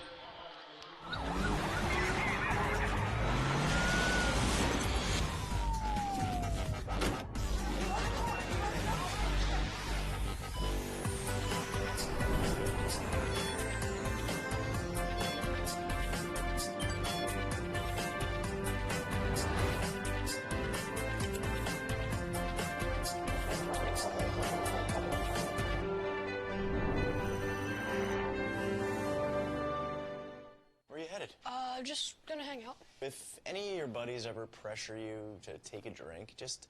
I'm just gonna hang out. If any of your buddies ever pressure you to take a drink, just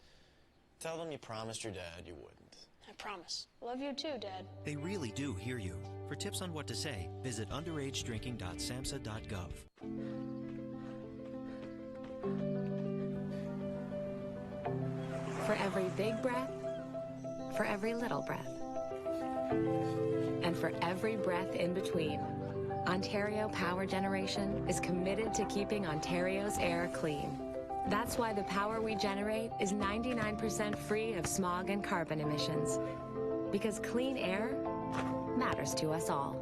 tell them you promised your dad you wouldn't. I promise. Love you too, Dad. They really do hear you. For tips on what to say, visit underagedrinking.samhsa.gov. For every big breath, for every little breath, and for every breath in between, Ontario Power Generation is committed to keeping Ontario's air clean. That's why the power we generate is 99% free of smog and carbon emissions. Because clean air matters to us all.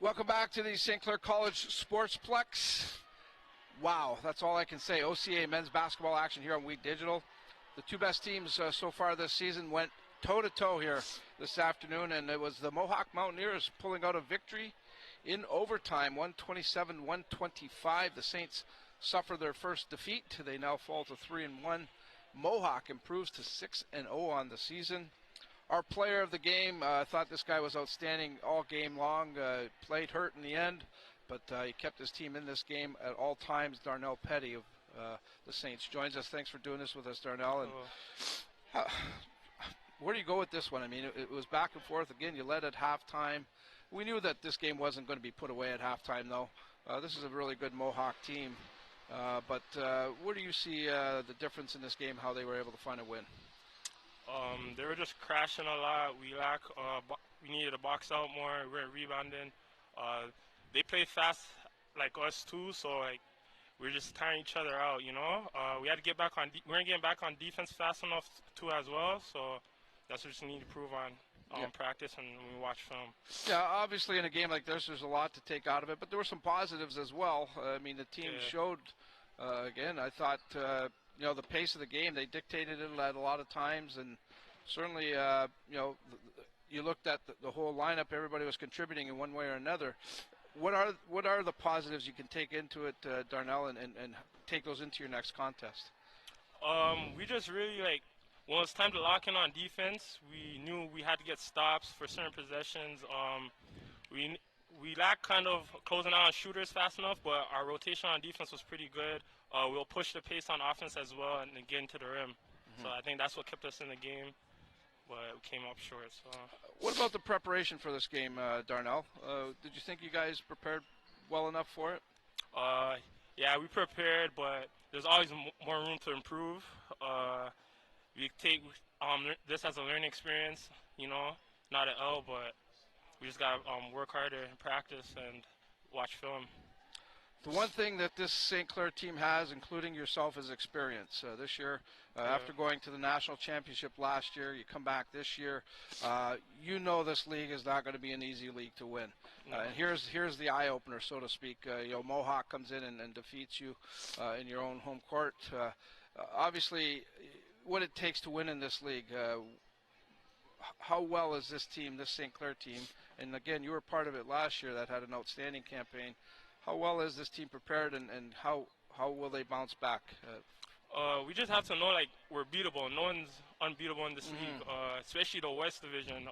Welcome back to the St. Clair College Sportsplex. Wow, that's all I can say. OCAA men's basketball action here on Wheat Digital. The two best teams so far this season went toe-to-toe here this afternoon, and it was the Mohawk Mountaineers pulling out a victory in overtime, 127-125. The Saints suffer their first defeat. They now fall to 3-1. Mohawk improves to 6-0 on the season. Our player of the game, thought this guy was outstanding all game long. Played hurt in the end, but he kept his team in this game at all times. Darnell Petty of the Saints joins us. Thanks for doing this with us, Darnell. And where do you go with this one? I mean, it was back and forth. Again, you led at halftime. We knew that this game wasn't going to be put away at halftime, though. This is a really good Mohawk team. But where do you see the difference in this game, how they were able to find a win? They were just crashing a lot. We needed to box out more. We weren't rebounding. They played fast like us too, so like we were just tiring each other out, you know. We had to get back on. We weren't getting back on defense fast enough too as well. So that's what we just need to prove on practice and when we watch film. Yeah, obviously in a game like this, there's a lot to take out of it, but there were some positives as well. I mean, the team showed. Again, I thought. You know, the pace of the game, they dictated it at a lot of times, and certainly, you know, you looked at the whole lineup, everybody was contributing in one way or another. What are the positives you can take into it, Darnell, and take those into your next contest? We just really, like, when it was time to lock in on defense, we knew we had to get stops for certain possessions. We lacked kind of closing out on shooters fast enough, but our rotation on defense was pretty good. We'll push the pace on offense as well and get into the rim. So I think that's what kept us in the game, but we came up short. So. What about the preparation for this game, Darnell? Did you think you guys prepared well enough for it? Yeah, we prepared, but there's always more room to improve. We take this as a learning experience, you know, not an L, but we just got to work harder and practice and watch film. The one thing that this St. Clair team has, including yourself, is experience. This year, after going to the national championship last year, you come back this year. You know this league is not going to be an easy league to win. And here's the eye opener, so to speak. You know, Mohawk comes in and defeats you in your own home court. Obviously, what it takes to win in this league. How well is this team, this St. Clair team? And again, you were part of it last year that had an outstanding campaign. How well is this team prepared, and how will they bounce back? We just have to know, like, we're beatable. No one's unbeatable in this league, especially the West Division.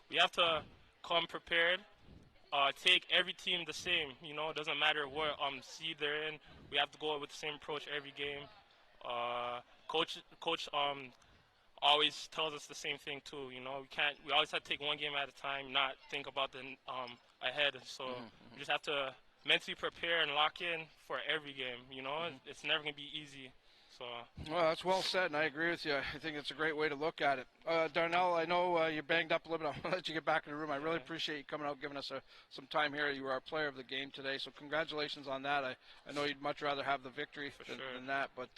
We have to come prepared, take every team the same. You know, it doesn't matter what seed they're in. We have to go with the same approach every game. Coach always tells us the same thing too. You know, we always have to take one game at a time, not think about the ahead. So we just have to mentally prepare and lock in for every game. You know, it's never gonna be easy. So. Well, that's well said, and I agree with you. I think it's a great way to look at it. Darnell, I know you're banged up a little bit. I'm going to let you get back in the room. I really appreciate you coming out, giving us some time here. You were our player of the game today, so congratulations on that. I know you'd much rather have the victory than that, but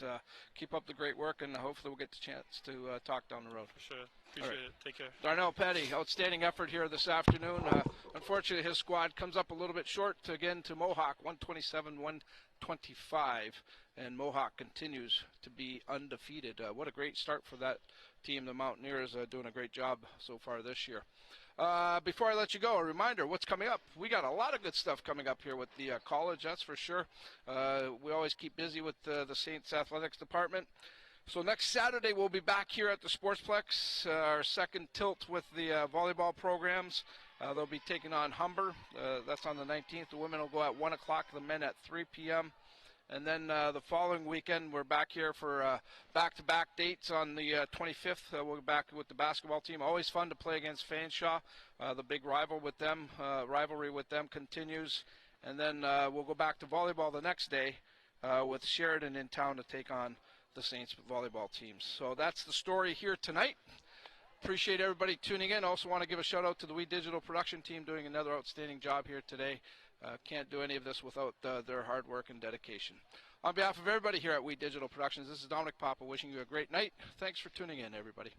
keep up the great work, and hopefully we'll get the chance to talk down the road. For sure. Appreciate it. Take care. Darnell Petty, outstanding effort here this afternoon. Unfortunately, his squad comes up a little bit short, again, to Mohawk, 127-125. And Mohawk continues to be undefeated. What a great start for that team. The Mountaineers doing a great job so far this year. Before I let you go, a reminder, what's coming up? We got a lot of good stuff coming up here with the college, that's for sure. We always keep busy with the Saints Athletics Department. So next Saturday, we'll be back here at the Sportsplex, our second tilt with the volleyball programs. They'll be taking on Humber. That's on the 19th. The women will go at 1 o'clock, the men at 3 p.m. And then the following weekend, we're back here for back-to-back dates on the 25th. We'll be back with the basketball team. Always fun to play against Fanshawe. The big rivalry with them continues. And then we'll go back to volleyball the next day with Sheridan in town to take on the Saints volleyball teams. So that's the story here tonight. Appreciate everybody tuning in. Also want to give a shout-out to the Wheat Digital production team doing another outstanding job here today. Can't do any of this without their hard work and dedication. On behalf of everybody here at Wheat Digital Productions, this is Dominic Papa wishing you a great night. Thanks for tuning in, everybody.